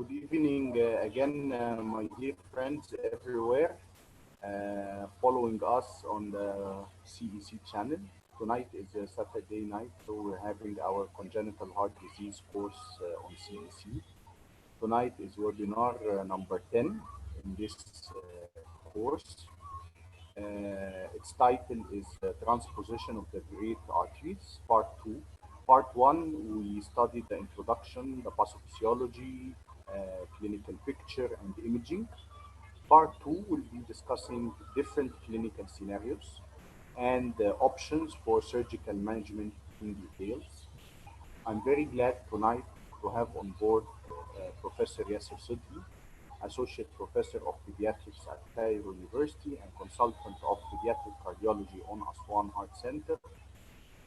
Good evening again, my dear friends everywhere following us on the CEC channel. Tonight is a Saturday night, so we're having our congenital heart disease course on CEC. Tonight is webinar number 10 in this course. Its title is Transposition of the Great Arteries, Part 2. Part 1, we studied the introduction, the pathophysiology, clinical picture, and imaging. Part 2 will be discussing different clinical scenarios and options for surgical management in details. I'm very glad tonight to have on board Professor Yasser Siddi, Associate Professor of Pediatrics at Cairo University and Consultant of Pediatric Cardiology on Aswan Heart Center,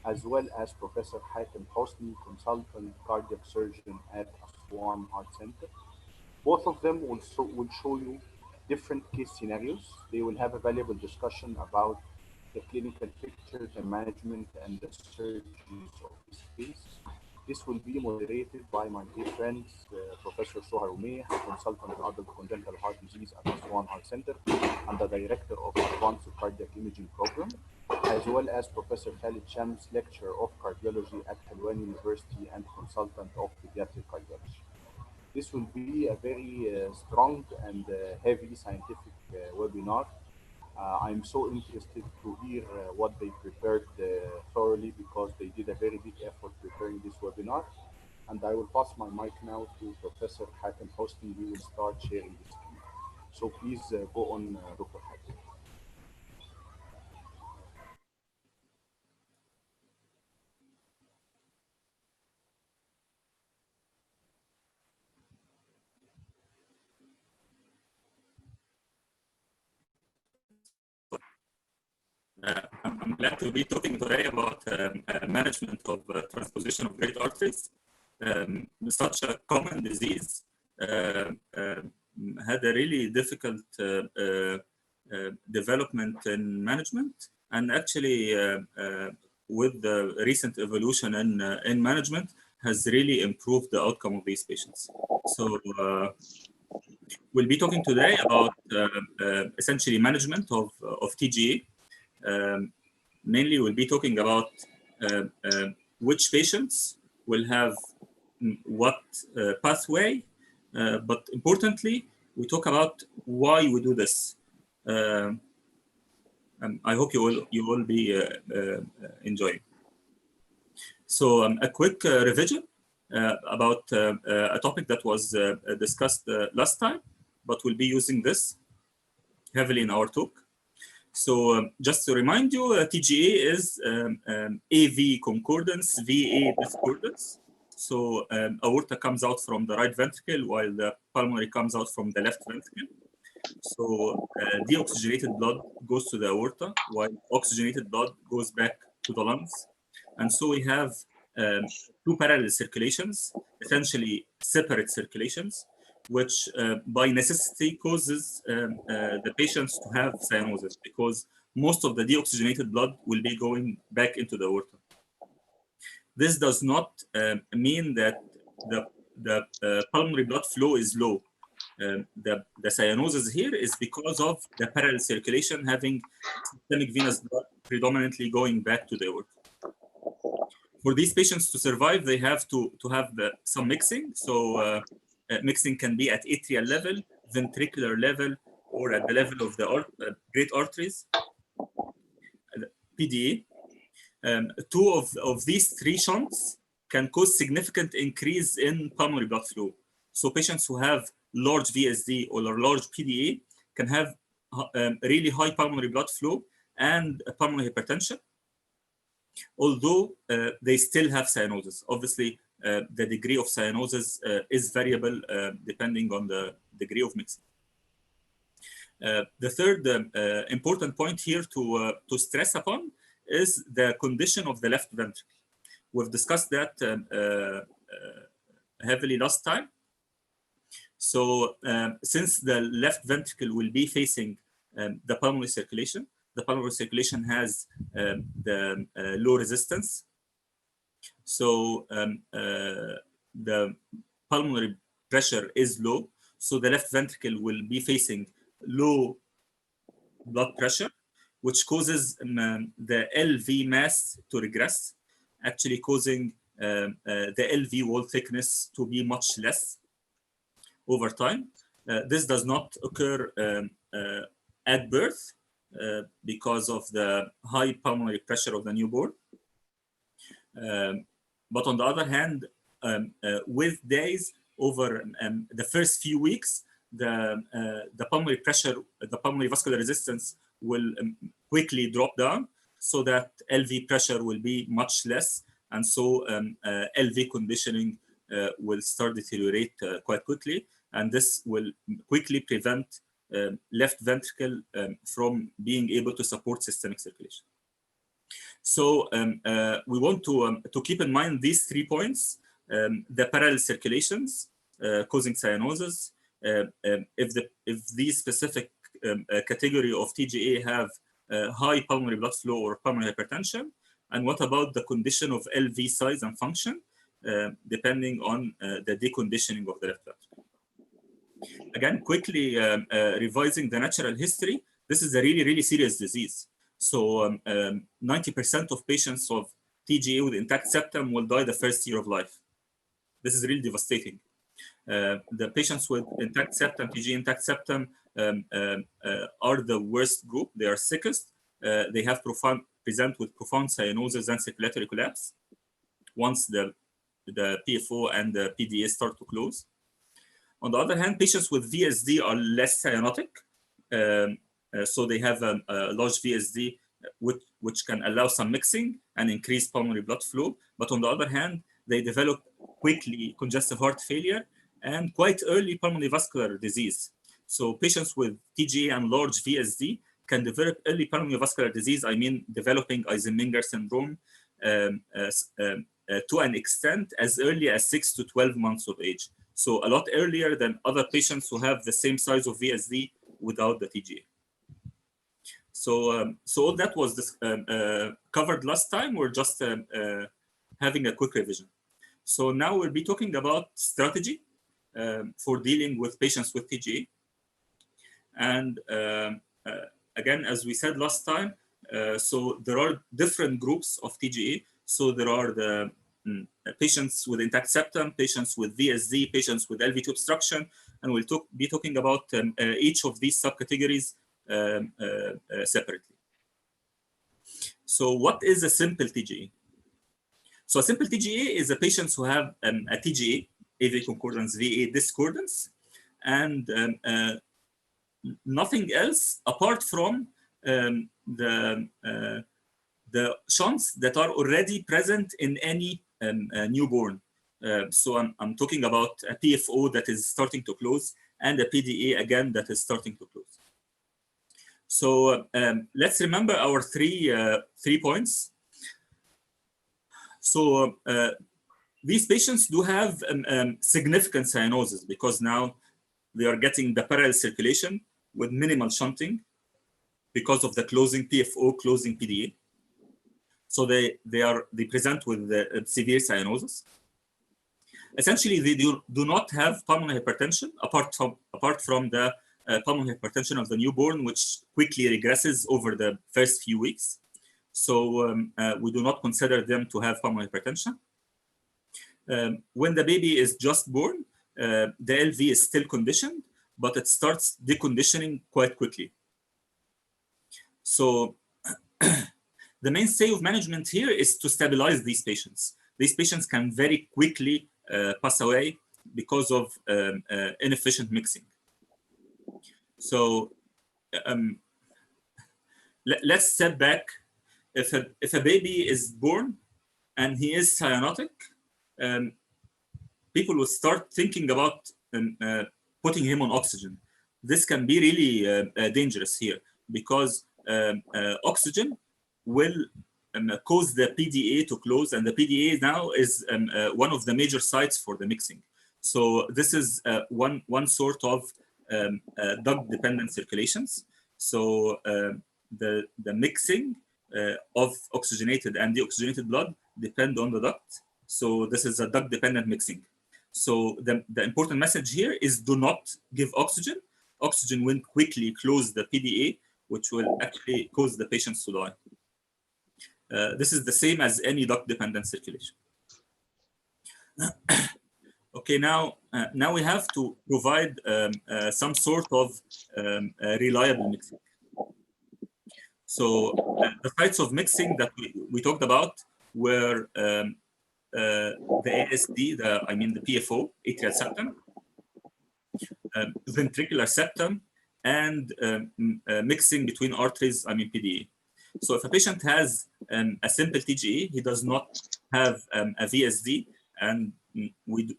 as well as Professor Hatem Hosni, Consultant Cardiac Surgeon at Aswan Heart Center. Both of them will show you different case scenarios. They will have a valuable discussion about the clinical picture, the management, and the surgeries of this case. This will be moderated by my dear friends, Professor Sohar Umeh, Consultant in Adult Congenital Heart Disease at Aswan Heart Center and the Director of Advanced Cardiac Imaging Program, as well as Professor Khalid Shams, Lecturer of Cardiology at Helwan University and Consultant of Pediatric Cardiology. This will be a very strong and heavy scientific webinar. I'm so interested to hear what they prepared thoroughly because they did a very big effort preparing this webinar. And I will pass my mic now to Professor Hatem Hosni, who will start sharing the screen. So please go on, Dr. Hatem. I'm glad to be talking today about management of transposition of great arteries. Such a common disease had a really difficult development in management, and actually with the recent evolution in management has really improved the outcome of these patients. So we'll be talking today about essentially management of TGA. Mainly we'll be talking about which patients will have what pathway, but importantly, we talk about why we do this. I hope you will be enjoying. So a quick revision about a topic that was discussed last time, but we'll be using this heavily in our talk. So just to remind you, TGA is AV concordance, VA discordance. So aorta comes out from the right ventricle while the pulmonary comes out from the left ventricle. So deoxygenated blood goes to the aorta while oxygenated blood goes back to the lungs. And so we have two parallel circulations, essentially separate circulations, which by necessity causes the patients to have cyanosis because most of the deoxygenated blood will be going back into the aorta. This does not mean that the pulmonary blood flow is low. The cyanosis here is because of the parallel circulation having systemic venous blood predominantly going back to the aorta. For these patients to survive, they have to have some mixing. So mixing can be at atrial level, ventricular level, or at the level of the great arteries, PDA. Two of these three shunts can cause significant increase in pulmonary blood flow. So patients who have large VSD or large PDA can have really high pulmonary blood flow and pulmonary hypertension, although they still have cyanosis. Obviously, the degree of cyanosis is variable depending on the degree of mixing. The third important point here to stress upon is the condition of the left ventricle. We've discussed that heavily last time. So since the left ventricle will be facing the pulmonary circulation has the low resistance. So the pulmonary pressure is low. So the left ventricle will be facing low blood pressure, which causes the LV mass to regress, actually causing the LV wall thickness to be much less over time. This does not occur at birth because of the high pulmonary pressure of the newborn. But on the other hand, with days over the first few weeks, the pulmonary pressure, the pulmonary vascular resistance will quickly drop down, so that LV pressure will be much less, and so LV conditioning will start deteriorate quite quickly, and this will quickly prevent left ventricle from being able to support systemic circulation. So we want to keep in mind these 3 points: the parallel circulations causing cyanosis, if these specific category of TGA have high pulmonary blood flow or pulmonary hypertension, and what about the condition of LV size and function, depending on the deconditioning of the left ventricle. Again, quickly revising the natural history, this is a really, really serious disease. So 90% of patients of TGA with intact septum will die the first year of life. This is really devastating. The patients with intact septum, TGA intact septum, are the worst group. They are sickest. They have present with profound cyanosis and circulatory collapse once the PFO and the PDA start to close. On the other hand, patients with VSD are less cyanotic. So they have a large VSD, which can allow some mixing and increase pulmonary blood flow. But on the other hand, they develop quickly congestive heart failure and quite early pulmonary vascular disease. So patients with TGA and large VSD can develop early pulmonary vascular disease, I mean developing Eisenmenger syndrome to an extent as early as 6 to 12 months of age. So a lot earlier than other patients who have the same size of VSD without the TGA. So, so all that was covered last time. We're just having a quick revision. So now we'll be talking about strategy for dealing with patients with TGA. And again, as we said last time, so there are different groups of TGA. So there are the patients with intact septum, patients with VSD, patients with LVOTO obstruction, and we'll be talking about each of these subcategories separately. So what is a simple TGA? So a simple TGA is a patients who have a TGA, AV concordance, VA discordance, and nothing else apart from the shunts that are already present in any newborn. So I'm talking about a PFO that is starting to close and a PDA again that is starting to close. So let's remember our three points. So these patients do have significant cyanosis because now they are getting the parallel circulation with minimal shunting because of the closing PFO, closing PDA. So they present with severe cyanosis. Essentially, they do not have pulmonary hypertension apart from the pulmonary hypertension of the newborn, which quickly regresses over the first few weeks. So we do not consider them to have pulmonary hypertension. When the baby is just born, the LV is still conditioned, but it starts deconditioning quite quickly. So the mainstay of management here is to stabilize these patients. These patients can very quickly pass away because of inefficient mixing. So let's step back. If a baby is born and he is cyanotic, people will start thinking about putting him on oxygen. This can be really dangerous here because oxygen will cause the PDA to close, and the PDA now is one of the major sites for the mixing. So this is one sort of duct-dependent circulations. So the mixing of oxygenated and deoxygenated blood depend on the duct. So this is a duct-dependent mixing. So the important message here is do not give oxygen. Oxygen will quickly close the PDA, which will actually cause the patients to die. This is the same as any duct-dependent circulation. Okay, now we have to provide some sort of reliable mixing. So the sites of mixing that we talked about were the ASD, I mean the PFO, atrial septum, ventricular septum, and mixing between arteries, I mean PDA. So if a patient has a simple TGA, he does not have a VSD, and we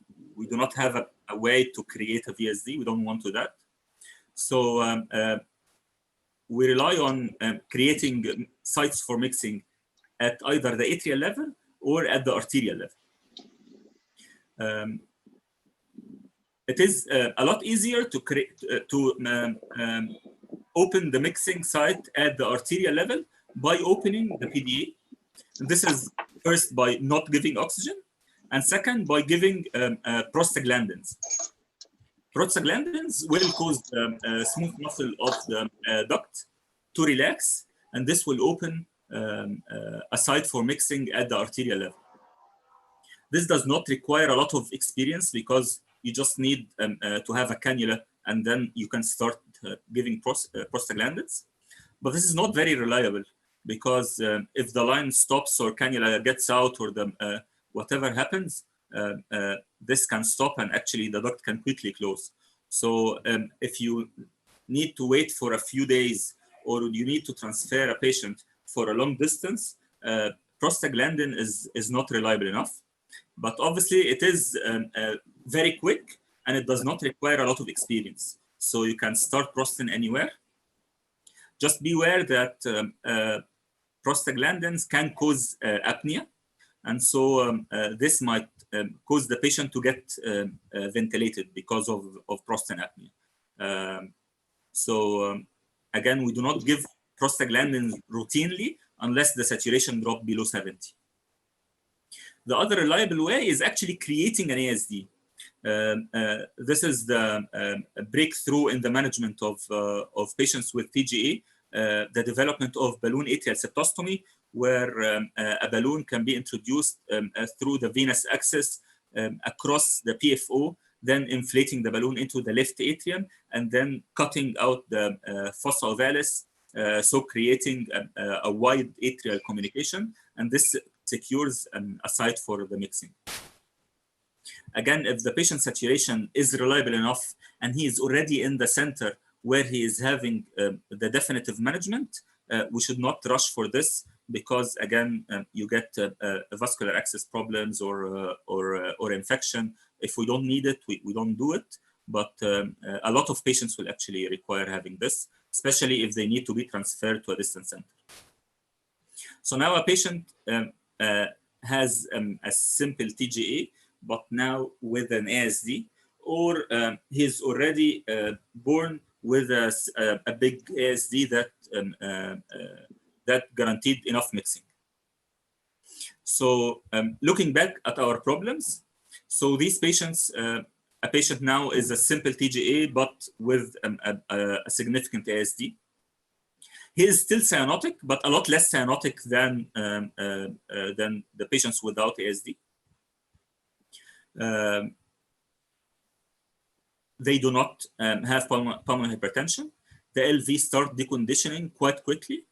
do not have a way to create a VSD. We don't want to that. So we rely on creating sites for mixing at either the atrial level or at the arterial level. It is a lot easier to create open the mixing site at the arterial level by opening the PDA. This is first by not giving oxygen, and second by giving prostaglandins. Prostaglandins will cause the smooth muscle of the duct to relax, and this will open a site for mixing at the arterial level. This does not require a lot of experience because you just need to have a cannula, and then you can start giving prostaglandins. But this is not very reliable because if the line stops or cannula gets out or the whatever happens, this can stop and actually the duct can quickly close. So if you need to wait for a few days or you need to transfer a patient for a long distance, prostaglandin is not reliable enough. But obviously it is very quick and it does not require a lot of experience. So you can start prostin anywhere. Just beware that prostaglandins can cause apnea. And so this might cause the patient to get ventilated because of prostin apnea. Again, we do not give prostaglandins routinely unless the saturation drops below 70. The other reliable way is actually creating an ASD. This is the breakthrough in the management of patients with TGA, the development of balloon atrial septostomy, where a balloon can be introduced through the venous access across the PFO, then inflating the balloon into the left atrium, and then cutting out the fossa ovalis, so creating a wide atrial communication, and this secures a site for the mixing. Again, if the patient saturation is reliable enough and he is already in the center where he is having the definitive management, we should not rush for this because, again, you get vascular access problems or infection. If we don't need it, we don't do it. But a lot of patients will actually require having this, especially if they need to be transferred to a distant center. So now a patient has a simple TGA, but now with an ASD, or he's already born with a big ASD that guaranteed enough mixing. So looking back at our problems, so these patients, a patient now is a simple TGA, but with a significant ASD. He is still cyanotic, but a lot less cyanotic than the patients without ASD. They do not have pulmonary hypertension. The LV start deconditioning quite quickly.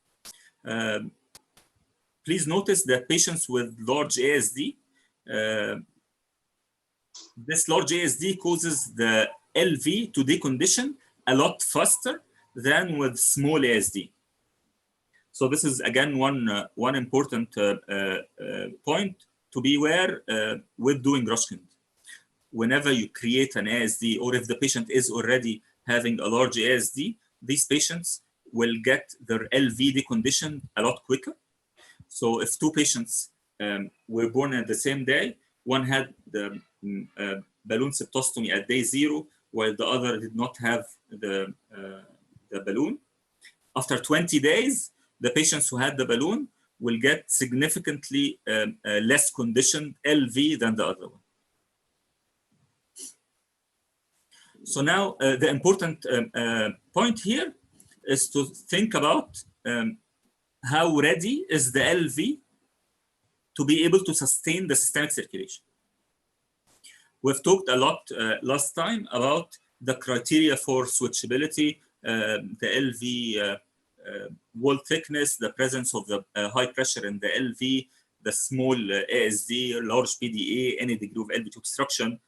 Please notice that patients with large ASD, this large ASD causes the LV to decondition a lot faster than with small ASD. So this is again one important point to be aware with doing Rushkind. Whenever you create an ASD, or if the patient is already having a large ASD, these patients will get their LV deconditioned a lot quicker. So if two patients were born at the same day, one had the balloon septostomy at day 0, while the other did not have the balloon. After 20 days, the patients who had the balloon will get significantly less conditioned LV than the other one. So now the important point here is to think about how ready is the LV to be able to sustain the systemic circulation. We've talked a lot last time about the criteria for switchability, the LV wall thickness, the presence of the high pressure in the LV, the small ASD, large PDA, any degree of LV obstruction.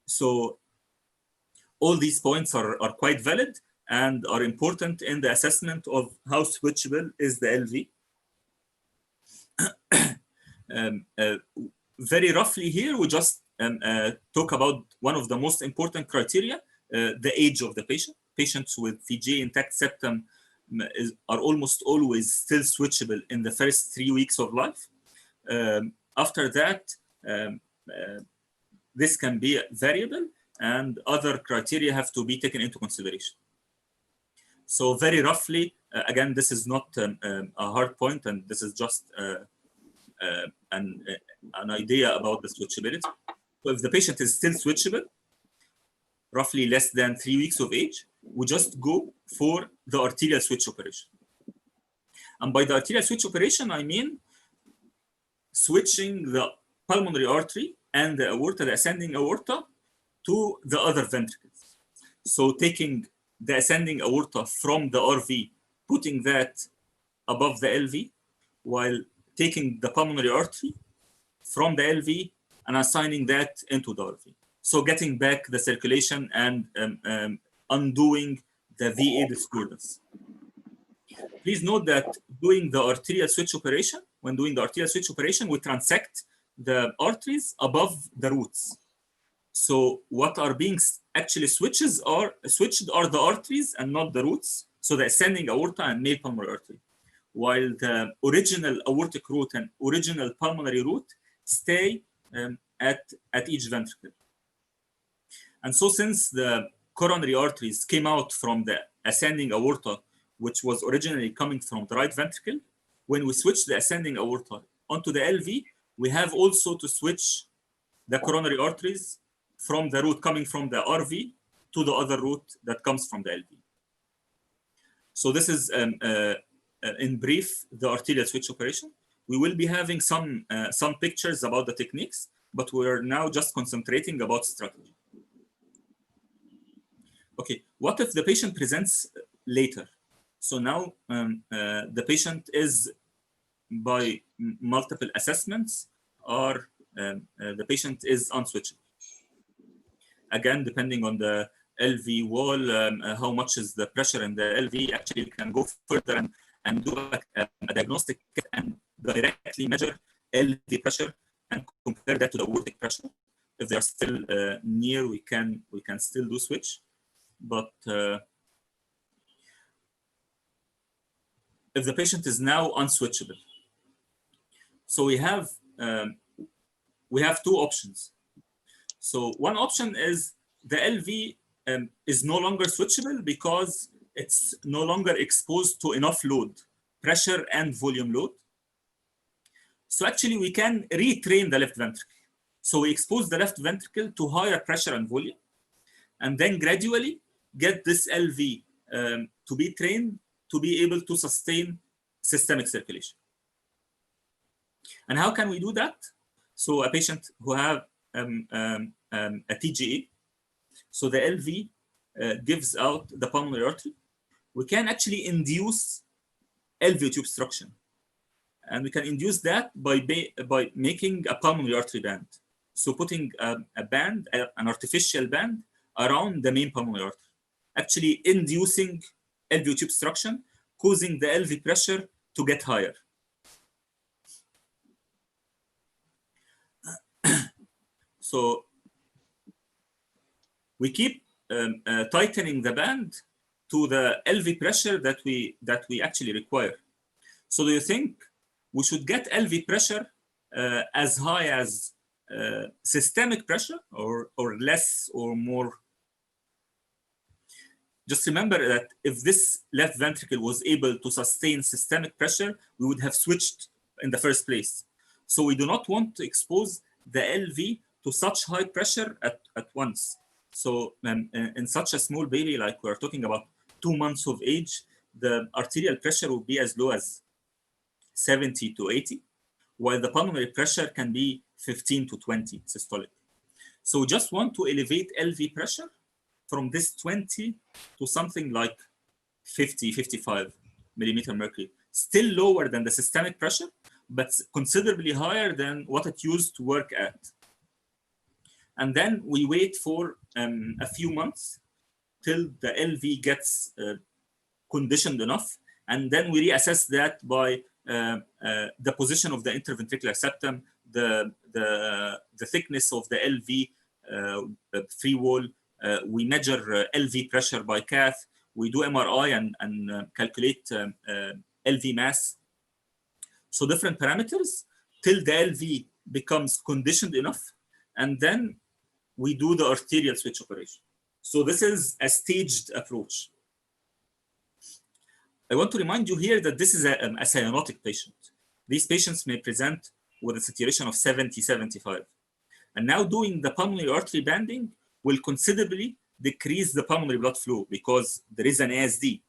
So all these points are quite valid and are important in the assessment of how switchable is the LV. Very roughly here, we just talk about one of the most important criteria, the age of the patient. Patients with TGA intact septum are almost always still switchable in the first 3 weeks of life. After that, this can be variable and other criteria have to be taken into consideration. So very roughly, again, this is not a hard point, and this is just an idea about the switchability. So if the patient is still switchable, roughly less than 3 weeks of age, we just go for the arterial switch operation. And by the arterial switch operation, I mean switching the pulmonary artery and the aorta, the ascending aorta, to the other ventricles. So taking the ascending aorta from the RV, putting that above the LV, while taking the pulmonary artery from the LV and assigning that into the RV. So getting back the circulation and undoing the VA discordance. Please note that doing the arterial switch operation, when doing the arterial switch operation, we transect the arteries above the roots. So what are being actually switched are the arteries and not the roots. So the ascending aorta and male pulmonary artery, while the original aortic root and original pulmonary root stay at each ventricle. And so since the coronary arteries came out from the ascending aorta, which was originally coming from the right ventricle, when we switch the ascending aorta onto the LV, we have also to switch the coronary arteries from the root coming from the RV to the other route that comes from the LV. So this is, in brief, the arterial switch operation. We will be having some pictures about the techniques, but we're now just concentrating about strategy. Okay, what if the patient presents later? So now the patient is, by multiple assessments, or the patient is unswitchable. Again, depending on the LV wall, how much is the pressure in the LV, actually we can go further and do a diagnostic and directly measure LV pressure and compare that to the aortic pressure. If they are still near, we can still do switch. But if the patient is now unswitchable, so we have two options. So one option is the LV is no longer switchable because it's no longer exposed to enough load, pressure and volume load. So actually we can retrain the left ventricle. So we expose the left ventricle to higher pressure and volume, and then gradually get this LV to be trained to be able to sustain systemic circulation. And how can we do that? So a patient who have a TGA, so the LV gives out the pulmonary artery, we can actually induce LVOTO obstruction. And we can induce that by making a pulmonary artery band. So putting a band, an artificial band, around the main pulmonary artery, actually inducing LVOTO obstruction, causing the LV pressure to get higher. So we keep tightening the band to the LV pressure that we actually require. So do you think we should get LV pressure as high as systemic pressure, or less or more? Just remember that if this left ventricle was able to sustain systemic pressure, we would have switched in the first place. So we do not want to expose the LV to such high pressure at once. So in such a small baby, like we're talking about 2 months of age, the arterial pressure will be as low as 70 to 80, while the pulmonary pressure can be 15 to 20 systolic. So just want to elevate LV pressure from this 20 to something like 50, 55 millimeter mercury. Still lower than the systemic pressure, but considerably higher than what it used to work at. And then we wait for a few months till the LV gets conditioned enough, and then we reassess that by the position of the interventricular septum, the thickness of the LV free wall. We measure LV pressure by cath. We do MRI and calculate LV mass. So different parameters till the LV becomes conditioned enough, and then we do the arterial switch operation. So this is a staged approach. I want to remind you here that this is a cyanotic patient. These patients may present with a saturation of 70, 75. And now doing the pulmonary artery banding will considerably decrease the pulmonary blood flow because there is an ASD.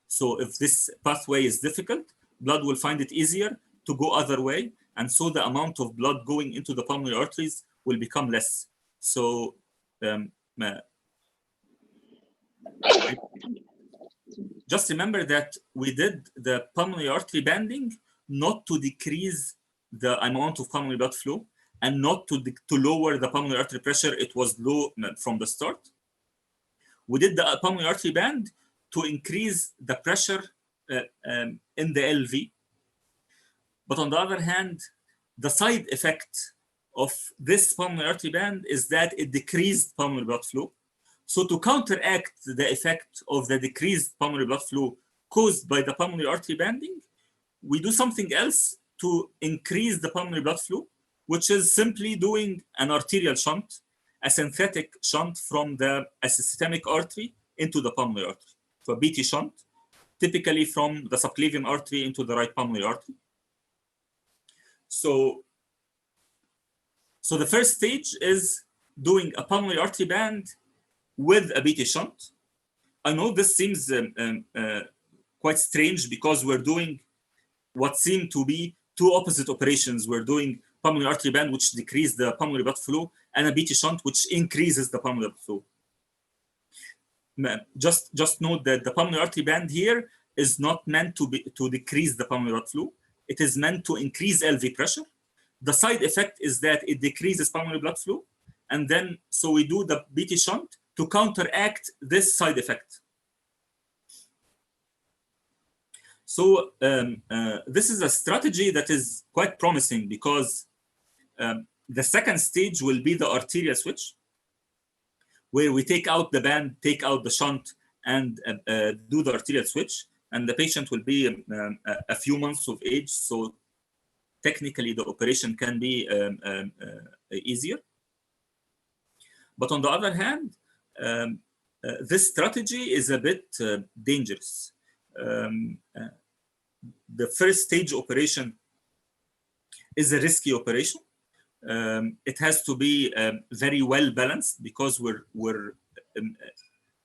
So if this pathway is difficult, blood will find it easier to go other way. And so the amount of blood going into the pulmonary arteries will become less. So just remember that we did the pulmonary artery banding not to decrease the amount of pulmonary blood flow and not to lower the pulmonary artery pressure. It was low from the start. We did the pulmonary artery band to increase the pressure in the LV. But on the other hand, the side effect of this pulmonary artery band is that it decreased pulmonary blood flow. So to counteract the effect of the decreased pulmonary blood flow caused by the pulmonary artery banding, we do something else to increase the pulmonary blood flow, which is simply doing an arterial shunt, a synthetic shunt from the systemic artery into the pulmonary artery. So a BT shunt, typically from the subclavian artery into the right pulmonary artery. So the first stage is doing a pulmonary artery band with a BT shunt. I know this seems quite strange because we're doing what seem to be two opposite operations. We're doing pulmonary artery band, which decreases the pulmonary blood flow, and a BT shunt, which increases the pulmonary blood flow. Just note that the pulmonary artery band here is not meant to decrease the pulmonary blood flow. It is meant to increase LV pressure. The side effect is that it decreases pulmonary blood flow. And then, so we do the BT shunt to counteract this side effect. So this is a strategy that is quite promising because the second stage will be the arterial switch, where we take out the band, take out the shunt, and do the arterial switch. And the patient will be a few months of age. So technically, the operation can be easier. But on the other hand, this strategy is a bit dangerous. The first stage operation is a risky operation. It has to be very well balanced because we're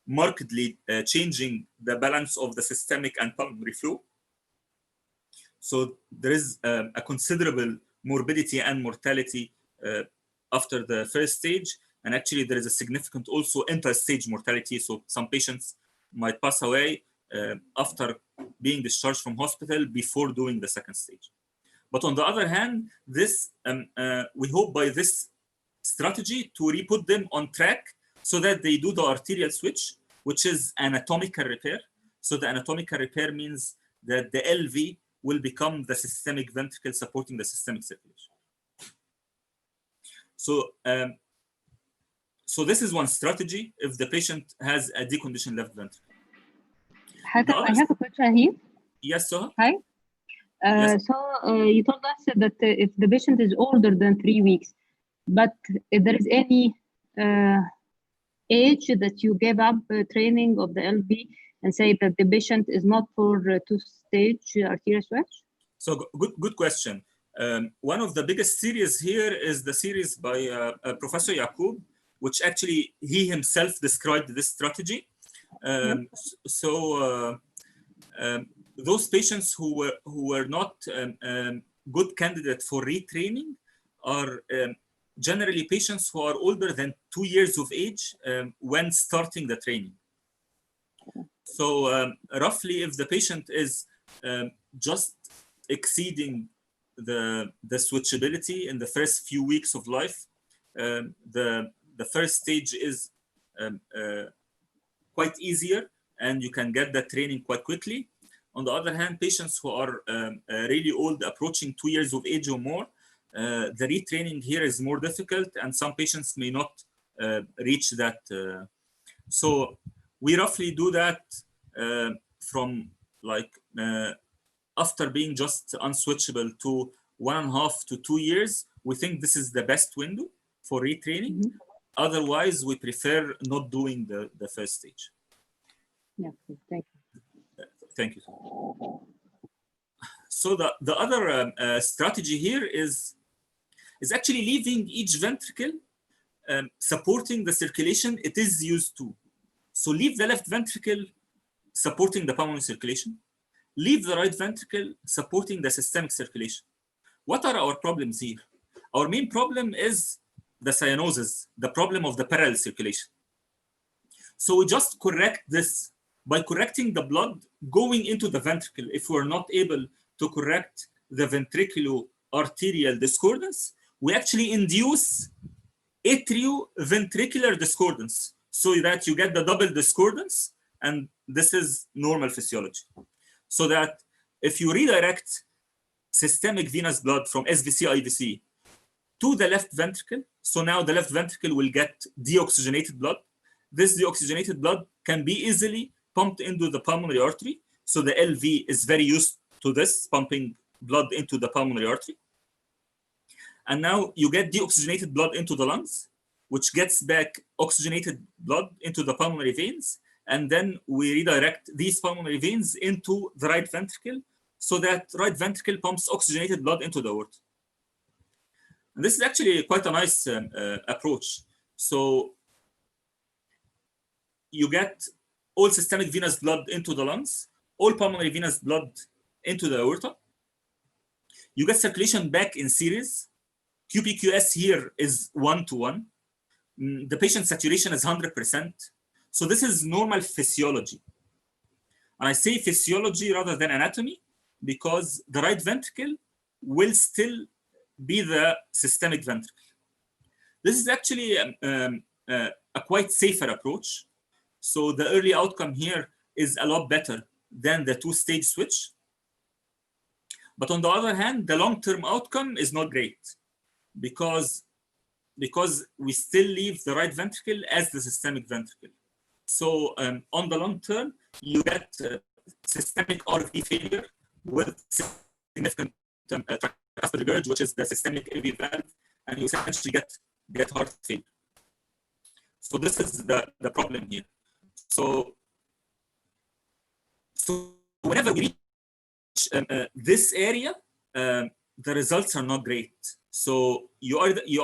markedly changing the balance of the systemic and pulmonary flow. So there is a considerable morbidity and mortality after the first stage. And actually, there is a significant also inter-stage mortality. So some patients might pass away after being discharged from hospital before doing the second stage. But on the other hand, this we hope by this strategy to re-put them on track so that they do the arterial switch, which is anatomical repair. So the anatomical repair means that the LV will become the systemic ventricle supporting the systemic circulation. So this is one strategy if the patient has a deconditioned left ventricle. I have a question here. Yes, Soha? Hi. Yes. So you told us that if the patient is older than 3 weeks, but if there is any age that you gave up training of the LV and say that the patient is not for two-stage arterial switch? So good question. One of the biggest series here is the series by Professor Yaqub, which actually he himself described this strategy. Those patients who were not good candidates for retraining are generally patients who are older than 2 years of age when starting the training. So roughly, if the patient is just exceeding the switchability in the first few weeks of life, the first stage is quite easier, and you can get the training quite quickly. On the other hand, patients who are really old, approaching 2 years of age or more, the retraining here is more difficult, and some patients may not reach that. So we roughly do that from like after being just unswitchable to 1.5 to 2 years. We think this is the best window for retraining. Otherwise, we prefer not doing the first stage. Yeah, thank you. Thank you. So the other strategy here is actually leaving each ventricle supporting the circulation it is used to. So leave the left ventricle supporting the pulmonary circulation. Leave the right ventricle supporting the systemic circulation. What are our problems here? Our main problem is the cyanosis, the problem of the parallel circulation. So we just correct this by correcting the blood going into the ventricle. If we're not able to correct the ventriculo-arterial discordance, we actually induce atrioventricular discordance so that you get the double discordance, and this is normal physiology. So that if you redirect systemic venous blood from SVC, IVC to the left ventricle, so now the left ventricle will get deoxygenated blood. This deoxygenated blood can be easily pumped into the pulmonary artery. So the LV is very used to this, pumping blood into the pulmonary artery. And now you get deoxygenated blood into the lungs, which gets back oxygenated blood into the pulmonary veins. And then we redirect these pulmonary veins into the right ventricle so that right ventricle pumps oxygenated blood into the aorta. And this is actually quite a nice approach. So you get all systemic venous blood into the lungs, all pulmonary venous blood into the aorta. You get circulation back in series. QPQS here is 1:1. The patient saturation is 100%. So this is normal physiology. And I say physiology rather than anatomy because the right ventricle will still be the systemic ventricle. This is actually a quite safer approach. So the early outcome here is a lot better than the two-stage switch. But on the other hand, the long-term outcome is not great because we still leave the right ventricle as the systemic ventricle. So on the long term, you get systemic RV failure with significant tricuspid regurg, which is the systemic AV valve, and you essentially get heart failure. So this is the problem here. So whenever we reach this area, the results are not great. So you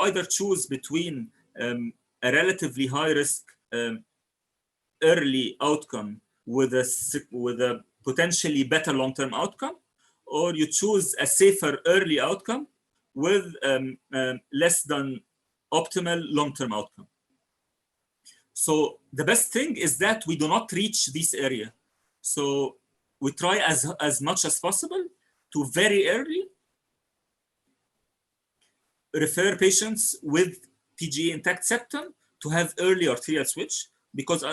either choose between a relatively high risk early outcome with a potentially better long-term outcome, or you choose a safer early outcome with less than optimal long-term outcome. So the best thing is that we do not reach this area. So we try as much as possible to very early refer patients with TGA intact septum to have early arterial switch, because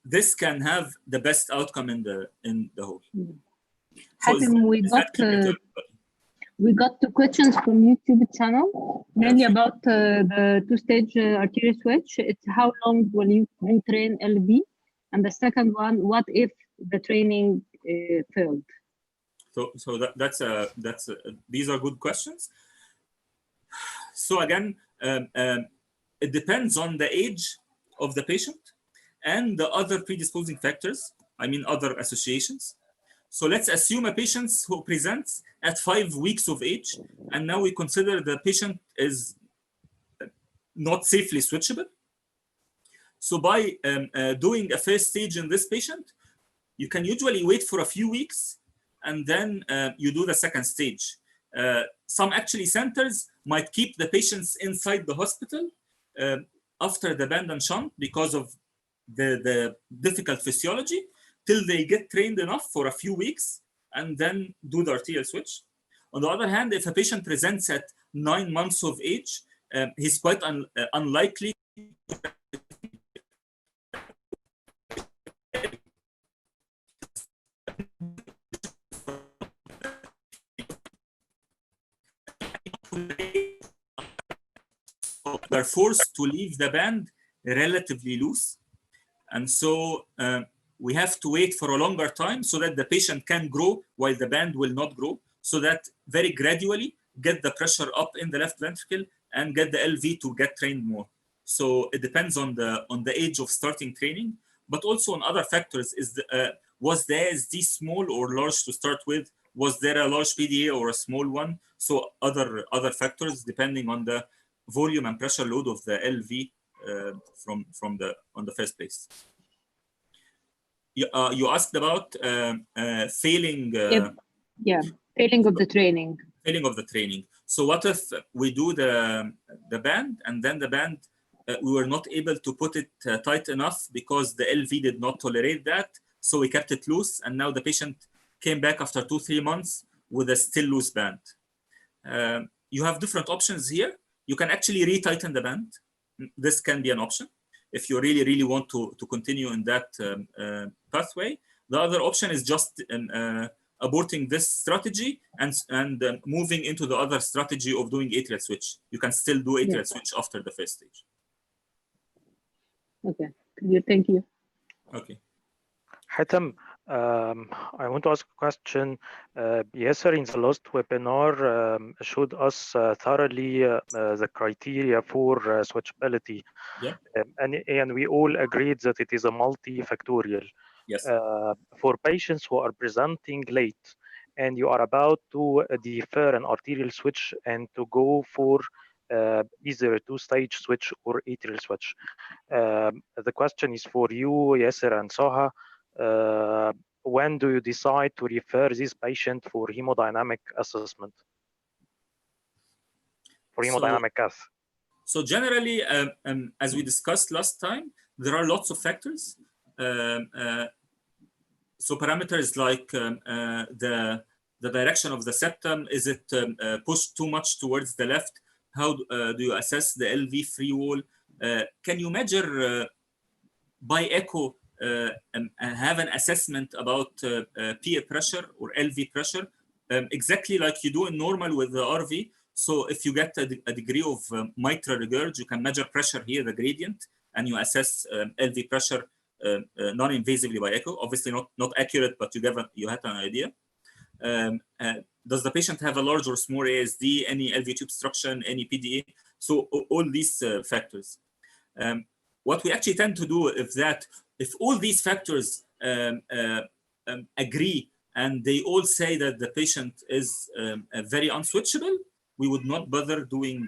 this can have the best outcome in the whole. So we got two questions from YouTube channel, mainly about the two-stage arterial switch. It's how long will you retrain LV? And the second one, what if the training failed? So these are good questions. So again, it depends on the age of the patient and the other predisposing factors, I mean other associations. So let's assume a patient who presents at 5 weeks of age, and now we consider the patient is not safely switchable. So by doing a first stage in this patient, you can usually wait for a few weeks and then you do the second stage. Some actually centers might keep the patients inside the hospital after the band and shunt because of the difficult physiology till they get trained enough for a few weeks and then do the arterial switch. On the other hand, if a patient presents at 9 months of age, he's quite unlikely they're forced to leave the band relatively loose. And so we have to wait for a longer time so that the patient can grow while the band will not grow, so that very gradually get the pressure up in the left ventricle and get the LV to get trained more. So it depends on the age of starting training, but also on other factors. Was the ASD small or large to start with? Was there a large PDA or a small one? So other factors depending on the volume and pressure load of the LV on the first place. You asked about failing. Failing of the training. Failing of the training. So what if we do the band and then the band we were not able to put it tight enough because the LV did not tolerate that, so we kept it loose, and now the patient came back after 2-3 months with a still loose band. You have different options here. You can actually retighten the band. This can be an option if you really want to continue in that pathway. The other option is just aborting this strategy and moving into the other strategy of doing atrial switch. You can still do atrial switch after the first stage. Okay, thank you. Okay. Hatem, I want to ask a question. Yasser in the last webinar showed us thoroughly the criteria for switchability. Yeah. And we all agreed that it is a multifactorial. Yes. For patients who are presenting late and you are about to defer an arterial switch and to go for either a two-stage switch or atrial switch. The question is for you, Yasser and Soha. When do you decide to refer this patient for hemodynamic assessment? For hemodynamic cath? So generally, as we discussed last time, there are lots of factors. So parameters like the direction of the septum, is it pushed too much towards the left? How do you assess the LV free wall? Can you measure by echo and have an assessment about PA pressure or LV pressure, exactly like you do in normal with the RV? So if you get a degree of mitral regurg, you can measure pressure here, the gradient, and you assess LV pressure non-invasively by echo. Obviously not accurate, but you have an idea. Does the patient have a large or small ASD, any LV tube obstruction, any PDA? So all these factors. What we actually tend to do is that if all these factors agree and they all say that the patient is very unswitchable, we would not bother doing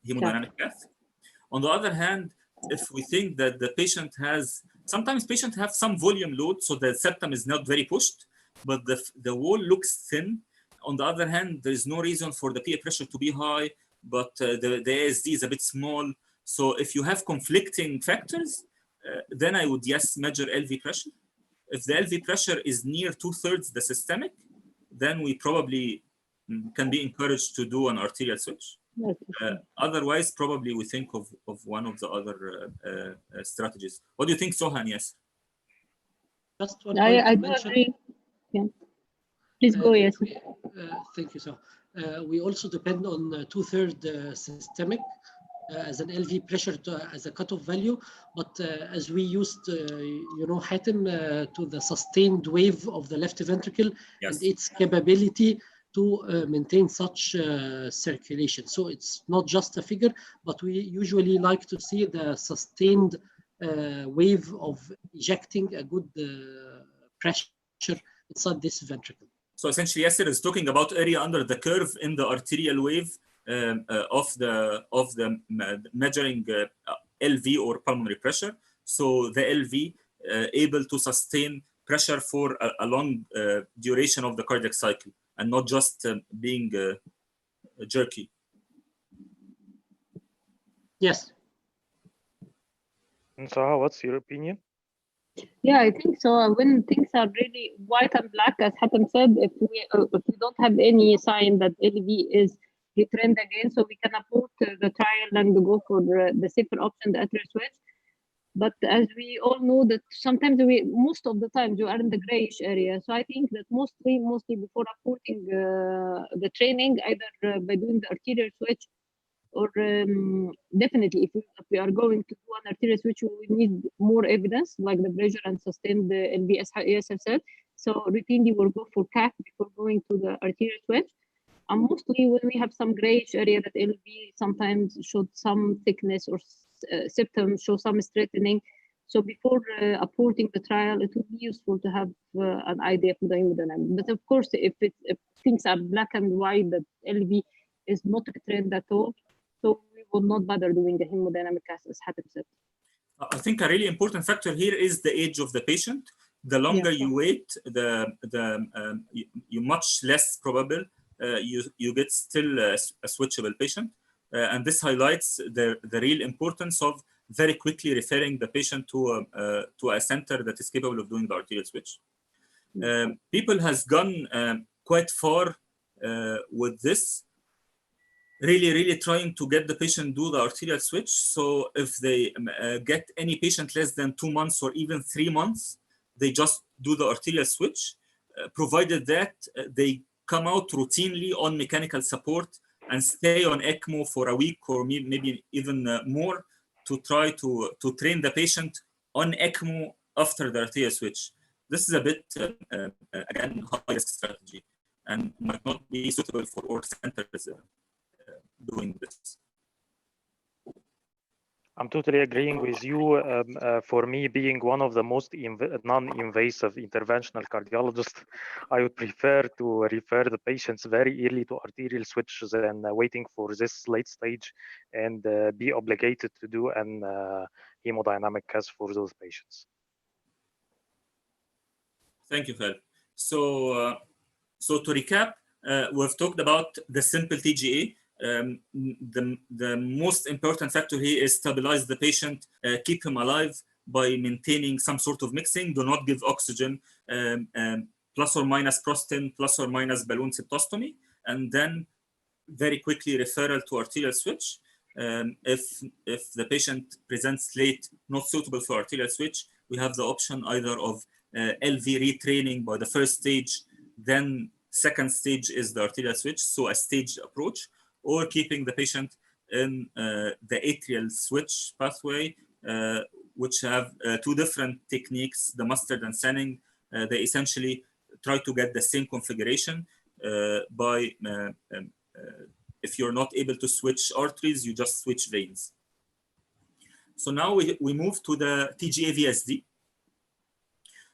hemodynamic cath. On the other hand, if we think that the patient has, sometimes patients have some volume load, so the septum is not very pushed, but the wall looks thin. On the other hand, there is no reason for the PA pressure to be high, but the ASD is a bit small. So if you have conflicting factors, then I would measure LV pressure. If the LV pressure is near 2/3 the systemic, then we probably can be encouraged to do an arterial switch. Otherwise, probably we think of one of the other strategies. What do you think, Sohan? Yes. Just one I do agree. Yeah. Please go, yes. Thank you, so. We also depend on 2/3 systemic as an LV pressure as a cutoff value, but as we used, Hatem, to the sustained wave of the left ventricle, yes, and its capability to maintain such circulation. So it's not just a figure, but we usually like to see the sustained wave of ejecting a good pressure inside this ventricle. So essentially, Yasser is talking about area under the curve in the arterial wave of the measuring LV or pulmonary pressure. So the LV able to sustain pressure for a long duration of the cardiac cycle and not just being jerky. Yes. And so, what's your opinion? Yeah, I think so. When things are really white and black, as Hatem said, if we don't have any sign that LV is retrend again, so we can abort the trial and go for the safer option, the atrial switch. But as we all know that sometimes most of the times you are in the grayish area. So I think that mostly before aborting the training, either by doing the arterial switch or definitely if we are going to do an arterial switch, we need more evidence like the pressure and sustained the LV, as ESF said. So routinely we'll go for CAC before going to the arterial switch. And mostly when we have some grayish area that LV sometimes showed some thickness or symptoms, show some straightening. So before aborting the trial, it would be useful to have an idea for the hemodynamic. But of course, if things are black and white, that LV is not trained at all, so we will not bother doing the hemodynamic as Hatem said. I think a really important factor here is the age of the patient. The longer you wait, you much less probable you get still a switchable patient. And this highlights the real importance of very quickly referring the patient to a center that is capable of doing the arterial switch. People has gone quite far with this, really trying to get the patient do the arterial switch. So if they get any patient less than 2 months or even 3 months, they just do the arterial switch, provided that they come out routinely on mechanical support and stay on ECMO for a week or maybe even more to try to train the patient on ECMO after the arterial switch. This is a bit, again, high-risk strategy and might not be suitable for all centers doing this. I'm totally agreeing with you. For me, being one of the most non-invasive interventional cardiologists, I would prefer to refer the patients very early to arterial switch than waiting for this late stage and be obligated to do an hemodynamic test for those patients. Thank you, Khaled. So to recap, we've talked about the simple TGA. The most important factor here is stabilize the patient, keep him alive by maintaining some sort of mixing. Do not give oxygen, plus or minus Prostin, plus or minus balloon septostomy, and then very quickly referral to arterial switch. If the patient presents late, not suitable for arterial switch, we have the option either of LV retraining by the first stage, then second stage is the arterial switch, so a staged approach, or keeping the patient in the atrial switch pathway, which have 2 different techniques, the mustard and Senning. They essentially try to get the same configuration by, if you're not able to switch arteries, you just switch veins. So now we move to the TGA VSD.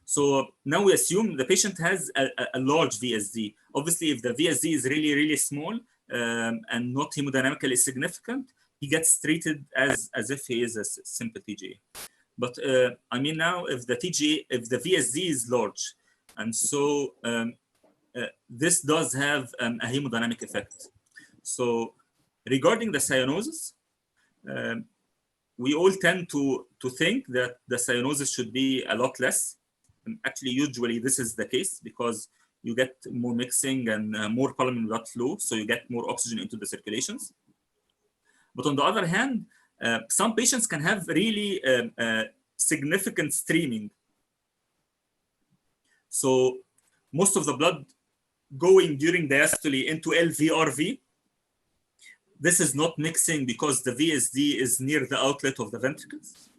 So now we assume the patient has a large VSD. Obviously, if the VSD is really small, and not hemodynamically significant, he gets treated as if he is a simple TGA. But I mean now, if the VSD is large, and so this does have a hemodynamic effect. So regarding the cyanosis, we all tend to think that the cyanosis should be a lot less. And actually, usually this is the case because you get more mixing and more pulmonary blood flow, so you get more oxygen into the circulations. But on the other hand, some patients can have really significant streaming. So most of the blood going during diastole into LVRV, this is not mixing because the VSD is near the outlet of the ventricles.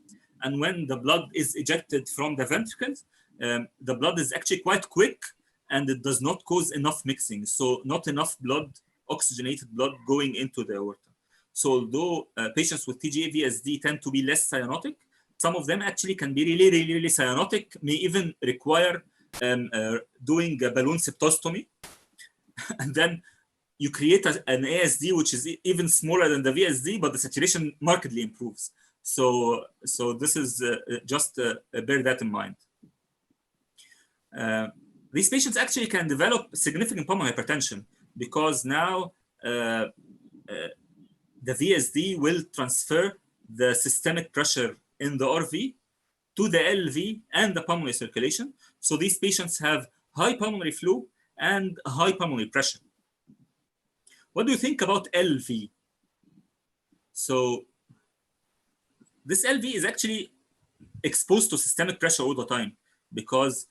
And when the blood is ejected from the ventricles, the blood is actually quite quick and it does not cause enough mixing. So not enough blood, oxygenated blood going into the aorta. So although patients with TGA VSD tend to be less cyanotic, some of them actually can be really cyanotic, may even require doing a balloon septostomy. And then you create an ASD which is even smaller than the VSD, but the saturation markedly improves. So this is just bear that in mind. These patients actually can develop significant pulmonary hypertension because now the VSD will transfer the systemic pressure in the RV to the LV and the pulmonary circulation. So these patients have high pulmonary flow and high pulmonary pressure. What do you think about LV? So this LV is actually exposed to systemic pressure all the time because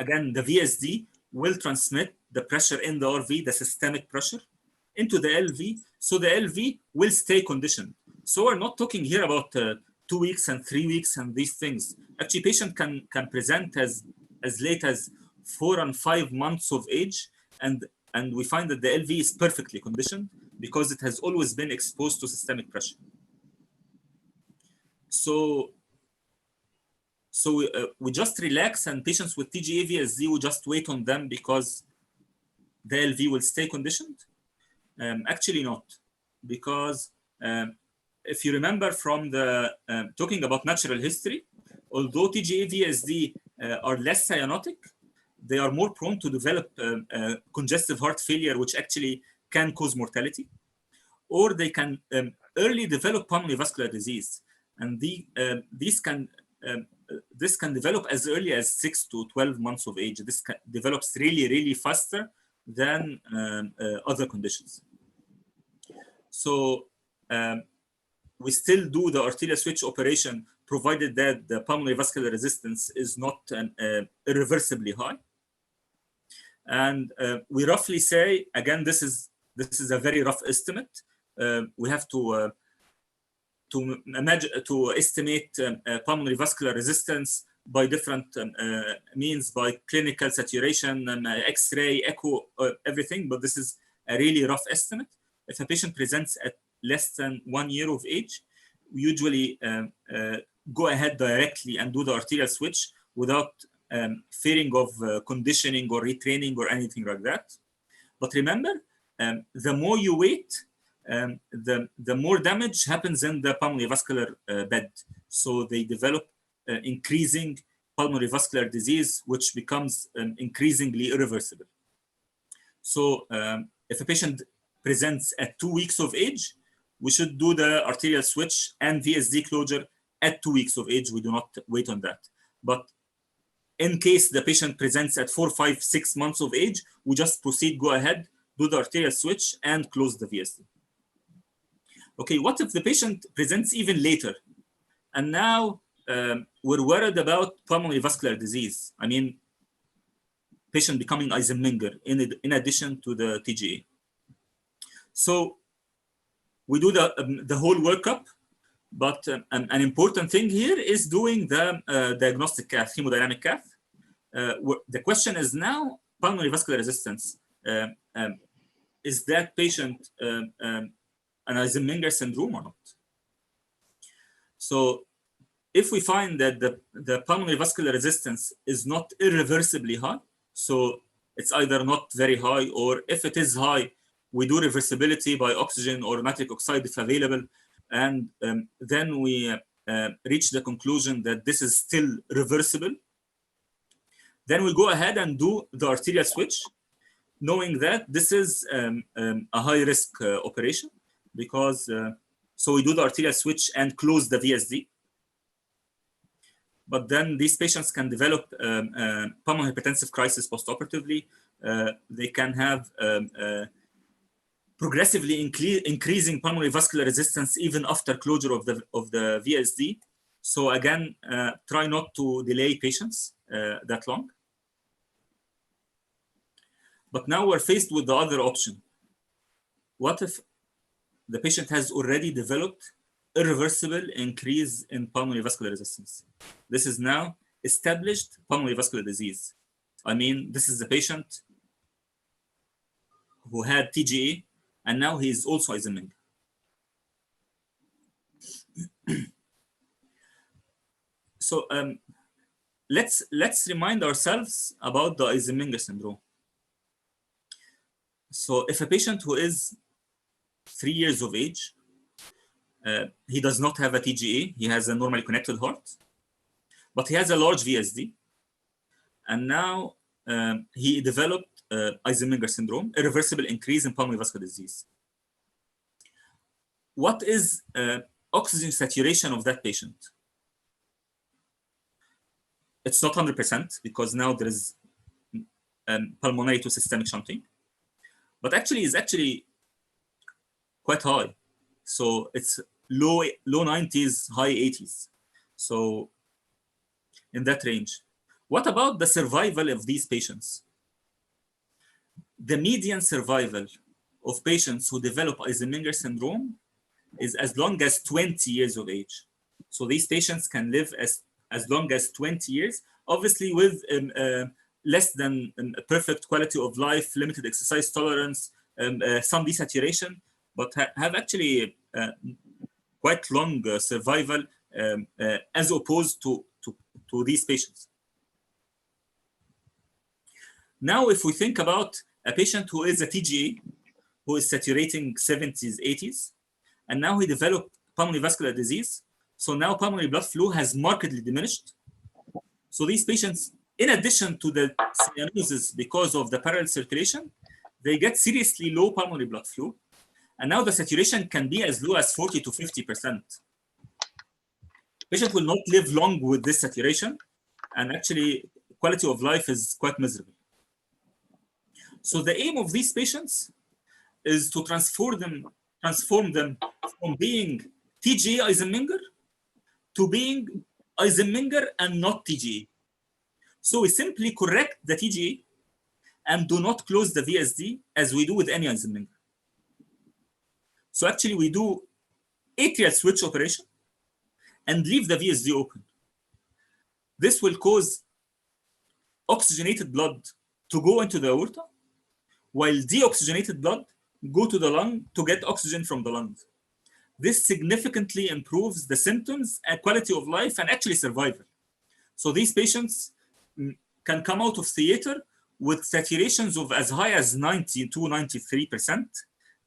again, the VSD will transmit the pressure in the RV, the systemic pressure, into the LV, so the LV will stay conditioned. So we're not talking here about 2 weeks and 3 weeks and these things. Actually, patient can present as late as 4 and 5 months of age, and we find that the LV is perfectly conditioned because it has always been exposed to systemic pressure. So we just relax, and patients with TGA VSD, we just wait on them because the LV will stay conditioned. Actually not, because if you remember from the talking about natural history, although TGA VSD are less cyanotic, they are more prone to develop congestive heart failure, which actually can cause mortality, or they can early develop pulmonary vascular disease, and this can develop as early as 6 to 12 months of age. This develops really faster than other conditions. So we still do the arterial switch operation provided that the pulmonary vascular resistance is not irreversibly high. And we roughly say, again, this is a very rough estimate. We have to estimate pulmonary vascular resistance by different means, by clinical saturation, X-ray, echo, everything. But this is a really rough estimate. If a patient presents at less than 1 year of age, we usually go ahead directly and do the arterial switch without fearing of conditioning or retraining or anything like that. But remember, the more you wait, the more damage happens in the pulmonary vascular bed. So they develop increasing pulmonary vascular disease, which becomes increasingly irreversible. So if a patient presents at 2 weeks of age, we should do the arterial switch and VSD closure at 2 weeks of age. We do not wait on that. But in case the patient presents at 4, 5, 6 months of age, we just proceed, go ahead, do the arterial switch and close the VSD. Okay, what if the patient presents even later? And now we're worried about pulmonary vascular disease. I mean, patient becoming Eisenmenger in addition to the TGA. So we do the whole workup, but an important thing here is doing the diagnostic cath, hemodynamic cath. The question is now pulmonary vascular resistance. Is that patient an Eisenmenger syndrome or not? So if we find that the pulmonary vascular resistance is not irreversibly high, so it's either not very high, or if it is high, we do reversibility by oxygen or nitric oxide if available, and then we reach the conclusion that this is still reversible. Then we go ahead and do the arterial switch, knowing that this is a high-risk operation, because so we do the arterial switch and close the VSD. But then these patients can develop pulmonary hypertensive crisis postoperatively. They can have progressively increasing pulmonary vascular resistance even after closure of the VSD. So again, try not to delay patients that long. But now we're faced with the other option. What if the patient has already developed irreversible increase in pulmonary vascular resistance? This is now established pulmonary vascular disease. I mean, this is the patient who had TGA, and now he is also Eisenmenger. So let's remind ourselves about the Eisenmenger syndrome. So if a patient who is 3 years of age He does not have a TGA. He has a normally connected heart, but he has a large VSD. And now he developed Eisenmenger syndrome, irreversible increase in pulmonary vascular disease. What is oxygen saturation of that patient? It's not 100% because now there is pulmonary to systemic shunting, but actually is quite high. So it's low 90s, high 80s. So in that range. What about the survival of these patients? The median survival of patients who develop Eisenmenger syndrome is as long as 20 years of age. So these patients can live as long as 20 years, obviously with less than a perfect quality of life, limited exercise tolerance, some desaturation, but have actually quite long survival as opposed to these patients. Now, if we think about a patient who is a TGA, who is saturating 70s, 80s, and now he developed pulmonary vascular disease, so now pulmonary blood flow has markedly diminished. So these patients, in addition to the cyanosis because of the parallel circulation, they get seriously low pulmonary blood flow. And now the saturation can be as low as 40 to 50%. Patient will not live long with this saturation, and actually quality of life is quite miserable. So the aim of these patients is to transform them from being TGA Eisenmenger to being Eisenmenger and not TGA. So we simply correct the TGA and do not close the VSD as we do with any Eisenmenger. So actually we do atrial switch operation and leave the VSD open. This will cause oxygenated blood to go into the aorta, while deoxygenated blood go to the lung to get oxygen from the lungs. This significantly improves the symptoms and quality of life and actually survival. So these patients can come out of theater with saturations of as high as 90 to 93%.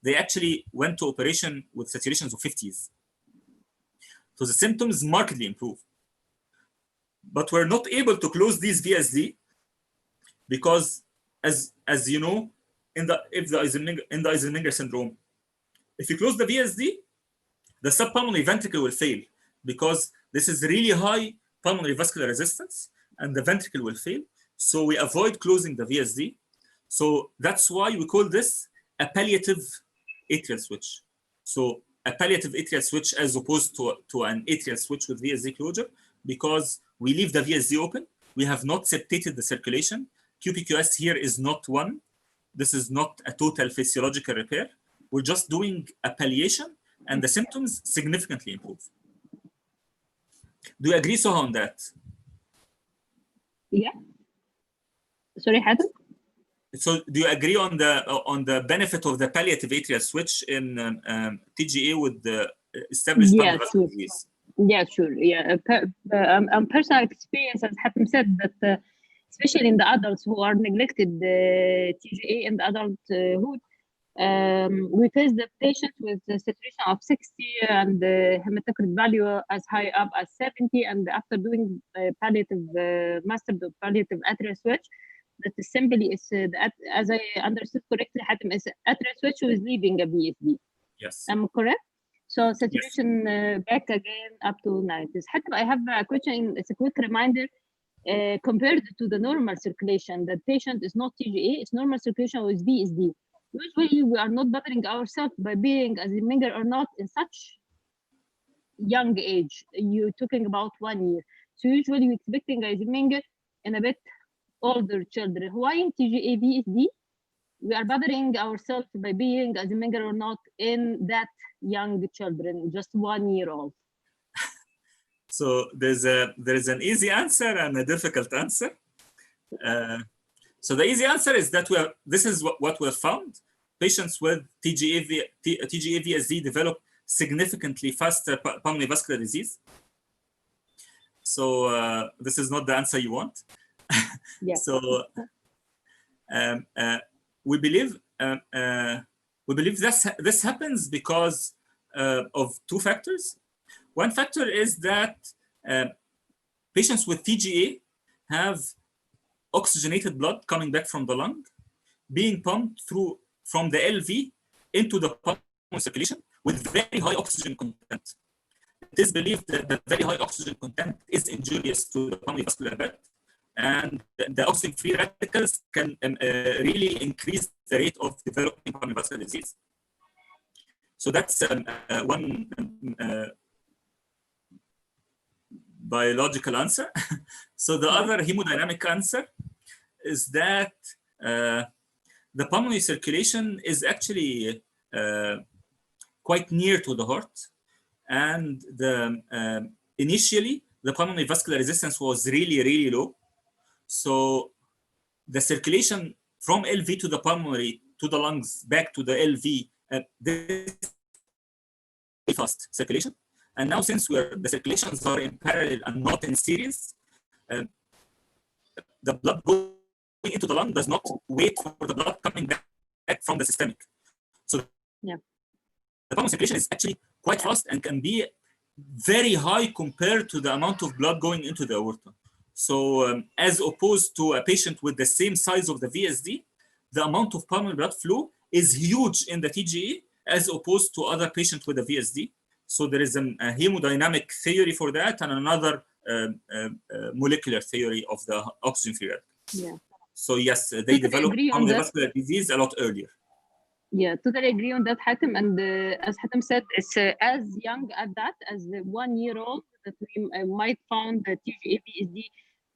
They actually went to operation with saturations of 50s. So the symptoms markedly improve. But we're not able to close these VSD because, as you know, in the Eisenmenger syndrome, if you close the VSD, the subpulmonary ventricle will fail because this is really high pulmonary vascular resistance and the ventricle will fail. So we avoid closing the VSD. So that's why we call this a palliative atrial switch. So a palliative atrial switch as opposed to an atrial switch with VSD closure, because we leave the VSD open. We have not septated the circulation. QPQS here is not 1. This is not a total physiological repair. We're just doing a palliation and the symptoms significantly improve. Do you agree, Soha, on that? Yeah. Sorry, Hatem? So do you agree on the benefit of the palliative atrial switch in TGA with the established pulmonary vascular disease? Yeah, sure. Yeah, personal experience, as Hatem said, that especially in the adults who are neglected TGA in the adulthood, we face the patient with the saturation of 60 and the hematocrit value as high up as 70, and after doing palliative mastered palliative atrial switch, that simply is as I understood correctly, Hatem, is atrial switch with leaving a VSD. Yes. Am I correct? So saturation back again up to 90s. Hatem, I have a question. It's a quick reminder. Compared to the normal circulation, the patient is not TGA, it's normal circulation with VSD. Usually we are not bothering ourselves by being Eisenmenger or not in such young age. You're talking about 1 year. So usually we're expecting Eisenmenger in a bit older children. Why in TGA VSD we are bothering ourselves by being Eisenmenger or not in that young children, just 1 year old? So there's an easy answer and a difficult answer. So the easy answer is that this is what we have found. Patients with TGA VSD develop significantly faster pulmonary vascular disease. So this is not the answer you want. Yeah. So we believe this happens because of two factors. One factor is that patients with TGA have oxygenated blood coming back from the lung, being pumped through from the LV into the pulmonary circulation with very high oxygen content. It is believed that the very high oxygen content is injurious to the pulmonary vascular bed, and the oxygen-free radicals can really increase the rate of developing pulmonary vascular disease. So that's one biological answer. So the other hemodynamic answer is that the pulmonary circulation is actually quite near to the heart, and initially the pulmonary vascular resistance was really low. So the circulation from LV to the pulmonary to the lungs back to the LV, this is fast circulation. And now, since the circulations are in parallel and not in series, the blood going into the lung does not wait for the blood coming back from the systemic. So the pulmonary circulation is actually quite fast and can be very high compared to the amount of blood going into the aorta. So as opposed to a patient with the same size of the VSD, the amount of pulmonary blood flow is huge in the TGA as opposed to other patients with a VSD. So there is a hemodynamic theory for that, and another molecular theory of the oxygen-free radical. Yeah. So yes, they develop pulmonary vascular disease a lot earlier. Yeah, totally agree on that, Hatem. And as Hatem said, it's as young as that, as the 1 year old, that we might find the TGA VSD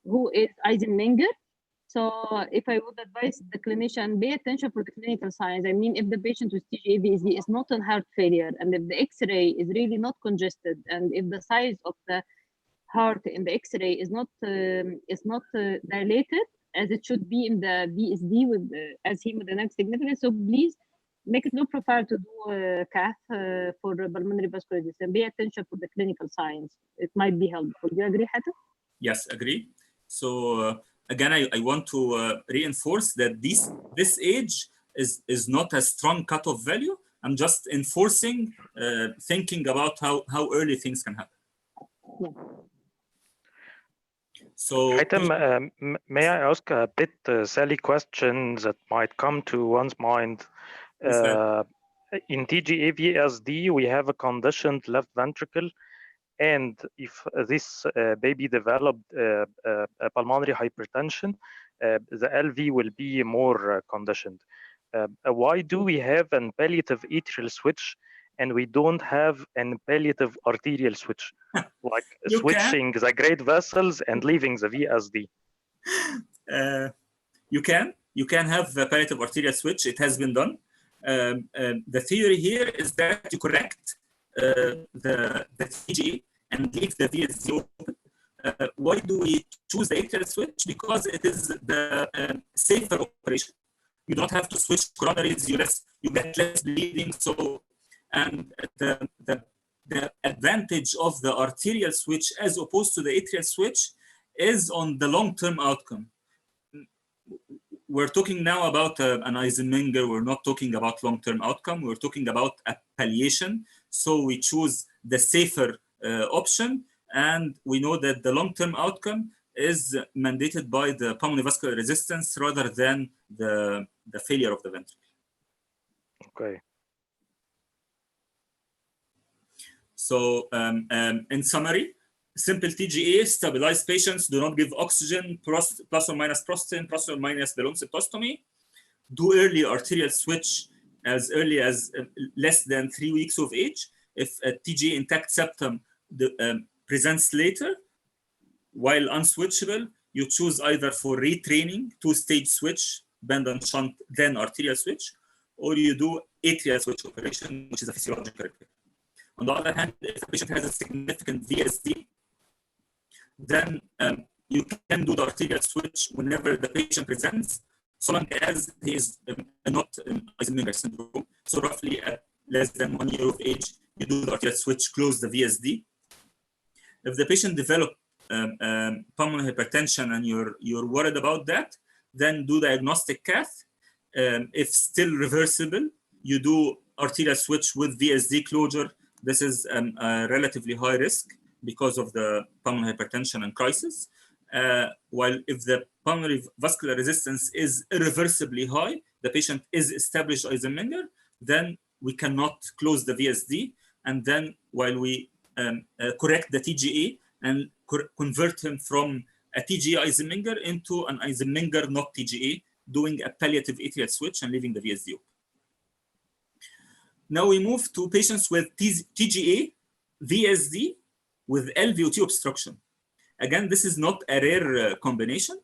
who is Eisenmenger. So if I would advise the clinician, pay attention for the clinical signs. I mean, if the patient with TGA VSD is not on heart failure, and if the X-ray is really not congested, and if the size of the heart in the X-ray is not dilated as it should be in the VSD with as hemodynamic significance, so please make it low profile to do a cath for pulmonary vascular disease, and pay attention for the clinical signs. It might be helpful. Do you agree, Hatem? Yes, agree. So again, I want to reinforce that this age is not a strong cutoff value. I'm just enforcing thinking about how early things can happen. Yeah. So, Hatem, may I ask a bit silly question that might come to one's mind? In TGA VSD, we have a conditioned left ventricle, and if this baby developed pulmonary hypertension, the LV will be more conditioned. Why do we have an palliative atrial switch and we don't have an palliative arterial switch, like switching the great vessels and leaving the VSD? You can have the palliative arterial switch. It has been done. The theory here is that you correct the TGA and leave the VSD open. Why do we choose the atrial switch? Because it is the safer operation. You don't have to switch coronaries. You get less bleeding. So, and the advantage of the arterial switch as opposed to the atrial switch is on the long-term outcome. We're talking now about an Eisenmenger. We're not talking about long-term outcome. We're talking about a palliation. So we choose the safer option, and we know that the long-term outcome is mandated by the pulmonary vascular resistance rather than the failure of the ventricle. Okay. So in summary, simple TGA, stabilized patients, do not give oxygen, plus or minus prostatin, plus or minus balloon septostomy. Do early arterial switch as early as less than 3 weeks of age. If a TGA intact septum presents later, while unswitchable, you choose either for retraining, 2-stage switch, band and shunt, then arterial switch, or you do atrial switch operation, which is a physiological repair. On the other hand, if the patient has a significant VSD, then you can do the arterial switch whenever the patient presents, so long as he is not Eisenmenger syndrome. So roughly at less than 1 year of age, you do the arterial switch, close the VSD. If the patient develops pulmonary hypertension and you're worried about that, then do diagnostic cath. If still reversible, you do arterial switch with VSD closure This is a relatively high risk because of the pulmonary hypertension and crisis. While if the pulmonary vascular resistance is irreversibly high, the patient is established Eisenmenger, then we cannot close the VSD. And then while we correct the TGA and convert him from a TGA Eisenmenger into an Eisenmenger not TGA, doing a palliative atrial switch and leaving the VSD open. Now we move to patients with TGA VSD with LVOT obstruction. Again, this is not a rare combination,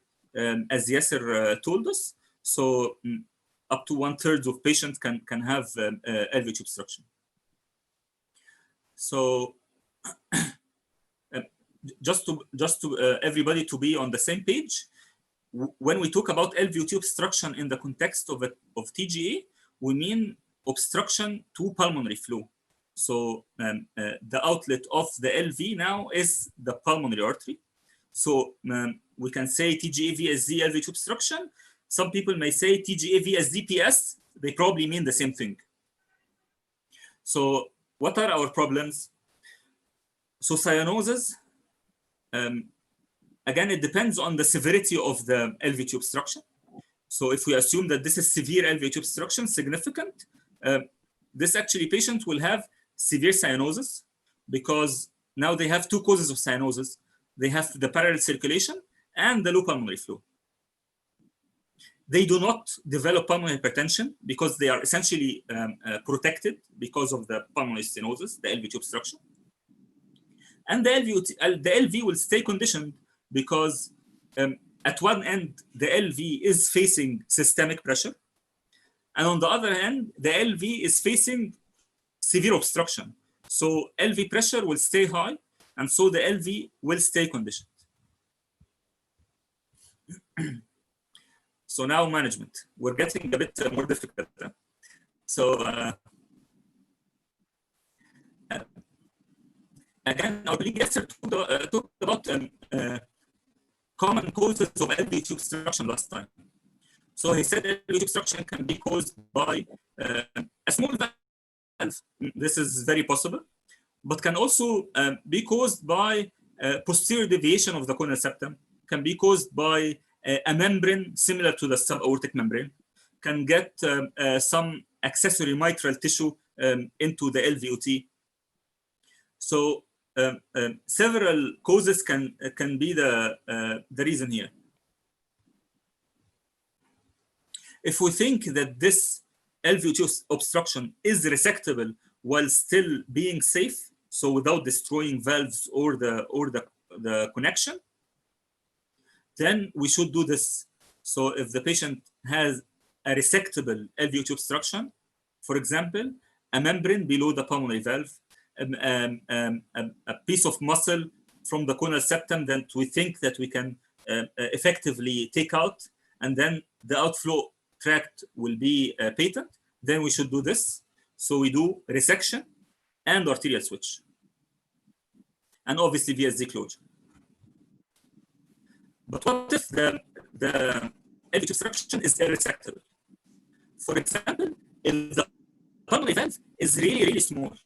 as Yasser told us. So up to 1/3 of patients can have LVOT obstruction. So just to everybody to be on the same page, when we talk about LVOT obstruction in the context of TGA, we mean obstruction to pulmonary flow. So the outlet of the LV now is the pulmonary artery. So we can say TGA VSD LVOT obstruction. Some people may say TGA VSD PS. They probably mean the same thing. So what are our problems? So cyanosis, again, it depends on the severity of the LVOT obstruction. So if we assume that this is severe LVOT obstruction, significant, this actually patient will have severe cyanosis because now they have two causes of cyanosis. They have the parallel circulation and the low pulmonary flow. They do not develop pulmonary hypertension because they are essentially protected because of the pulmonary stenosis, the LVOT obstruction. And the LV will stay conditioned because at one end, the LV is facing systemic pressure. And on the other hand, the LV is facing severe obstruction. So LV pressure will stay high, and so the LV will stay conditioned. So now management. We're getting a bit more difficult. So again, our colleague Yasser talked about common causes of LVOT obstruction last time. So he said LVOT obstruction can be caused by a small valve. This is very possible, but can also be caused by posterior deviation of the coronal septum, can be caused by a membrane similar to the subaortic membrane, can get some accessory mitral tissue into the LVOT. So several causes can be the reason here. If we think that this LVOT obstruction is resectable while still being safe, so without destroying valves or the connection, then we should do this. So if the patient has a resectable LVOT obstruction, for example, a membrane below the pulmonary valve, a piece of muscle from the coronal septum that we think that we can effectively take out, and then the outflow tract will be patent, then we should do this. So we do resection and arterial switch, and obviously VSD closure. But what if the LVOT obstruction is irresectable? For example, if the pulmonary valve is really, really small,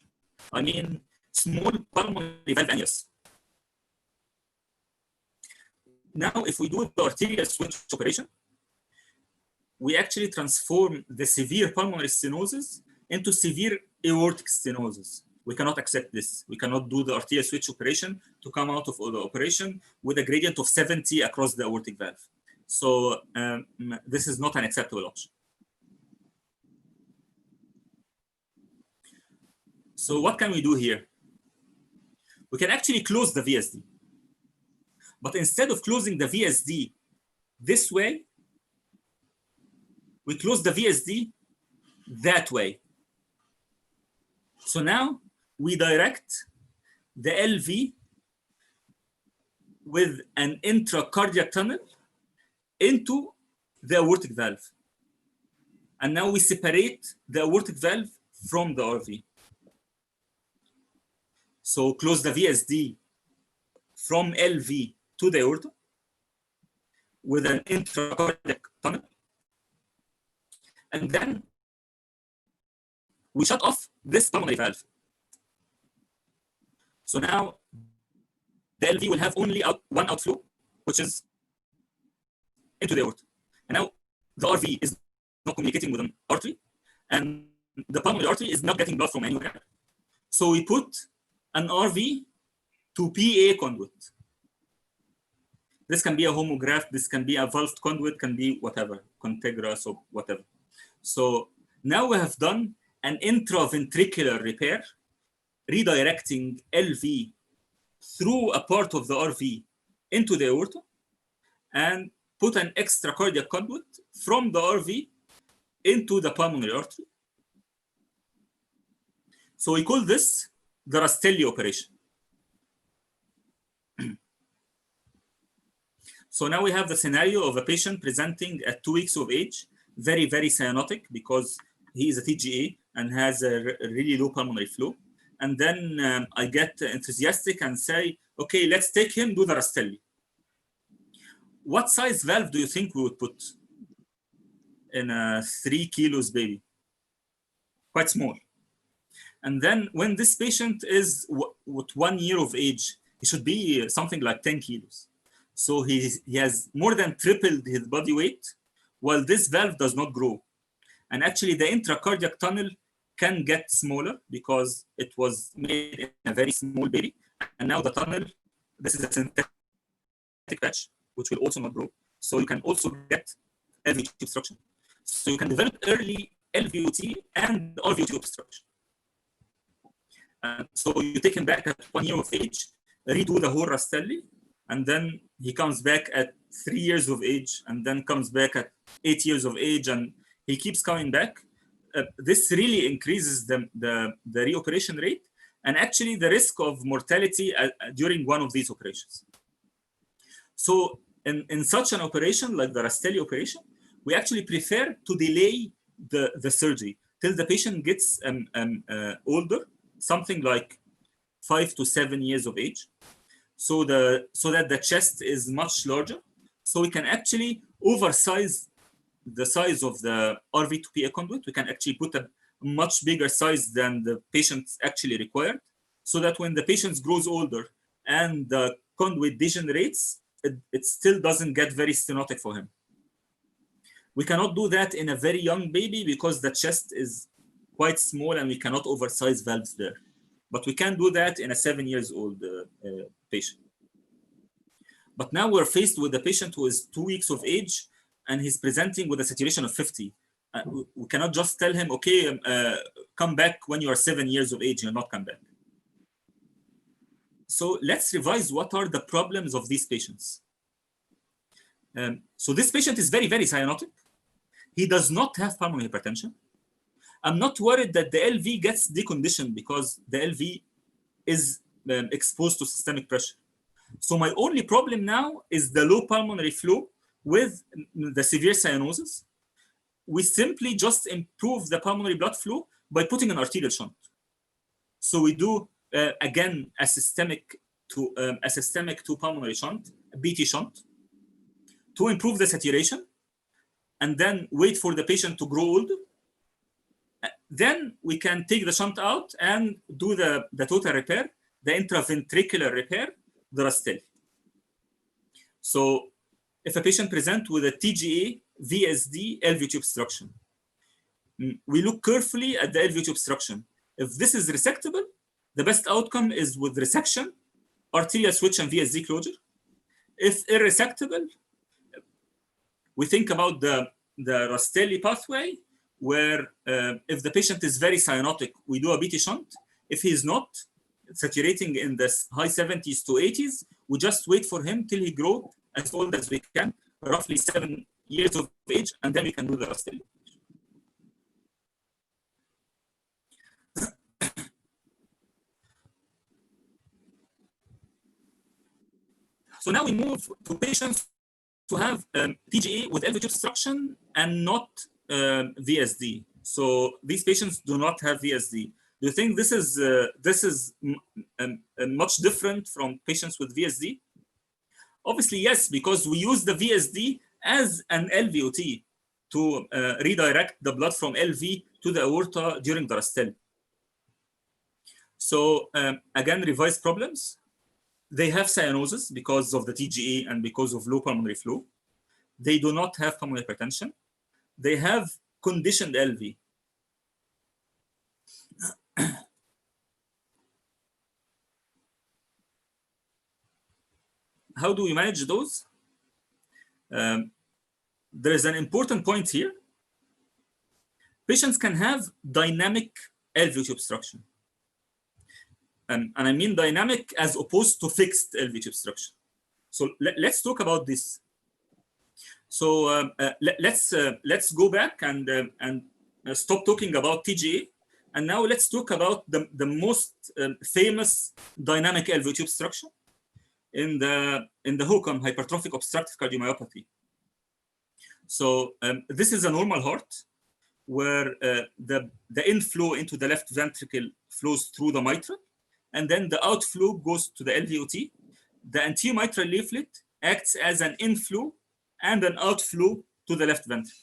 I mean, small pulmonary valve annulus. Now, if we do the arterial switch operation, we actually transform the severe pulmonary stenosis into severe aortic stenosis. We cannot accept this. We cannot do the arterial switch operation to come out of the operation with a gradient of 70 across the aortic valve. So this is not an acceptable option. So what can we do here? We can actually close the VSD. But instead of closing the VSD this way, we close the VSD that way. So now we direct the LV with an intracardiac tunnel into the aortic valve. And now we separate the aortic valve from the RV. So close the VSD from LV to the aorta with an intracardiac tunnel. And then we shut off this pulmonary valve. So now the LV will have only one outflow, which is into the aorta. And now the RV is not communicating with an artery, and the pulmonary artery is not getting blood from anywhere. So we put an RV to PA conduit. This can be a homograph, this can be a valved conduit, can be whatever, Contegra, so whatever. So now we have done an intraventricular repair, redirecting LV through a part of the RV into the aorta, and put an extracardiac conduit from the RV into the pulmonary artery. So we call this the Rastelli operation. So now we have the scenario of a patient presenting at 2 weeks of age, very, very cyanotic because he is a TGA and has a really low pulmonary flow. And then I get enthusiastic and say, okay, let's take him, do the Rastelli. What size valve do you think we would put in a 3 kilos baby? Quite small. And then when this patient is with 1 year of age, he should be something like 10 kilos. So he has more than tripled his body weight, while this valve does not grow. And actually the intracardiac tunnel can get smaller because it was made in a very small baby. And now the tunnel, this is a synthetic patch, which will also not grow. So you can also get LVOT obstruction. So you can develop early LVOT and RVOT obstruction. So you take him back at 1 year of age, redo the whole Rastelli, and then he comes back at 3 years of age, and then comes back at 8 years of age, and he keeps coming back. This really increases the reoperation rate and actually the risk of mortality during one of these operations. So in such an operation like the Rastelli operation, we actually prefer to delay the surgery till the patient gets older, something like 5 to 7 years of age, so that the chest is much larger, so we can actually oversize the size of the RV to PA conduit. We can actually put a much bigger size than the patient actually required, so that when the patient grows older and the conduit degenerates, it still doesn't get very stenotic for him. We cannot do that in a very young baby because the chest is quite small and we cannot oversize valves there. But we can do that in a 7 years old patient. But now we're faced with a patient who is 2 weeks of age and he's presenting with a saturation of 50. We cannot just tell him, okay, come back when you are 7 years of age, you'll not come back. So let's revise what are the problems of these patients. So this patient is very, very cyanotic. He does not have pulmonary hypertension. I'm not worried that the LV gets deconditioned because the LV is exposed to systemic pressure. So my only problem now is the low pulmonary flow with the severe cyanosis. We simply just improve the pulmonary blood flow by putting an arterial shunt. So we do, again, a systemic to pulmonary shunt, a BT shunt, to improve the saturation, and then wait for the patient to grow older. Then we can take the shunt out and do the total repair, the intraventricular repair, the Rastelli. So if a patient presents with a TGA, VSD, LVOT obstruction, we look carefully at the LVOT obstruction. If this is resectable, the best outcome is with resection, arterial switch, and VSD closure. If irresectable, we think about the Rastelli pathway, where if the patient is very cyanotic, we do a BT shunt. If he is not saturating in the high 70s to 80s, we just wait for him till he grows as old as we can, roughly 7 years of age, and then we can do the Rastelli. So now we move to patients who have TGA with LVOT obstruction and not VSD. So these patients do not have VSD. Do you think this is much different from patients with VSD? Obviously, yes, because we use the VSD as an LVOT to redirect the blood from LV to the aorta during the Rastelli. So again, revised problems. They have cyanosis because of the TGA and because of low pulmonary flow. They do not have pulmonary hypertension. They have conditioned LV. How do we manage those? There is an important point here. Patients can have dynamic LVOT obstruction. And I mean dynamic as opposed to fixed LVOT obstruction. So let's talk about this. So let's go back and stop talking about TGA. And now let's talk about the most famous dynamic LVOT obstruction in the HOCM, hypertrophic obstructive cardiomyopathy. So this is a normal heart where the inflow into the left ventricle flows through the mitral, and then the outflow goes to the LVOT. The anterior mitral leaflet acts as an inflow and an outflow to the left ventricle.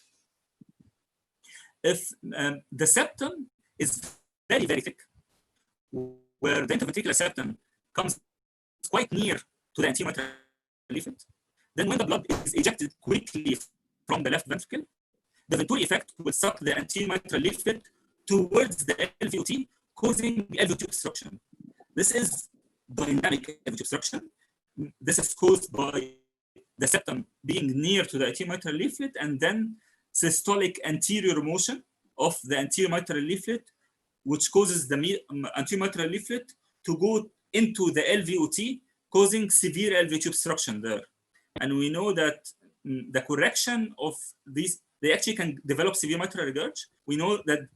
If the septum is very, very thick, where the interventricular septum comes quite near to the anterior mitral leaflet, then when the blood is ejected quickly from the left ventricle, the Venturi effect will suck the anterior mitral leaflet towards the LVOT, causing LVOT obstruction. This is dynamic LVOT obstruction. This is caused by the septum being near to the anterior mitral leaflet and then systolic anterior motion of the anterior mitral leaflet, which causes the anterior mitral leaflet to go into the LVOT, causing severe LVOT obstruction there. And we know that the correction of these, they actually can develop severe mitral regurg. We know that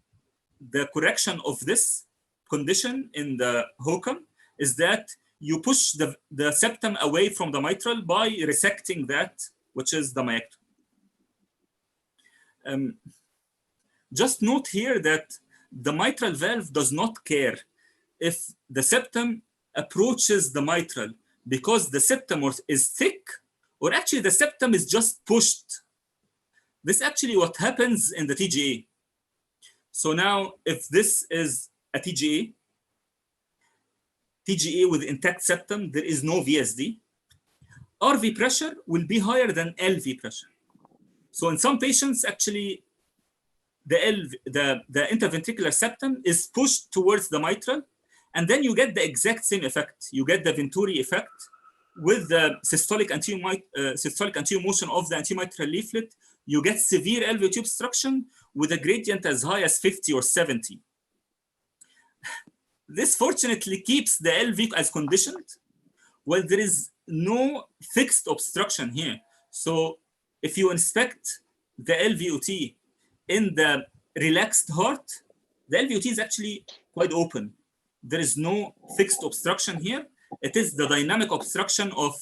the correction of this condition in the HOCM is that you push the septum away from the mitral by resecting that, which is the myectomy. Just note here that the mitral valve does not care if the septum approaches the mitral because the septum is thick, or actually the septum is just pushed. This is actually what happens in the TGA. So now, if this is a TGA with intact septum, there is no VSD, RV pressure will be higher than LV pressure. So in some patients, actually, the interventricular septum is pushed towards the mitral, and then you get the exact same effect. You get the Venturi effect with the systolic anterior motion of the anterior mitral leaflet. You get severe LVOT obstruction with a gradient as high as 50 or 70. This fortunately keeps the LV as conditioned, while there is no fixed obstruction here. So if you inspect the LVOT in the relaxed heart, the LVOT is actually quite open. There is no fixed obstruction here. It is the dynamic obstruction of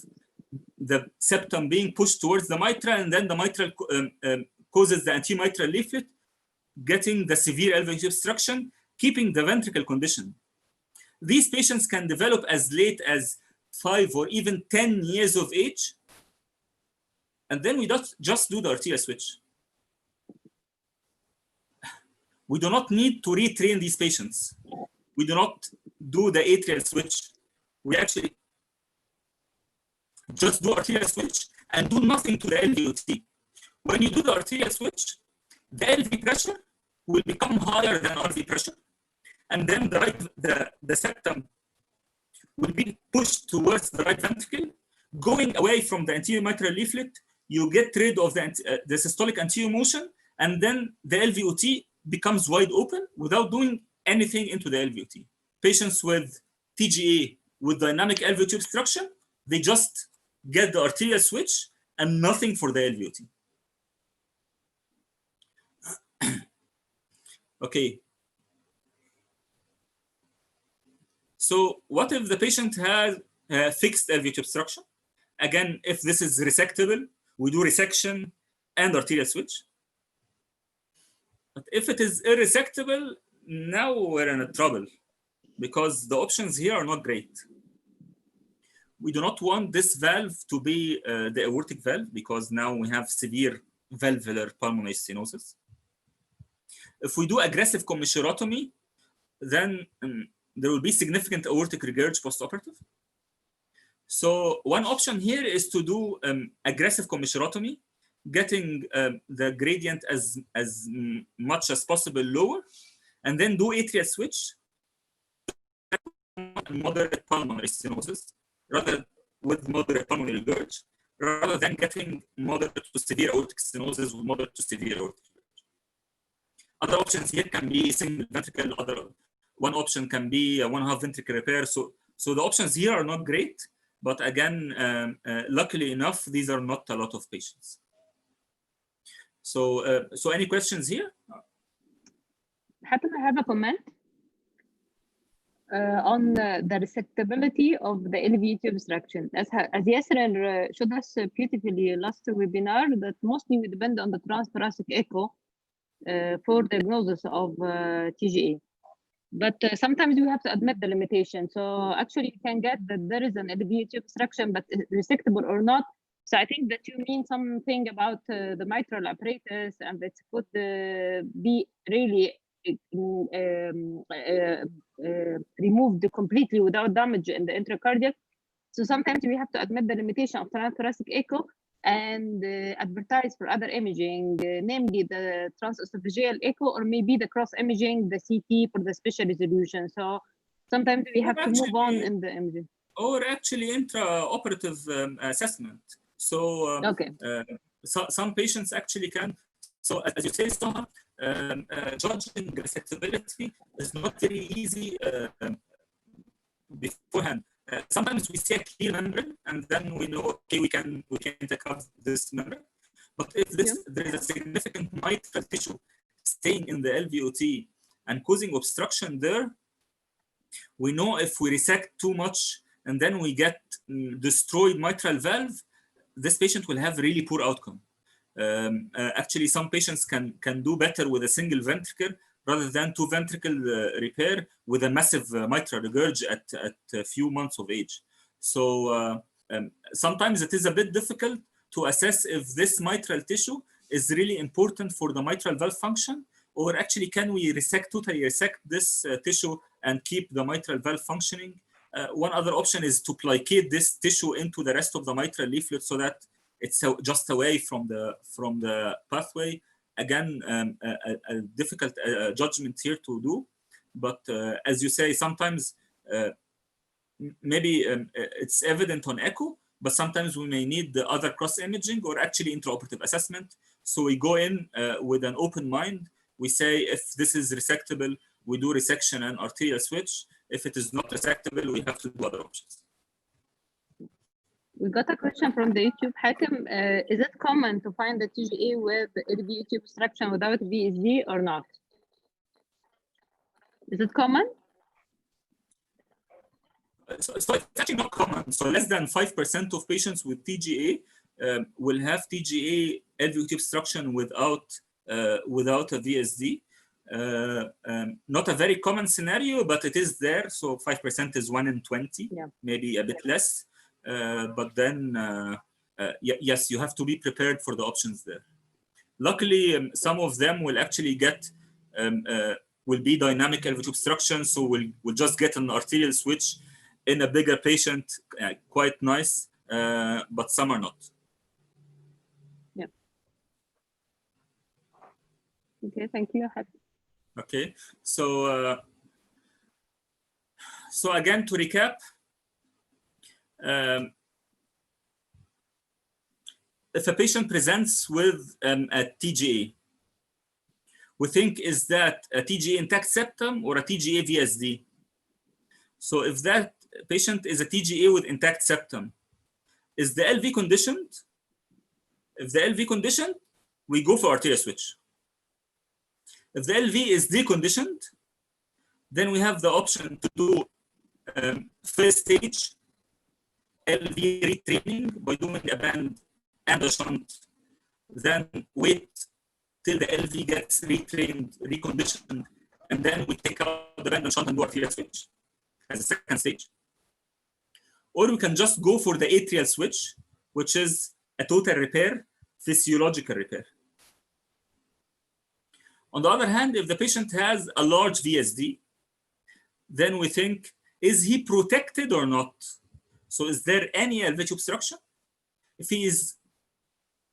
the septum being pushed towards the mitral, and then the mitral causes the anterior mitral leaflet getting the severe LVOT obstruction, keeping the ventricle conditioned. These patients can develop as late as 5 or even 10 years of age, and then we just do the arterial switch. We do not need to retrain these patients. We do not do the atrial switch. We actually just do arterial switch and do nothing to the LVOT. When you do the arterial switch, the LV pressure will become higher than RV pressure, and then the septum will be pushed towards the right ventricle, going away from the anterior mitral leaflet. You get rid of the systolic anterior motion, and then the LVOT becomes wide open without doing anything into the LVOT. Patients with TGA with dynamic LVOT obstruction, they just get the arterial switch and nothing for the LVOT. Okay. So what if the patient has fixed LVOT obstruction? Again, if this is resectable, we do resection and arterial switch. But if it is irresectable, now we're in trouble because the options here are not great. We do not want this valve to be the aortic valve because now we have severe valvular pulmonary stenosis. If we do aggressive commissurotomy, then there will be significant aortic regurg postoperative. So one option here is to do aggressive commissurotomy, getting the gradient as much as possible lower, and then do atrial switch, moderate pulmonary stenosis, rather with moderate pulmonary regurg, rather than getting moderate to severe aortic stenosis with moderate to severe aortic regurg. Other options here can be single ventricle. One option can be a 1/2 ventricle repair. So the options here are not great, but again, luckily enough, these are not a lot of patients. So any questions here? Hatem, I have a comment on the resectability of the LVOTO obstruction. As Yasser showed us beautifully last webinar, that mostly we depend on the transthoracic echo for diagnosis of TGA. But sometimes we have to admit the limitation. So actually you can get that there is an LVOTO obstruction, but resectable or not. So I think that you mean something about the mitral apparatus, and it could be really removed completely without damage in the intracardiac. So sometimes we have to admit the limitation of transthoracic echo and advertise for other imaging, namely the transesophageal echo, or maybe the cross imaging, the CT for the special resolution. So sometimes we have to move on in the imaging. Or actually intraoperative assessment. So okay. Some patients actually can. So as you say, Soha, judging resectability is not very easy beforehand. Sometimes we see a clear membrane, and then we know, okay, we can take out this membrane. But if there is a significant mitral tissue staying in the LVOT and causing obstruction there, we know if we resect too much and then we get destroyed mitral valve, this patient will have really poor outcome. Actually, some patients can do better with a single ventricle rather than two ventricle repair with a massive mitral regurg at a few months of age. So sometimes it is a bit difficult to assess if this mitral tissue is really important for the mitral valve function, or actually can we totally resect this tissue and keep the mitral valve functioning. One other option is to plicate this tissue into the rest of the mitral leaflet so that it's just away from the pathway. Again, a difficult judgment here to do, but as you say, sometimes maybe it's evident on echo, but sometimes we may need the other cross imaging or actually intraoperative assessment. So we go in with an open mind. We say if this is resectable, we do resection and arterial switch. If it is not resectable, we have to do other options. We got a question from the YouTube. Hatem, is it common to find the TGA with LVOT obstruction without VSD or not? Is it common? So it's actually not common. So less than 5% of patients with TGA will have TGA LVOT obstruction without a VSD. Not a very common scenario, but it is there. So 5% is 1 in 20, maybe a bit less. But then, yes, you have to be prepared for the options there. Luckily, some of them will actually get, will be dynamic LVOT obstruction. So we'll just get an arterial switch in a bigger patient, quite nice, but some are not. Yeah. Okay, thank you. Okay, so again, to recap, if a patient presents with a TGA, we think is that a TGA intact septum or a TGA VSD. So if that patient is a TGA with intact septum, is the LV conditioned? If the LV conditioned, we go for arterial switch. If the LV is deconditioned, then we have the option to do first stage LV retraining by doing a band and a shunt, then wait till the LV gets retrained, reconditioned, and then we take out the band and shunt and do arterial switch as a second stage. Or we can just go for the atrial switch, which is a total repair, physiological repair. On the other hand, if the patient has a large VSD, then we think, is he protected or not? So is there any LVOTO obstruction? If he is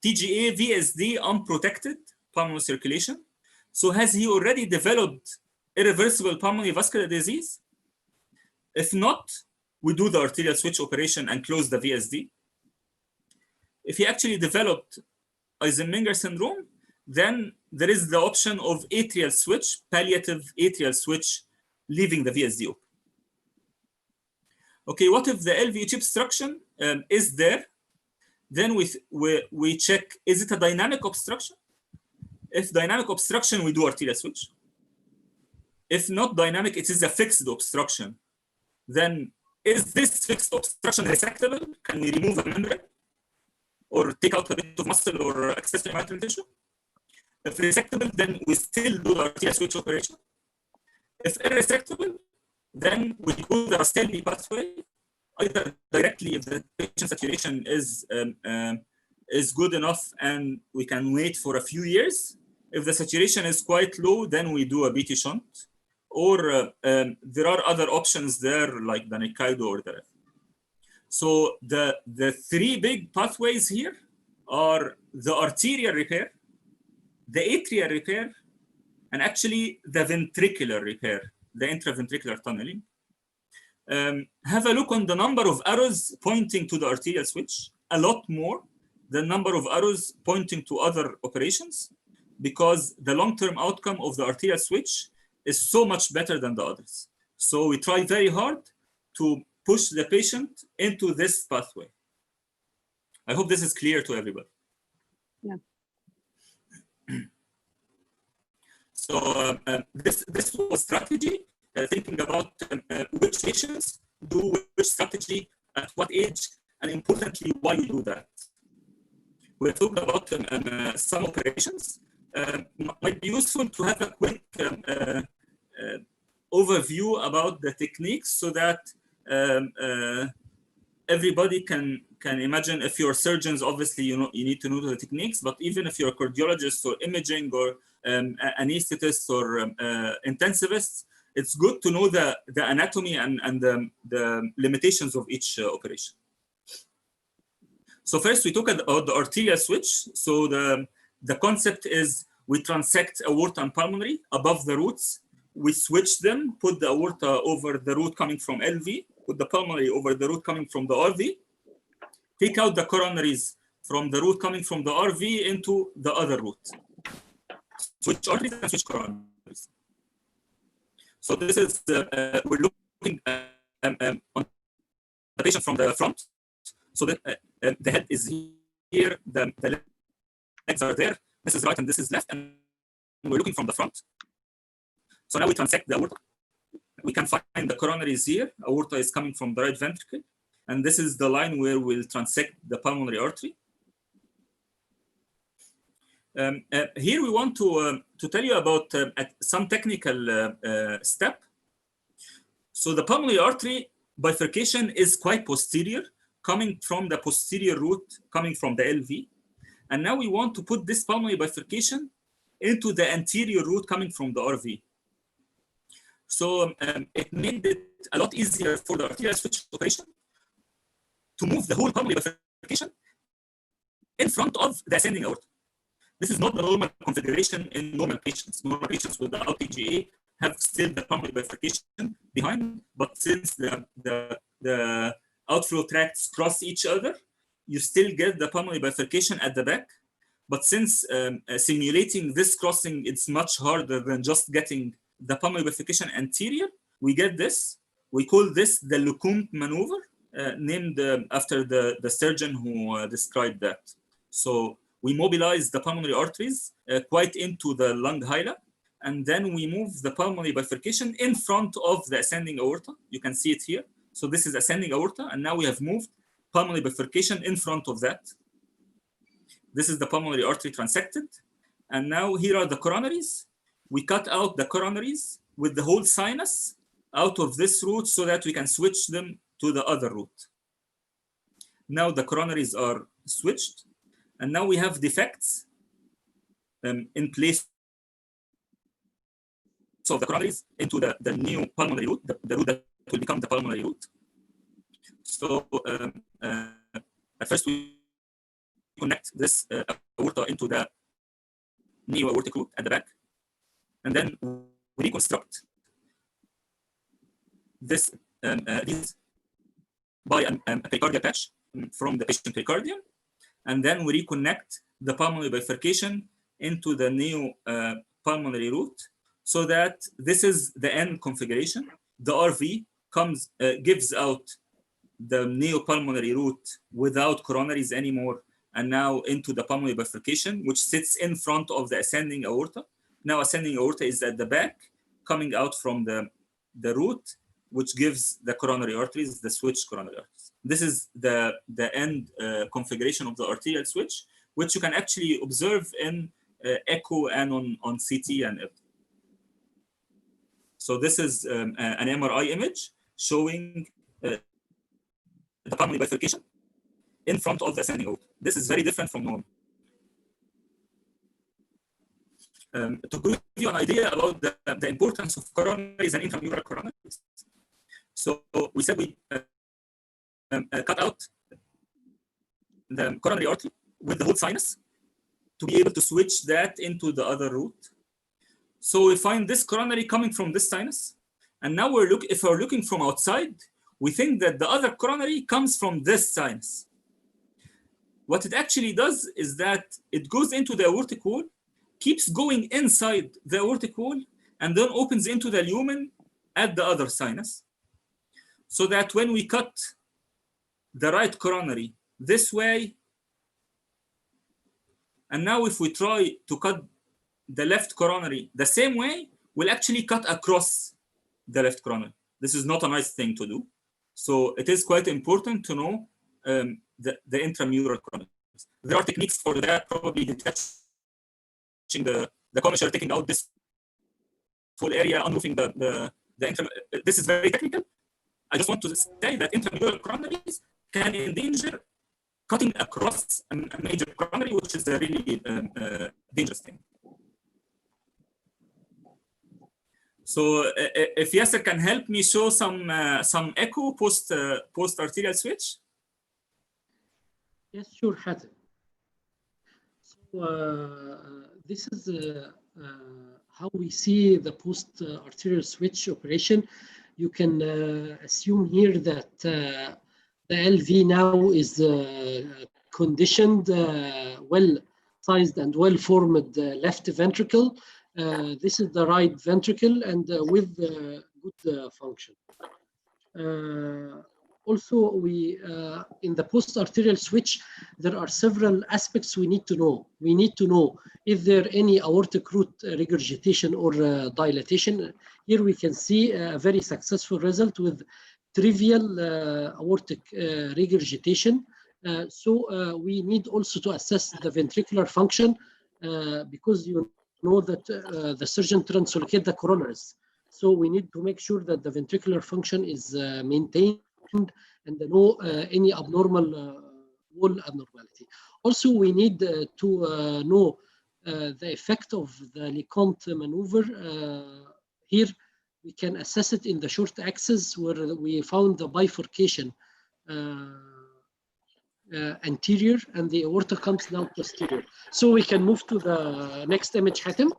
TGA VSD unprotected pulmonary circulation, so has he already developed irreversible pulmonary vascular disease? If not, we do the arterial switch operation and close the VSD. If he actually developed Eisenmenger syndrome, then there is the option of atrial switch, palliative atrial switch, leaving the VSD open. Okay, what if the LVOT obstruction is there? Then we check, is it a dynamic obstruction? If dynamic obstruction, we do arterial switch. If not dynamic, it is a fixed obstruction. Then is this fixed obstruction resectable? Can we remove a membrane or take out a bit of muscle or accessory mitral tissue? If resectable, then we still do the arterial switch operation. If irresectable, then we go the Rastelli pathway, either directly if the patient saturation is good enough and we can wait for a few years. If the saturation is quite low, then we do a BT shunt. Or there are other options there like the Nikaido or the. So the three big pathways here are the arterial repair, the atrial repair, and actually the ventricular repair, the intraventricular tunneling. Have a look on the number of arrows pointing to the arterial switch, a lot more than number of arrows pointing to other operations, because the long-term outcome of the arterial switch is so much better than the others. So we try very hard to push the patient into this pathway. I hope this is clear to everybody. Yeah. So this was strategy, thinking about which patients do which strategy at what age, and importantly, why you do that. We'll talk about some operations. Might be useful to have a quick overview about the techniques so that everybody can imagine. If you're surgeons, obviously you need to know the techniques, but even if you're a cardiologist or imaging or anesthetist or intensivist, it's good to know the anatomy and the limitations of each operation. So first we talk about the arterial switch. So the concept is we transect aorta and pulmonary above the roots. We switch them, put the aorta over the root coming from LV, put the pulmonary over the root coming from the RV, take out the coronaries from the root coming from the RV into the other root. Switch arteries and switch coronaries. So this is, we're looking on the patient from the front. So that the head is here, the legs are there, this is right and this is left, and we're looking from the front. So now we transect the aorta. We can find the coronaries here. Aorta is coming from the right ventricle. And this is the line where we'll transect the pulmonary artery. Here we want to tell you about some technical step. So the pulmonary artery bifurcation is quite posterior, coming from the posterior root, coming from the LV. And now we want to put this pulmonary bifurcation into the anterior root coming from the RV. So it made it a lot easier for the arterial switch operation to move the whole pulmonary bifurcation in front of the ascending aorta. This is not the normal configuration in normal patients. Normal patients without TGA have still the pulmonary bifurcation behind, but since the outflow tracts cross each other, you still get the pulmonary bifurcation at the back. But since simulating this crossing, it's much harder than just getting the pulmonary bifurcation anterior, we get this. We call this the Lecomte maneuver, named after the surgeon who described that. So we mobilize the pulmonary arteries quite into the lung hyla, and then we move the pulmonary bifurcation in front of the ascending aorta. You can see it here. So this is ascending aorta, and now we have moved pulmonary bifurcation in front of that. This is the pulmonary artery transected. And now here are the coronaries. We cut out the coronaries with the whole sinus out of this root so that we can switch them to the other root. Now the coronaries are switched, and now we have defects in place of the coronaries into the new pulmonary route, the route that will become the pulmonary route. So at first we connect this aorta into the new aortic route at the back, and then we reconstruct this by a pericardial patch from the patient pericardium, and then we reconnect the pulmonary bifurcation into the new pulmonary route, so that this is the end configuration. The RV comes gives out the neopulmonary route without coronaries anymore, and now into the pulmonary bifurcation, which sits in front of the ascending aorta. Now ascending aorta is at the back, coming out from the root, which gives the coronary arteries, the switch coronary arteries. This is the end configuration of the arterial switch, which you can actually observe in echo and on CT and FT. So this is an MRI image showing the pulmonary bifurcation in front of the ascending aorta. This is very different from normal. To give you an idea about the importance of coronaries and intramural coronaries. So we said we cut out the coronary artery with the whole sinus to be able to switch that into the other route. So we find this coronary coming from this sinus, and now if we're looking from outside, we think that the other coronary comes from this sinus. What it actually does is that it goes into the aortic wall, keeps going inside the aortic wall, and then opens into the lumen at the other sinus. So that when we cut the right coronary this way, and now if we try to cut the left coronary the same way, we'll actually cut across the left coronary. This is not a nice thing to do. So it is quite important to know the intramural coronaries. There are techniques for that, probably detaching the commissure, taking out this full area, unroofing the this is very technical. I just want to say that intramural coronaries can endanger cutting across a major coronary, which is a really dangerous thing. So if Yasser can help me show some echo post arterial switch. Yes, sure, Hatem. So this is how we see the post arterial switch operation. You can assume here that the LV now is conditioned, well-sized and well-formed left ventricle. This is the right ventricle, and with good function. Also, we in the post-arterial switch, there are several aspects we need to know. We need to know if there any aortic root regurgitation or dilatation. Here we can see a very successful result with trivial aortic regurgitation. So we need also to assess the ventricular function because you know that the surgeon translocate the coronaries. So we need to make sure that the ventricular function is maintained and know any abnormal wall abnormality. Also, we need to know the effect of the LeConte maneuver. Here, we can assess it in the short axis where we found the bifurcation anterior and the aorta comes now posterior. So we can move to the next image, Hatem.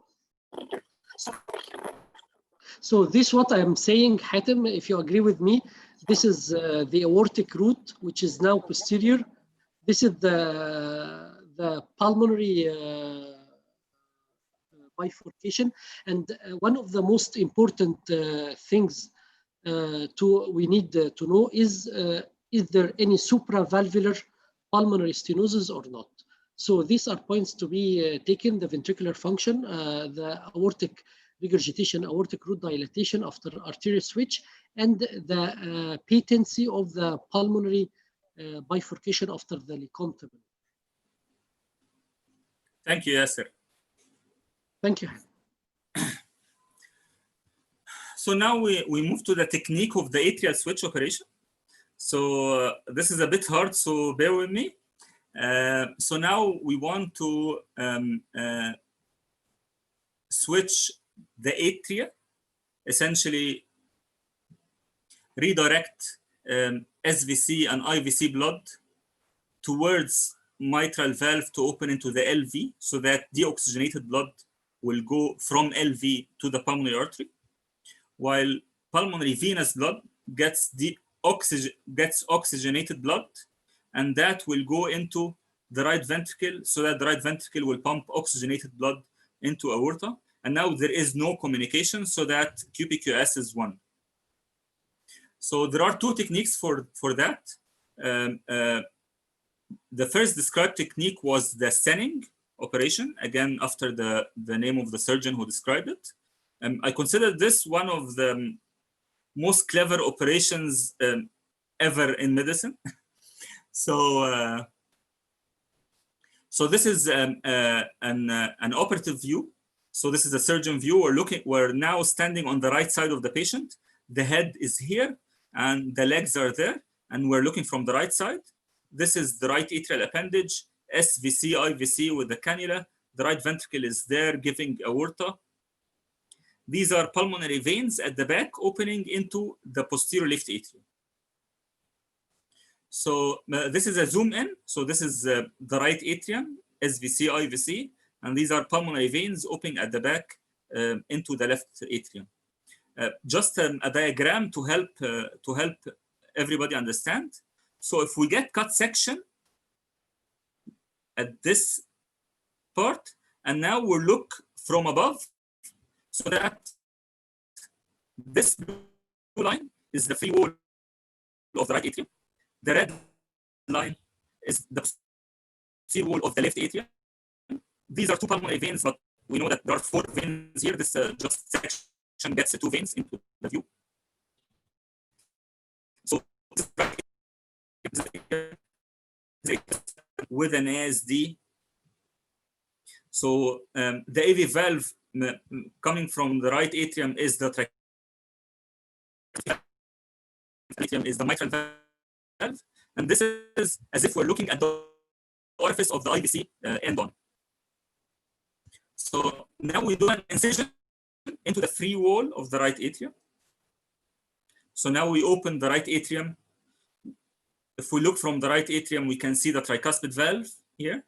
So this what I'm saying, Hatem, if you agree with me, this is the aortic root, which is now posterior. This is the pulmonary bifurcation. And one of the most important things we need to know is there any supravalvular pulmonary stenosis or not? So these are points to be taken: the ventricular function, the aortic regurgitation, aortic root dilatation after arterial switch, and the patency of the pulmonary bifurcation after the LeConte. Thank you, Yasser. Thank you. So now we move to the technique of the atrial switch operation. So this is a bit hard, so bear with me. So now we want to switch the atria essentially redirect SVC and IVC blood towards mitral valve to open into the LV, so that deoxygenated blood will go from LV to the pulmonary artery, while pulmonary venous blood gets oxygenated blood, and that will go into the right ventricle, so that the right ventricle will pump oxygenated blood into aorta. And now there is no communication, so that QPQS is 1. So there are 2 techniques for that. The first described technique was the Senning operation, again after the name of the surgeon who described it. I consider this one of the most clever operations ever in medicine. So this is an operative view. So this is a surgeon view. We're now standing on the right side of the patient. The head is here and the legs are there, and we're looking from the right side. This is the right atrial appendage, SVC, IVC with the cannula. The right ventricle is there giving aorta. These are pulmonary veins at the back opening into the posterior left atrium. So this is a zoom in. So this is the right atrium, SVC, IVC, and these are pulmonary veins opening at the back into the left atrium. Just a diagram to help everybody understand. So if we get cut section at this part, and now we'll look from above, so that this blue line is the free wall of the right atrium. The red line is the posterior wall of the left atrium. These are 2 pulmonary veins, but we know that there are 4 veins here. This just section gets 2 veins into the view. So with an ASD. So the AV valve coming from the right atrium is the atrium is the mitral valve, and this is as if we're looking at the orifice of the IVC end on. So now we do an incision into the free wall of the right atrium. So now we open the right atrium. If we look from the right atrium, we can see the tricuspid valve here,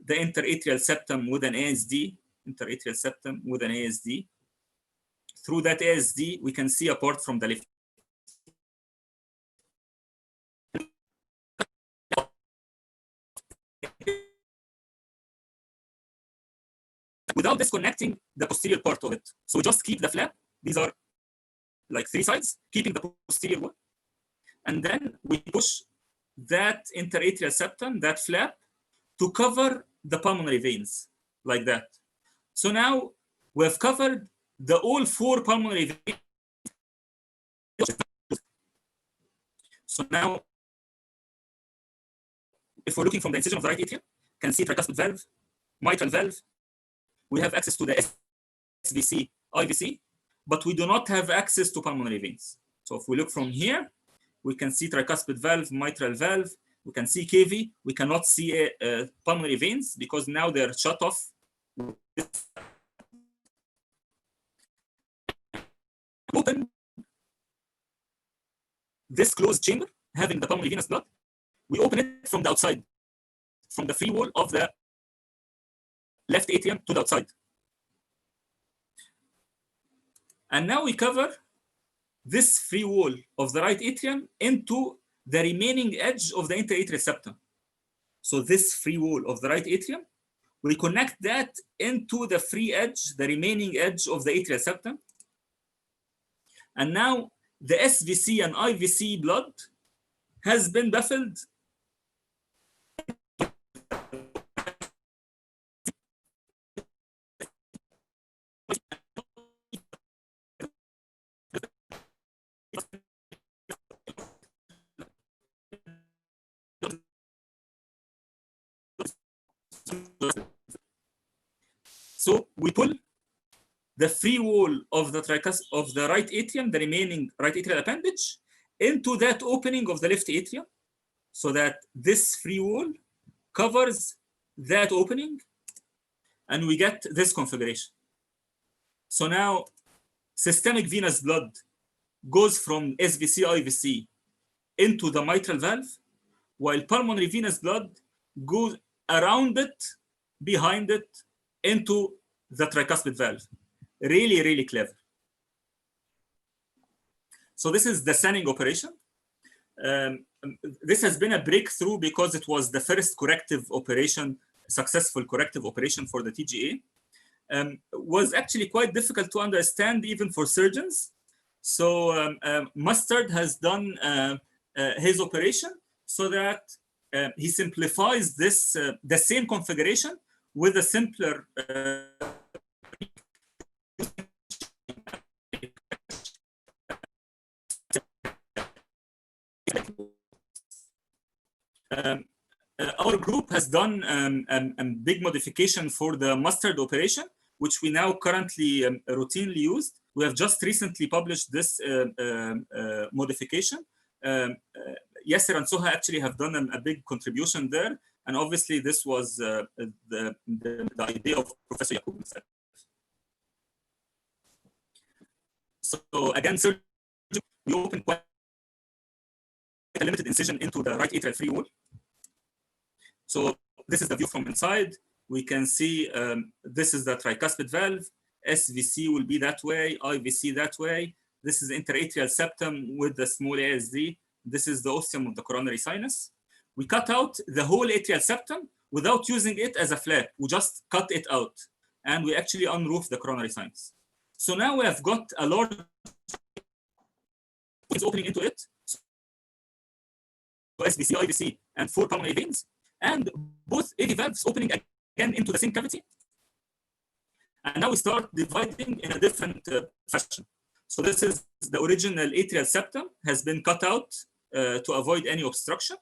the interatrial septum with an ASD, interatrial septum with an ASD. Through that ASD, we can see a port from the left. Without disconnecting the posterior part of it. So we just keep the flap. These are like 3 sides, keeping the posterior one. And then we push that interatrial septum, that flap, to cover the pulmonary veins, like that. So now we have covered all 4 pulmonary veins. So now, if we're looking from the incision of the right atrium, you can see tricuspid valve, mitral valve. We have access to the SVC, IVC, but we do not have access to pulmonary veins. So if we look from here, we can see tricuspid valve, mitral valve, we can see KV, we cannot see pulmonary veins because now they're shut off. Open this closed chamber, having the pulmonary venous blood, we open it from the outside, from the free wall of the left atrium to the outside. And now we cover this free wall of the right atrium into the remaining edge of the interatrial septum. So this free wall of the right atrium, we connect that into the free edge, the remaining edge of the atrial septum. And now the SVC and IVC blood has been baffled So we pull the free wall of the right atrium, the remaining right atrial appendage, into that opening of the left atrium, so that this free wall covers that opening, and we get this configuration. So now systemic venous blood goes from SVC, IVC into the mitral valve, while pulmonary venous blood goes around it, behind it, into the tricuspid valve. Really, really clever. So this is the Senning operation. This has been a breakthrough because it was the first corrective operation, successful corrective operation for the TGA. Was actually quite difficult to understand even for surgeons. So Mustard has done his operation so that he simplifies this, the same configuration with a simpler our group has done a big modification for the Mustard operation, which we now currently routinely use. We have just recently published this modification. Yasser and Soha actually have done a big contribution there. And obviously this was the idea of Professor Yaqub himself. So again, surgery, we open quite a limited incision into the right atrial free wall. So this is the view from inside. We can see this is the tricuspid valve. SVC will be that way, IVC that way. This is the interatrial septum with the small ASD. This is the ostium of the coronary sinus. We cut out the whole atrial septum without using it as a flap. We just cut it out. And we actually unroof the coronary sinus. So now we have got a large opening into it. So SVC, IVC, and 4 pulmonary veins. And both AV valves opening again into the same cavity. And now we start dividing in a different fashion. So this is the original atrial septum has been cut out to avoid any obstruction.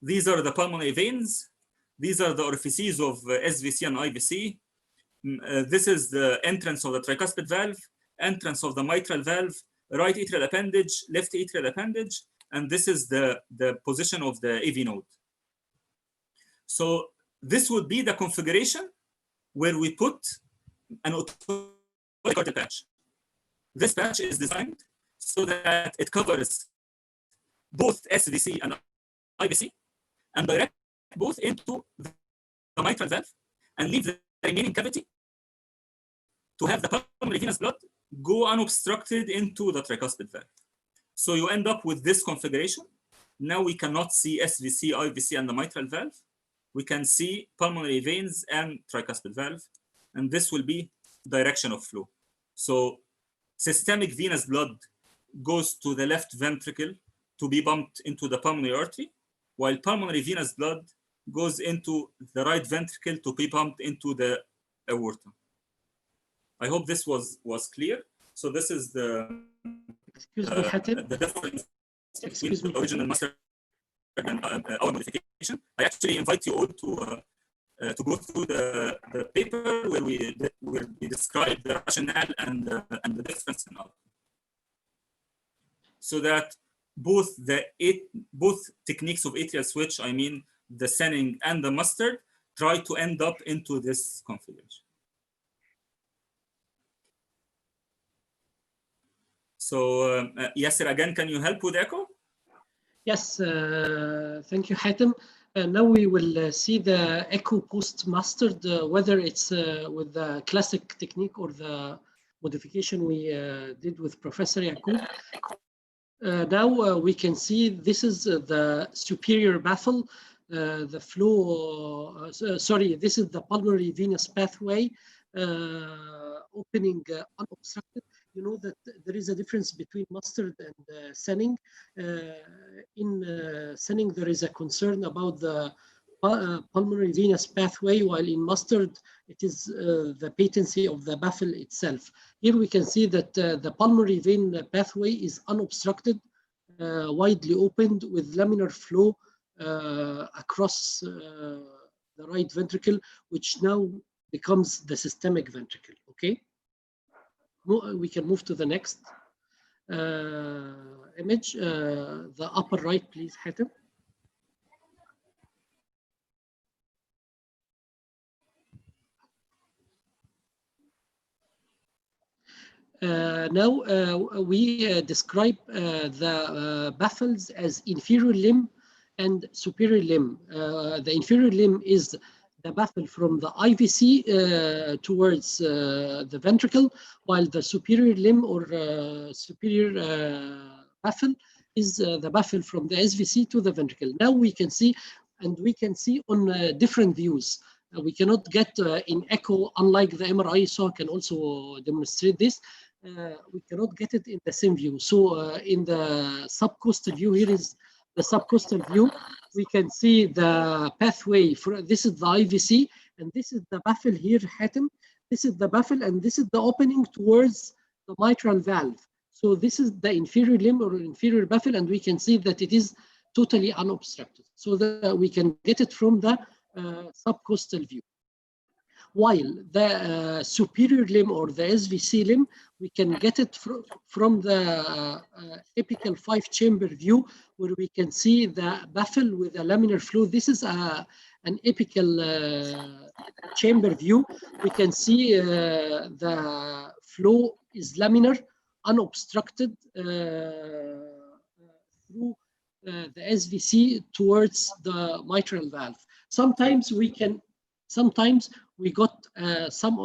These are the pulmonary veins. These are the orifices of SVC and IVC. This is the entrance of the tricuspid valve, entrance of the mitral valve, right atrial appendage, left atrial appendage, and this is the position of the AV node. So this would be the configuration where we put an automatic patch. This patch is designed so that it covers both SVC and IVC and direct both into the mitral valve and leave the remaining cavity to have the pulmonary venous blood go unobstructed into the tricuspid valve. So you end up with this configuration. Now we cannot see SVC, IVC, and the mitral valve. We can see pulmonary veins and tricuspid valve, and this will be direction of flow. So systemic venous blood goes to the left ventricle to be pumped into the pulmonary artery, while pulmonary venous blood goes into the right ventricle to be pumped into the aorta. I hope this was clear. So this is the difference between the original Mustard and our modification. I actually invite you all to go through the paper where we describe the rationale and the difference in outcome. So that both techniques of atrial switch, I mean the Senning and the Mustard, try to end up into this configuration. So Yasser, again, can you help with echo? Yes, thank you, Hatem. Now we will see the echo post-Mustard, whether it's with the classic technique or the modification we did with Professor Yaqub. Now we can see this is the superior baffle, the flow, this is the pulmonary venous pathway opening unobstructed. You know that there is a difference between Mustard and Senning. In Senning, there is a concern about the pulmonary venous pathway, while in Mustard, it is the patency of the baffle itself. Here we can see that the pulmonary vein pathway is unobstructed, widely opened with laminar flow across the right ventricle, which now becomes the systemic ventricle, okay? We can move to the next image, the upper right, please, Hatem. Now we describe the baffles as inferior limb and superior limb. The inferior limb is the baffle from the IVC towards the ventricle, while the superior limb or superior baffle is the baffle from the SVC to the ventricle. Now we can see, and we can see on different views. We cannot get in echo, unlike the MRI, so I can also demonstrate this. We cannot get it in the same view. So in the subcostal view, here is the subcostal view. We can see the pathway. This is the IVC, and this is the baffle here, Hatem. This is the baffle, and this is the opening towards the mitral valve. So this is the inferior limb or inferior baffle, and we can see that it is totally unobstructed. So that we can get it from the subcostal view. While the superior limb or the SVC limb, we can get it from the apical 5-chamber view, where we can see the baffle with a laminar flow. This is an apical chamber view. We can see the flow is laminar, unobstructed through the SVC towards the mitral valve. Sometimes we got some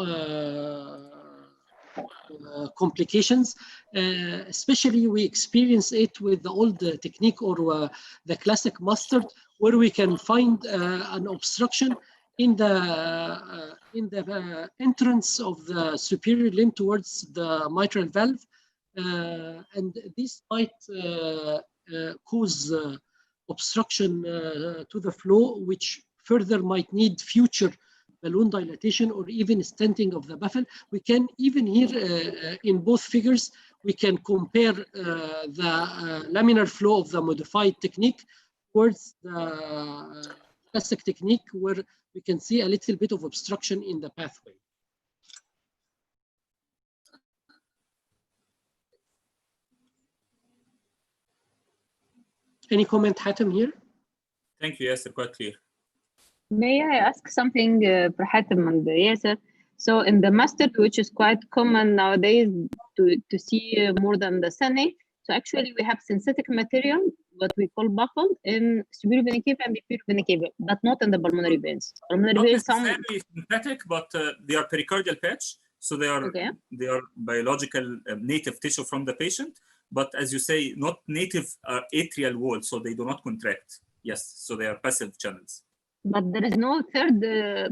complications, especially we experience it with the old technique or the classic mustard, where we can find an obstruction in the entrance of the superior limb towards the mitral valve, and this might cause obstruction to the flow, which further might need future balloon dilatation or even stenting of the baffle. We can even here in both figures, we can compare the laminar flow of the modified technique towards the classic technique, where we can see a little bit of obstruction in the pathway. Any comment, Hatem, here? Thank you, Yasser, quite clear. May I ask something for Hatem and Yasser? So in the mustard, which is quite common nowadays to see more than the sunny, so actually we have synthetic material, what we call buffle, in superior vena cava and inferior vena cava, but not in the pulmonary veins. Pulmonary Not veins, necessarily synthetic, but they are pericardial patch, so they are biological native tissue from the patient. But as you say, not native atrial wall, so they do not contract. Yes, so they are passive channels. But there is no third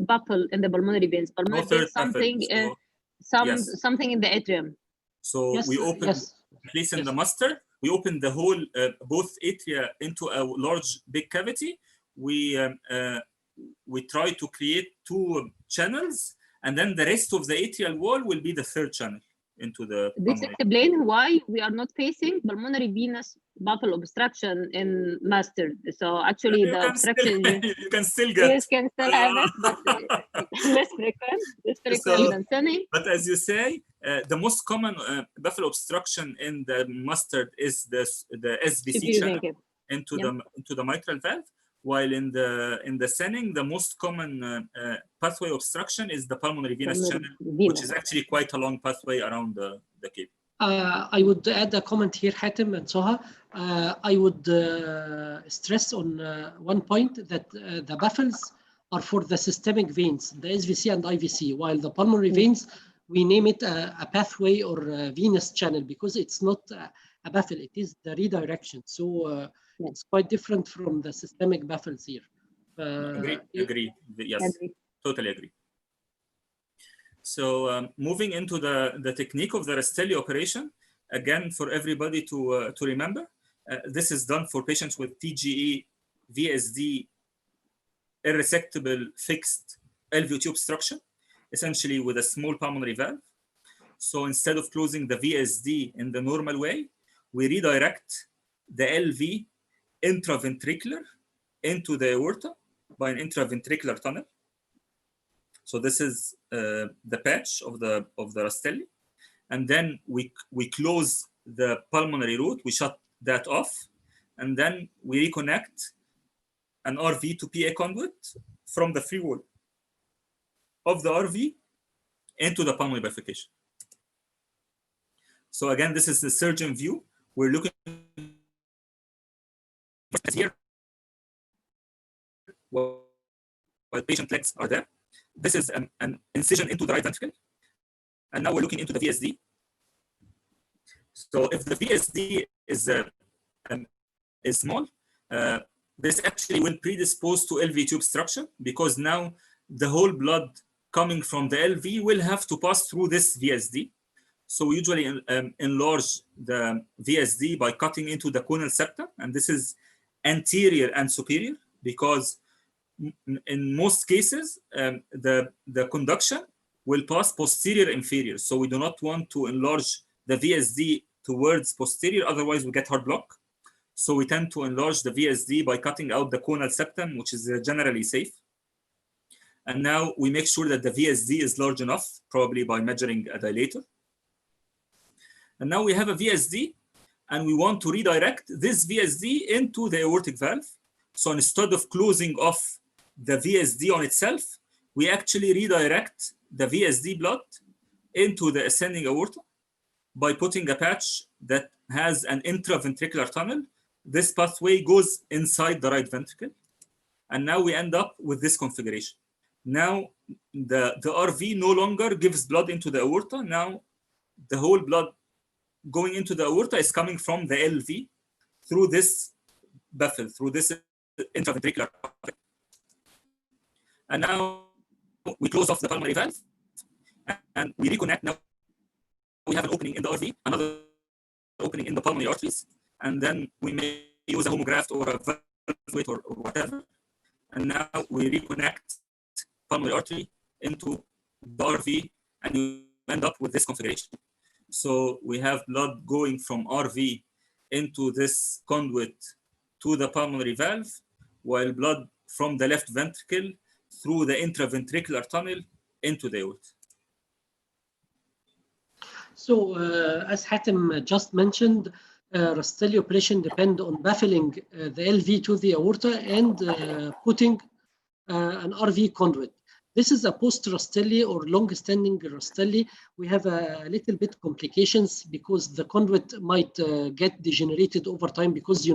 buffle in the pulmonary veins. Pulmonary veins, something in the atrium. So we open, at least in the muster, we open the whole, both atria into a large, big cavity. We try to create 2 channels, and then the rest of the atrial wall will be the third channel into the This explains why we are not facing pulmonary venous buffle obstruction in mustard. So actually the obstruction you can still get. You can still have it, but less frequent than sunny. But as you say, the most common buffle obstruction in the mustard is the SVC channel into the mitral valve, while in the senning, the most common pathway obstruction is the pulmonary venous channel, which is actually quite a long pathway around the cave. I would add a comment here, Hatem and Soha. I would stress on one point that the baffles are for the systemic veins, the SVC and IVC, while the pulmonary veins, we name it a pathway or a venous channel, because it's not a baffle, it is the redirection. So it's quite different from the systemic baffles here. Agree. Yes, totally agree. So moving into the technique of the Rastelli operation, again, for everybody to remember, this is done for patients with TGA, VSD, irresectable fixed LVOTO obstruction, essentially with a small pulmonary valve. So instead of closing the VSD in the normal way, we redirect the LV intraventricular into the aorta by an intraventricular tunnel. So this is the patch of the Rastelli, and then we close the pulmonary route. We shut that off, and then we reconnect an RV to PA conduit from the free wall of the RV into the pulmonary bifurcation. So again, this is the surgeon view. We're looking here while patient legs are there. This is an incision into the right ventricle. And now we're looking into the VSD. So if the VSD is small, this actually will predispose to LV tube obstruction, because now the whole blood coming from the LV will have to pass through this VSD. So we usually enlarge the VSD by cutting into the conal septum, and this is anterior and superior, because in most cases the conduction will pass posterior inferior. So we do not want to enlarge the VSD towards posterior, otherwise we get heart block. So we tend to enlarge the VSD by cutting out the conal septum, which is generally safe. And now we make sure that the VSD is large enough, probably by measuring a dilator. And now we have a VSD, and we want to redirect this VSD into the aortic valve. So instead of closing off the VSD on itself, we actually redirect the VSD blood into the ascending aorta by putting a patch that has an intraventricular tunnel. This pathway goes inside the right ventricle. And now we end up with this configuration. Now the RV no longer gives blood into the aorta. Now the whole blood going into the aorta is coming from the LV through this baffle, through this intraventricular. And now we close off the pulmonary valve and we reconnect. Now we have an opening in the RV, another opening in the pulmonary arteries, and then we may use a homograft or a valve or whatever. And now we reconnect pulmonary artery into the RV, and you end up with this configuration. So we have blood going from RV into this conduit to the pulmonary valve, while blood from the left ventricle through the intraventricular tunnel into the aorta. So as Hatem just mentioned, Rastelli operation depend on baffling the LV to the aorta and putting an RV conduit. This is a post-Rastelli or long-standing Rastelli. We have a little bit complications because the conduit might get degenerated over time, because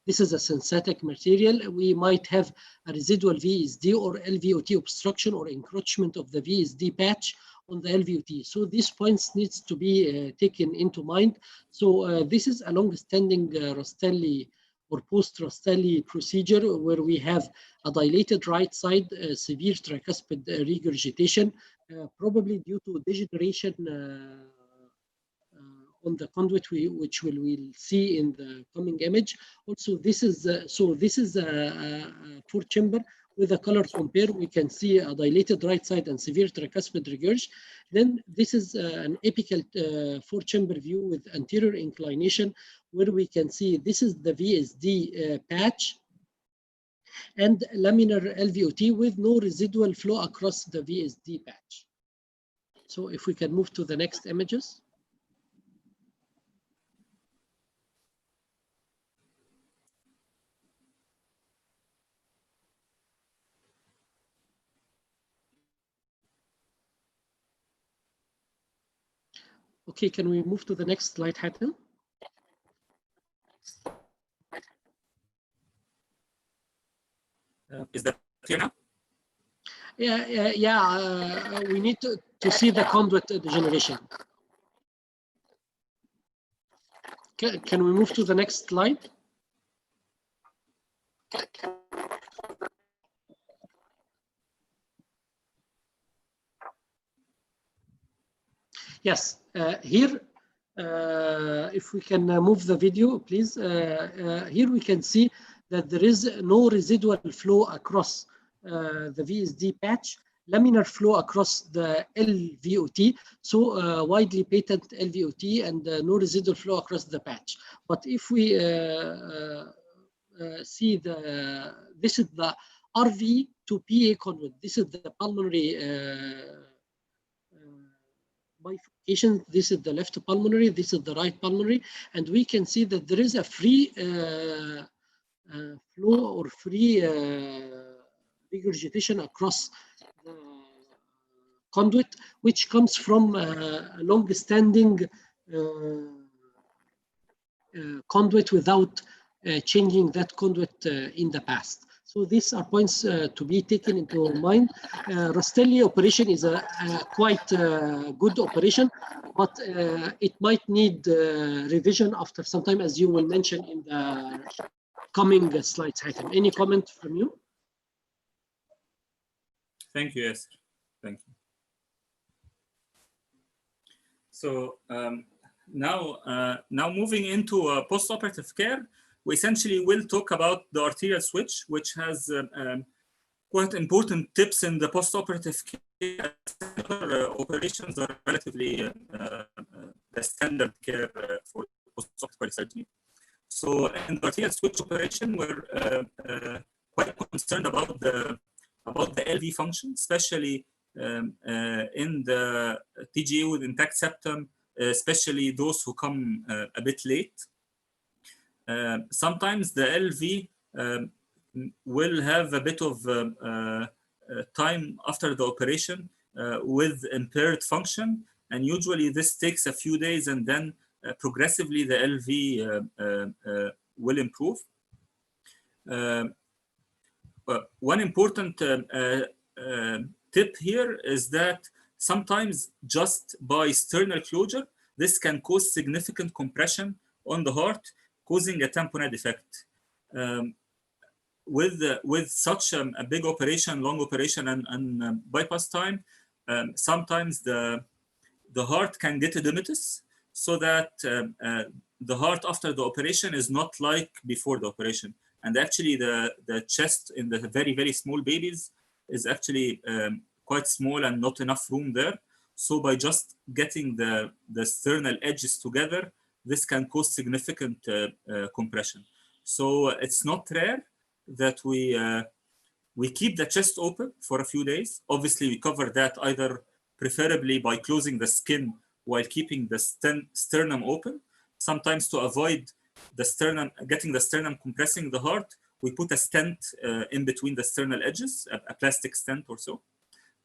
this is a synthetic material. We might have a residual VSD or LVOT obstruction or encroachment of the VSD patch on the LVOT. So these points needs to be taken into mind. So this is a long-standing Rastelli or post-Rastelli procedure where we have a dilated right side, severe tricuspid regurgitation, probably due to degeneration on the conduit, which we'll see in the coming image. Also, this is a 4-chamber with a color compare. We can see a dilated right side and severe tricuspid regurg. Then this is an apical 4-chamber view with anterior inclination, where we can see this is the VSD patch and laminar LVOT with no residual flow across the VSD patch. So if we can move to the next images. Okay, can we move to the next slide, Hatem? Is that clear now? Yeah. We need to see the conduit degeneration. Can we move to the next slide? Yes, here, if we can move the video, please. Here we can see that there is no residual flow across the VSD patch, laminar flow across the LVOT, so widely patent LVOT and no residual flow across the patch. But if we see this is the RV to PA conduit. This is the pulmonary bifurcation. This is the left pulmonary, this is the right pulmonary, and we can see that there is a free flow or free regurgitation across the conduit, which comes from a long-standing conduit without changing that conduit in the past. So these are points to be taken into mind. Rastelli operation is a quite good operation, but it might need revision after some time, as you will mention in the coming slides. Hatem, any comment from you? Thank you, Yasser. Thank you. So now moving into post-operative care, we essentially will talk about the arterial switch, which has quite important tips in the post-operative care. Operations are relatively the standard care for post-operative surgery. So in the arterial switch operation, we're quite concerned about the LV function, especially in the TGA with intact septum, especially those who come a bit late. Sometimes the LV will have a bit of time after the operation with impaired function, and usually this takes a few days, and then progressively the LV will improve. One important tip here is that sometimes just by sternal closure, this can cause significant compression on the heart, causing a tamponade effect. With such a big operation, long operation, and bypass time, sometimes the heart can get edematous, so that the heart after the operation is not like before the operation. And actually the chest in the very, very small babies is actually quite small and not enough room there. So by just getting the sternal edges together, this can cause significant compression. So it's not rare that we keep the chest open for a few days. Obviously, we cover that either preferably by closing the skin while keeping the sternum open. Sometimes to avoid the sternum, getting the sternum compressing the heart, we put a stent in between the sternal edges, a plastic stent or so.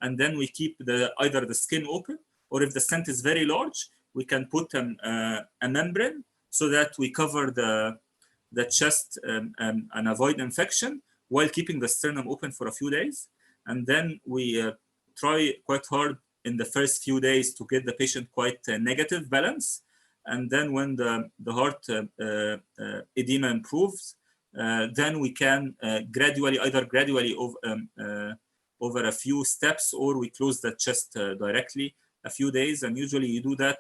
And then we keep either the skin open, or if the stent is very large, we can put a membrane so that we cover the chest and avoid infection while keeping the sternum open for a few days. And then we try quite hard in the first few days to get the patient quite negative balance. And then when the heart edema improves, then we can gradually over a few steps, or we close the chest directly a few days, and usually you do that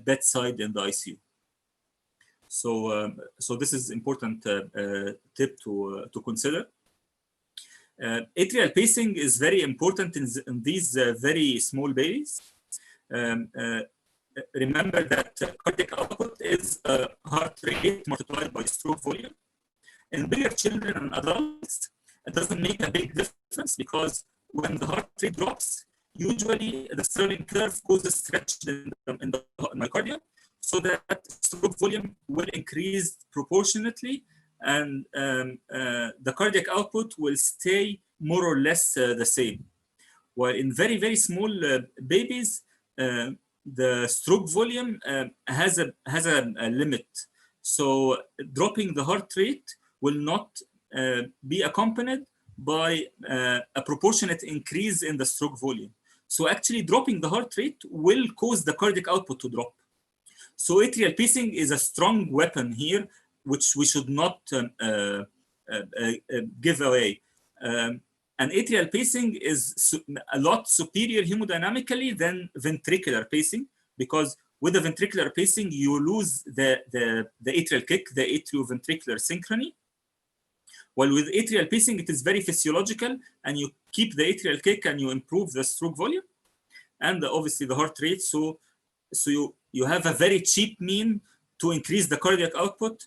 bedside in the ICU. So this is important tip to consider. Atrial pacing is very important in these very small babies. Remember that cardiac output is heart rate multiplied by stroke volume. In bigger children and adults, it doesn't make a big difference, because when the heart rate drops, usually the Sterling curve causes stretch in the myocardium, so that stroke volume will increase proportionately, and the cardiac output will stay more or less the same. While in very, very small babies, the stroke volume has a limit. So dropping the heart rate will not be accompanied by a proportionate increase in the stroke volume. So actually dropping the heart rate will cause the cardiac output to drop. So atrial pacing is a strong weapon here, which we should not give away. And atrial pacing is a lot superior hemodynamically than ventricular pacing, because with the ventricular pacing, you lose the atrial kick, the atrioventricular synchrony. While with atrial pacing, it is very physiological, and you keep the atrial kick and you improve the stroke volume and obviously the heart rate. So you have a very cheap mean to increase the cardiac output.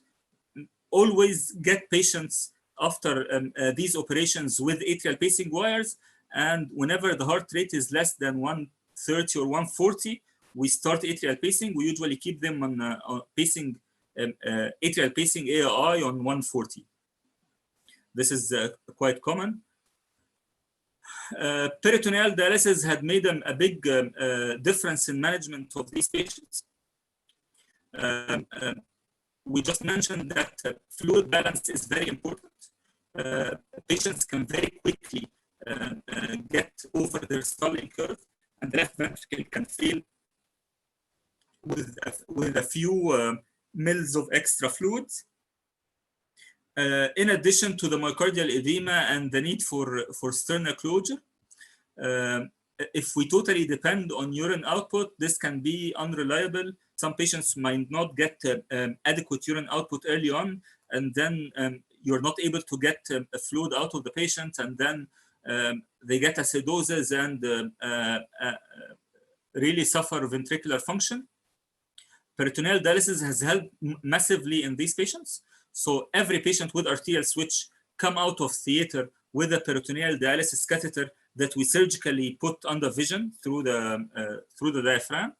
Always get patients after these operations with atrial pacing wires, and whenever the heart rate is less than 130 or 140, we start atrial pacing. We usually keep them on pacing atrial pacing AII on 140. This is quite common. Peritoneal dialysis had made a big difference in management of these patients. we just mentioned that fluid balance is very important. Patients can very quickly get over their stalling curve, and the left ventricle can fail with a few mils of extra fluids. In addition to the myocardial edema and the need for sternal closure, if we totally depend on urine output, this can be unreliable. Some patients might not get adequate urine output early on, and then you're not able to get a fluid out of the patient, and then they get acidosis and really suffer ventricular function. Peritoneal dialysis has helped massively in these patients. So every patient with arterial switch come out of theater with a peritoneal dialysis catheter that we surgically put under vision through the diaphragm.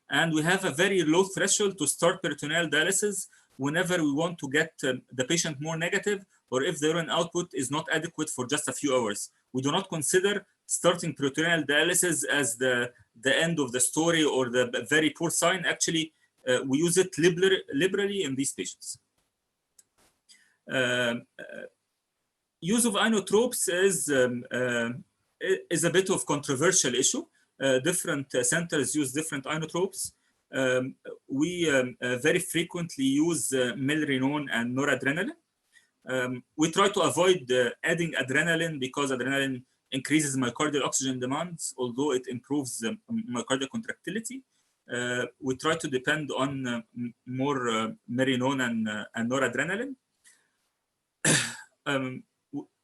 And we have a very low threshold to start peritoneal dialysis whenever we want to get the patient more negative, or if the urine output is not adequate for just a few hours. We do not consider starting peritoneal dialysis as the end of the story or the very poor sign. Actually, we use it liberally in these patients. Use of inotropes is a bit of controversial issue. Different centers use different inotropes. We very frequently use milrinone and noradrenaline. We try to avoid adding adrenaline because adrenaline increases myocardial oxygen demands, although it improves myocardial contractility. We try to depend on more milrinone and noradrenaline.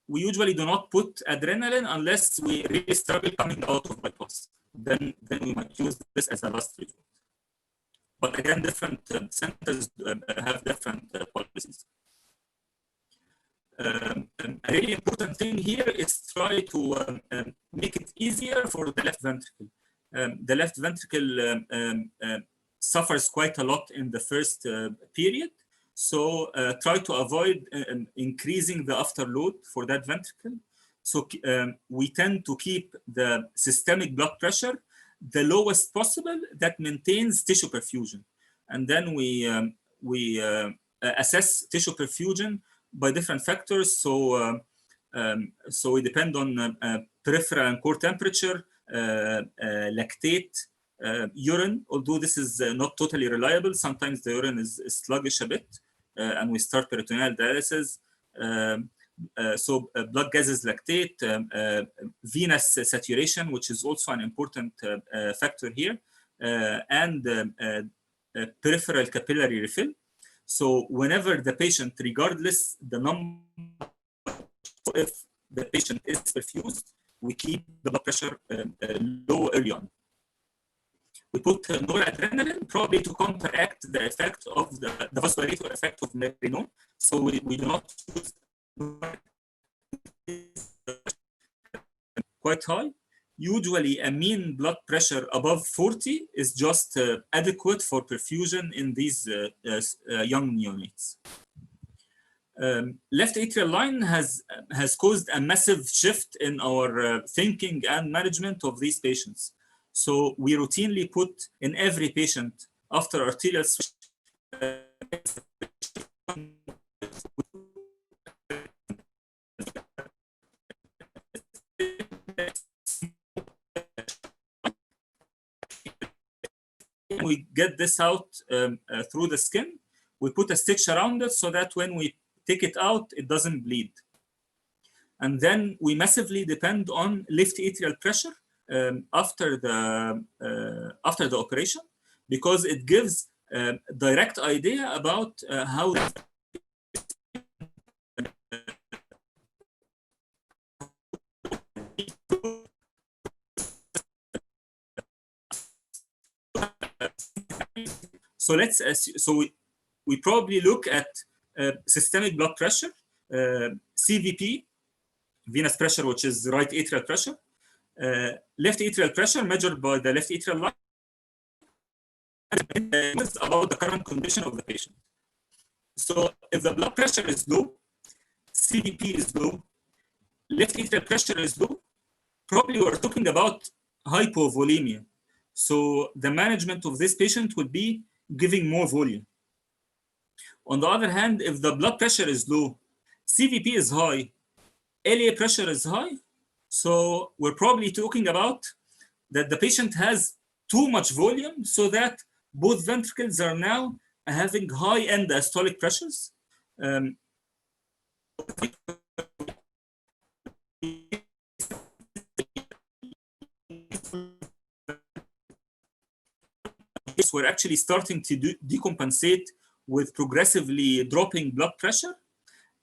We usually do not put adrenaline unless we really struggle coming out of bypass. Then we might use this as a last resort. But again, different centers have different policies. A really important thing here is try to make it easier for the left ventricle. The left ventricle suffers quite a lot in the first period. So try to avoid increasing the afterload for that ventricle. So we tend to keep the systemic blood pressure the lowest possible that maintains tissue perfusion. And then we assess tissue perfusion by different factors. So we depend on peripheral and core temperature, lactate, urine, although this is not totally reliable. Sometimes the urine is sluggish a bit, and we start peritoneal dialysis. So blood gases, lactate, venous saturation, which is also an important factor here, and peripheral capillary refill. So whenever the patient, regardless the number, if the patient is perfused, we keep the blood pressure low early on. We put noradrenaline probably to counteract the effect of the vasodilator effect of milrinone. So we do not use quite high. Usually a mean blood pressure above 40 is just adequate for perfusion in these young neonates. Left atrial line has caused a massive shift in our thinking and management of these patients. So we routinely put in every patient after arterial switch we get this out through the skin. We put a stitch around it so that when we take it out, it doesn't bleed. And then we massively depend on left atrial pressure after the operation, because it gives a direct idea about how so we probably look at systemic blood pressure, CVP, venous pressure, which is right atrial pressure, left atrial pressure measured by the left atrial line, and it's about the current condition of the patient. So if the blood pressure is low, CVP is low, left atrial pressure is low, probably we're talking about hypovolemia. So the management of this patient would be giving more volume. On the other hand, if the blood pressure is low, CVP is high, LA pressure is high, so we're probably talking about that the patient has too much volume, so that both ventricles are now having high end diastolic pressures. We're actually starting to decompensate with progressively dropping blood pressure.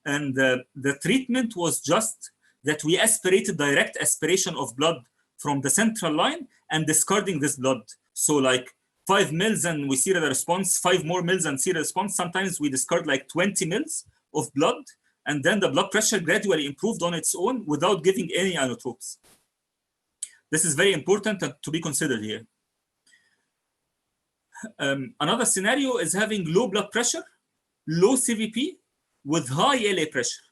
And the treatment was just that we aspirated direct aspiration of blood from the central line and discarding this blood. So like 5 mils and we see the response, 5 more mils and see the response. Sometimes we discard like 20 mils of blood, and then the blood pressure gradually improved on its own without giving any inotropes. This is very important to be considered here. Another scenario is having low blood pressure, low CVP, with high LA pressure.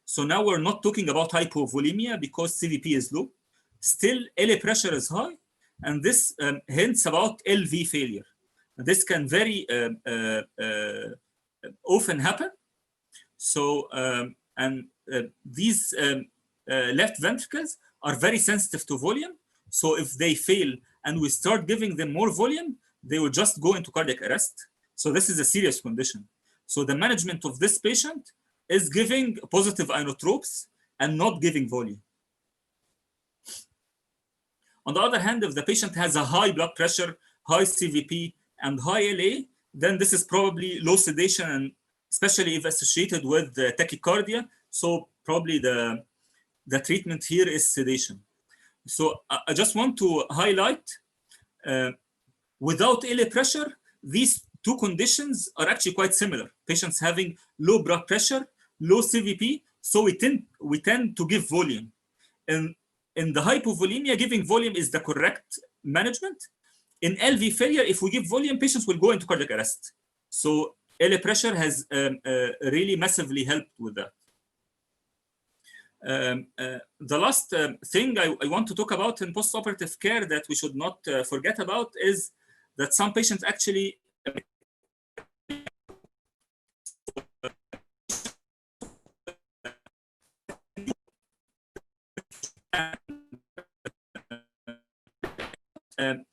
So now we're not talking about hypovolemia because CVP is low. Still, LA pressure is high, and this hints about LV failure. This can very often happen. So, these left ventricles are very sensitive to volume. So if they fail and we start giving them more volume, they will just go into cardiac arrest. So this is a serious condition. So the management of this patient is giving positive inotropes and not giving volume. On the other hand, if the patient has a high blood pressure, high CVP, and high LA, then this is probably low sedation, and especially if associated with tachycardia. So probably the treatment here is sedation. So I just want to highlight, without LA pressure, these two conditions are actually quite similar. Patients having low blood pressure, low CVP, so we tend to give volume. And in the hypovolemia, giving volume is the correct management. In LV failure, if we give volume, patients will go into cardiac arrest. So LA pressure has really massively helped with that. The last thing I want to talk about in postoperative care that we should not forget about is that some patients actually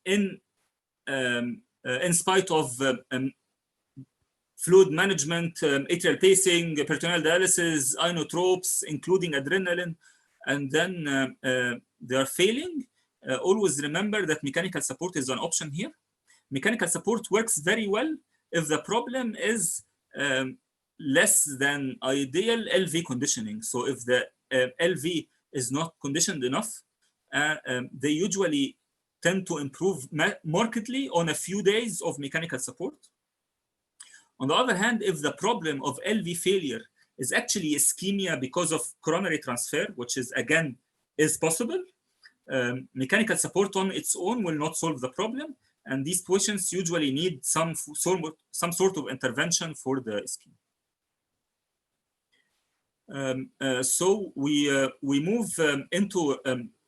in spite of fluid management, atrial pacing, peritoneal dialysis, inotropes, including adrenaline, and then they are failing. Always remember that mechanical support is an option here. Mechanical support works very well if the problem is less than ideal LV conditioning. So if the LV is not conditioned enough, they usually tend to improve markedly on a few days of mechanical support. On the other hand, if the problem of LV failure is actually ischemia because of coronary transfer, which is again is possible, mechanical support on its own will not solve the problem, and these patients usually need some sort of intervention for the ischemia. So we move into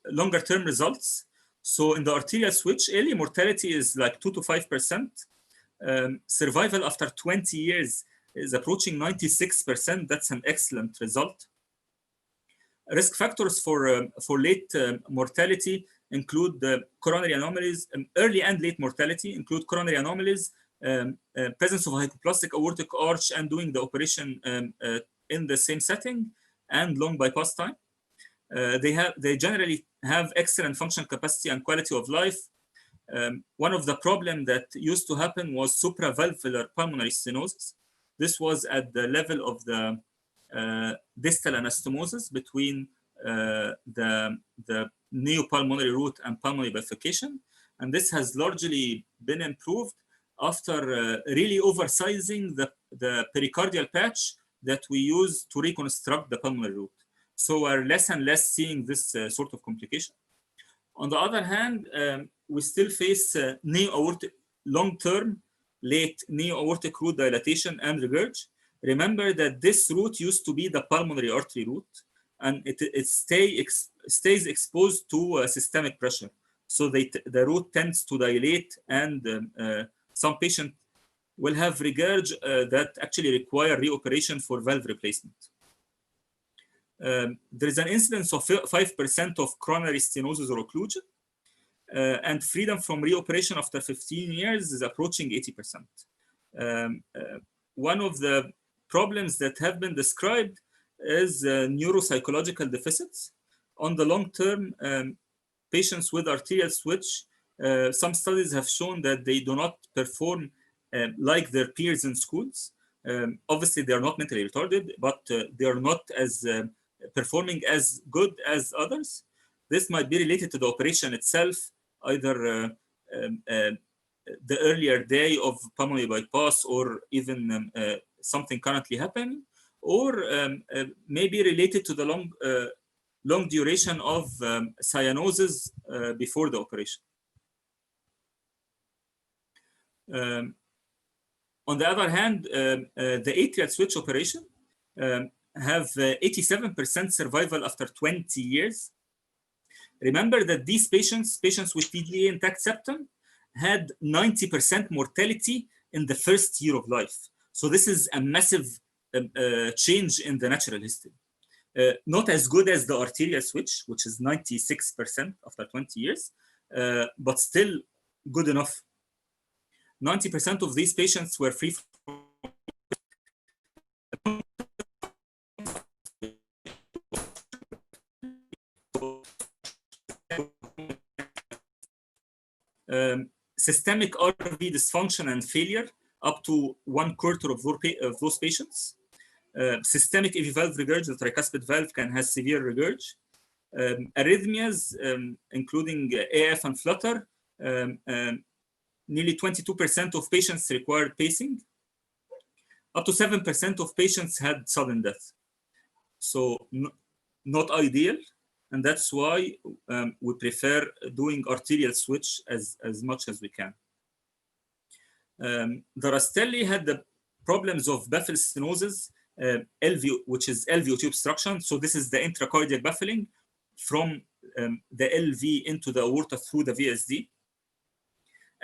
longer term results. So in the arterial switch, early mortality is like 2 to 5%. Survival after 20 years is approaching 96%. That's an excellent result. Risk factors for late mortality include coronary anomalies. Early and late mortality include coronary anomalies, presence of hypoplastic aortic arch, and doing the operation in the same setting, and long bypass time. They generally have excellent functional capacity and quality of life. One of the problems that used to happen was supravalvular pulmonary stenosis. This was at the level of the distal anastomosis between the neopulmonary root and pulmonary bifurcation. And this has largely been improved after really oversizing the pericardial patch that we use to reconstruct the pulmonary root. So we're less and less seeing this sort of complication. On the other hand, we still face neo-aortic, long-term, late neo-aortic root dilatation and regurg. Remember that this route used to be the pulmonary artery route, and it stays exposed to systemic pressure. So the route tends to dilate and some patients will have regurg that actually require reoperation for valve replacement. There is an incidence of 5% of coronary stenosis or occlusion, and freedom from reoperation after 15 years is approaching 80%. One of the problems that have been described is neuropsychological deficits. On the long term, patients with arterial switch, some studies have shown that they do not perform like their peers in schools. Obviously, they are not mentally retarded, but they are not as performing as good as others. This might be related to the operation itself, either the earlier day of pulmonary bypass, or even something currently happening, or maybe related to the long duration of cyanosis before the operation. On the other hand, the atrial switch operation have 87% survival after 20 years. Remember that these patients with TGA intact septum, had 90% mortality in the first year of life. So this is a massive change in the natural history. Not as good as the arterial switch, which is 96% after 20 years, but still good enough. 90% of these patients were free from systemic RV dysfunction and failure up to 1/4 of those patients. Systemic AV valve regurg, the tricuspid valve can have severe regurg. Arrhythmias, including AF and flutter, nearly 22% of patients required pacing. Up to 7% of patients had sudden death. So not ideal. And that's why we prefer doing arterial switch as much as we can. The Rastelli had the problems of baffle stenosis, which is LVOTO obstruction. So this is the intracardiac baffling from the LV into the aorta through the VSD.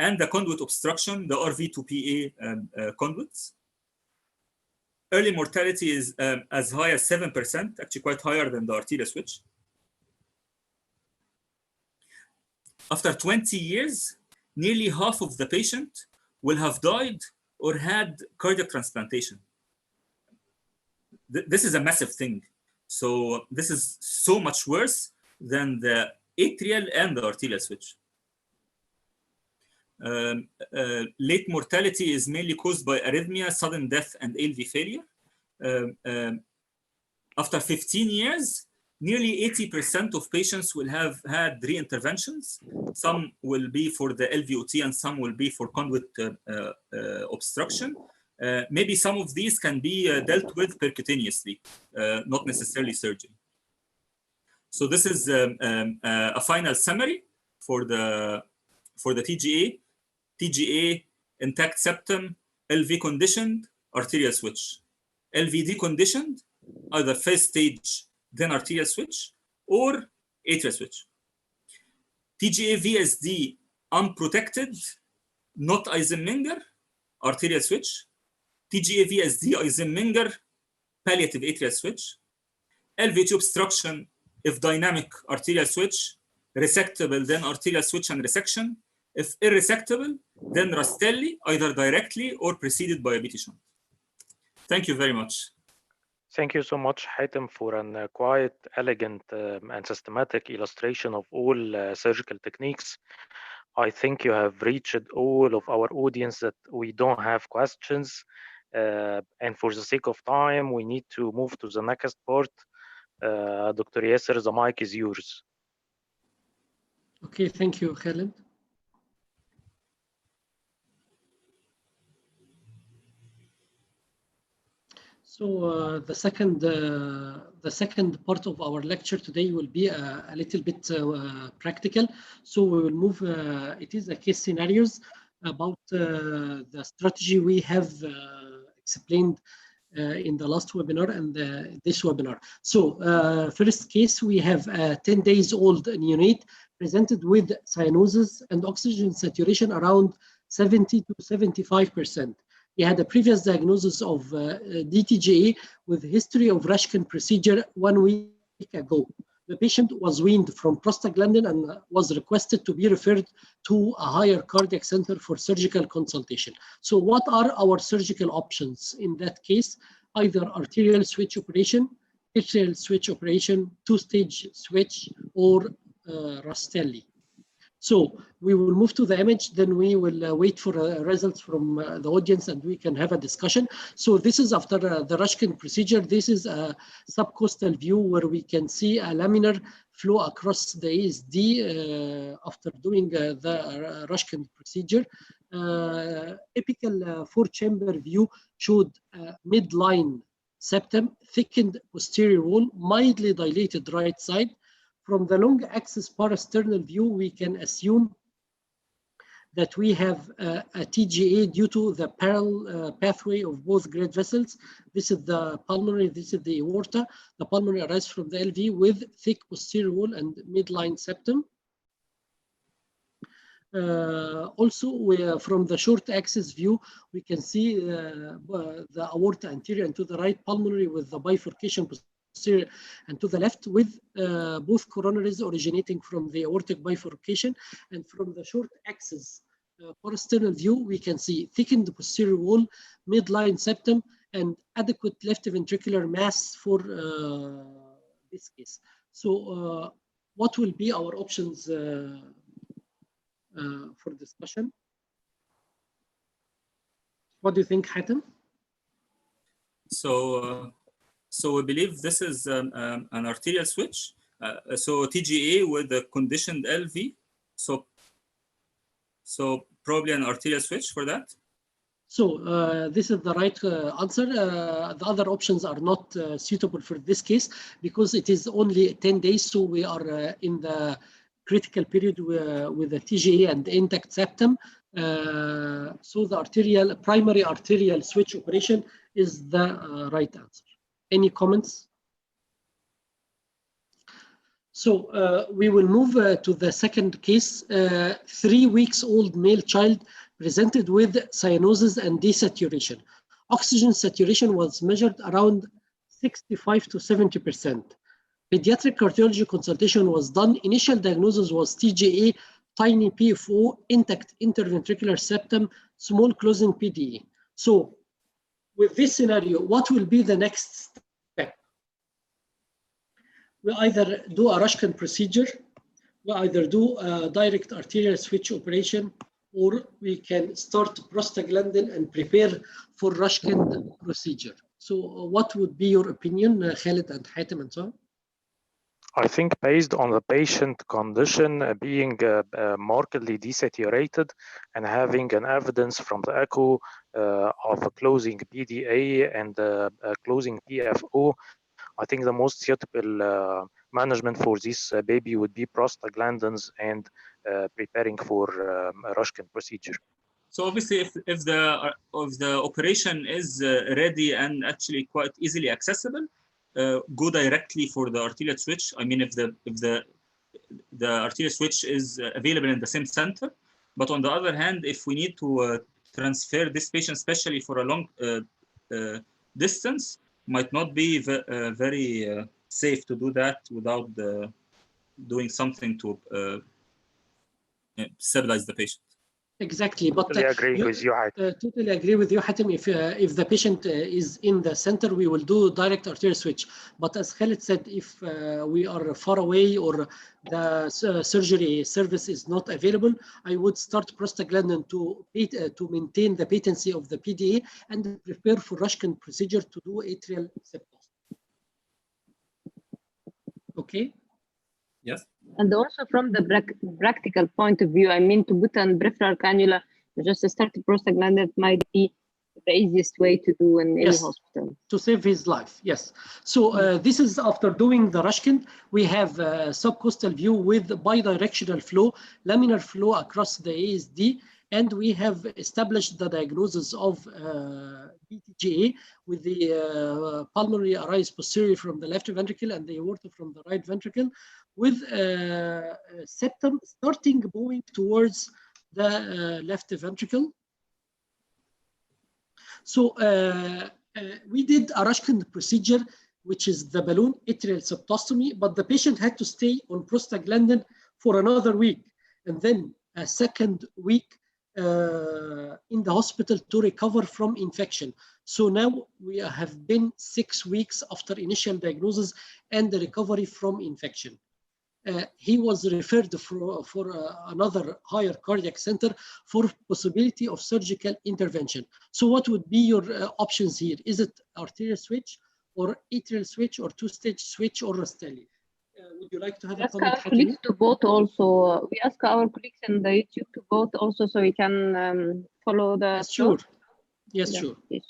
And the conduit obstruction, the RV to PA conduits. Early mortality is as high as 7%, actually quite higher than the arterial switch. After 20 years, nearly half of the patient will have died or had cardiac transplantation. This is a massive thing. So this is so much worse than the atrial and the arterial switch. Late mortality is mainly caused by arrhythmia, sudden death, and LV failure. After 15 years, nearly 80% of patients will have had re-interventions. Some will be for the LVOT and some will be for conduit obstruction. Maybe some of these can be dealt with percutaneously, not necessarily surgery. So this is a final summary for the TGA. TGA, intact septum, LV conditioned, arterial switch. LVD conditioned, either first stage, then arterial switch, or atrial switch. TGA VSD, unprotected, not Eisenmenger, arterial switch. TGA VSD, Eisenmenger, palliative atrial switch. LVOT obstruction, if dynamic, arterial switch. Resectable, then arterial switch and resection. If irresectable, then Rastelli, either directly or preceded by a BT shunt. Thank you very much. Thank you so much, Hatem, for a quite elegant and systematic illustration of all surgical techniques. I think you have reached all of our audience that we don't have questions. And for the sake of time, we need to move to the next part. Dr. Yasser, the mic is yours. Okay, thank you, Khaled. So the second part of our lecture today will be a little bit practical. So we will move. It is a case scenarios about the strategy we have explained in the last webinar and this webinar. So first case, we have a 10 days old neonate presented with cyanosis and oxygen saturation around 70 to 75%. He had a previous diagnosis of DTGA with history of Rashkin procedure 1 week ago. The patient was weaned from prostaglandin and was requested to be referred to a higher cardiac center for surgical consultation. So what are our surgical options in that case? Either arterial switch operation, atrial switch operation, two-stage switch, or Rastelli. So we will move to the image, then we will wait for results from the audience and we can have a discussion. So this is after the Rashkin procedure. This is a subcostal view where we can see a laminar flow across the ASD after doing the Rashkin procedure. Apical four-chamber view showed midline septum, thickened posterior wall, mildly dilated right side. From the long axis parasternal view, we can assume that we have a TGA due to the parallel pathway of both great vessels. This is the pulmonary, this is the aorta. The pulmonary arises from the LV with thick posterior wall and midline septum. Also, from the short axis view, we can see the aorta anterior and to the right pulmonary with the bifurcation posterior and to the left with both coronaries originating from the aortic bifurcation. And from the short axis parasternal view, we can see thickened posterior wall, midline septum, and adequate left ventricular mass for this case. So what will be our options for discussion? What do you think, Hatem? So we believe this is an arterial switch. So TGA with the conditioned LV. So probably an arterial switch for that. So this is the right answer. The other options are not suitable for this case because it is only 10 days. So we are in the critical period with the TGA and the intact septum. So the primary arterial switch operation is the right answer. Any comments? So we will move to the second case. 3 weeks old male child presented with cyanosis and desaturation. Oxygen saturation was measured around 65 to 70%. Pediatric cardiology consultation was done. Initial diagnosis was TGA, tiny PFO, intact interventricular septum, small closing PDE. So with this scenario, what will be the next step? We either do a Rashkin procedure, we either do a direct arterial switch operation, or we can start prostaglandin and prepare for Rashkin procedure. So what would be your opinion, Khalid and Hatem and so on? I think based on the patient condition being markedly desaturated and having an evidence from the echo of a closing PDA and closing PFO, I think the most suitable management for this baby would be prostaglandins and preparing for a Rashkin procedure. So obviously, if the operation is ready and actually quite easily accessible, go directly for the arterial switch. I mean, if the arterial switch is available in the same center. But on the other hand, if we need to transfer this patient, especially for a long distance, might not be very safe to do that without doing something to stabilize the patient. Exactly, but totally agree with you, Hatem. Totally agree with you, Hatem. If the patient is in the center, we will do direct arterial switch. But as Khalid said, if we are far away or the surgery service is not available, I would start prostaglandin to maintain the patency of the PDA and prepare for Rashkin procedure to do atrial septostomy. Okay. Yes. And also from the practical point of view, I mean, to put on peripheral cannula, just to start the prostaglandin might be the easiest way to do in any hospital. To save his life, yes. So this is after doing the Rashkin. We have subcostal view with bidirectional flow, laminar flow across the ASD, and we have established the diagnosis of DTGA with the pulmonary arise posterior from the left ventricle and the aorta from the right ventricle, with septum starting going towards the left ventricle. So we did a Rashkin procedure, which is the balloon atrial septostomy, but the patient had to stay on prostaglandin for another week, and then a second week in the hospital to recover from infection. So now we have been 6 weeks after initial diagnosis and the recovery from infection. He was referred for another higher cardiac center for possibility of surgical intervention. So what would be your options here? Is it arterial switch or atrial switch or two-stage switch or Rastelli? Would you like to have a comment? Ask our colleagues to vote also. We ask our colleagues in the YouTube to vote also, so we can follow the. Yes, sure. Yes, yeah, sure. Yes,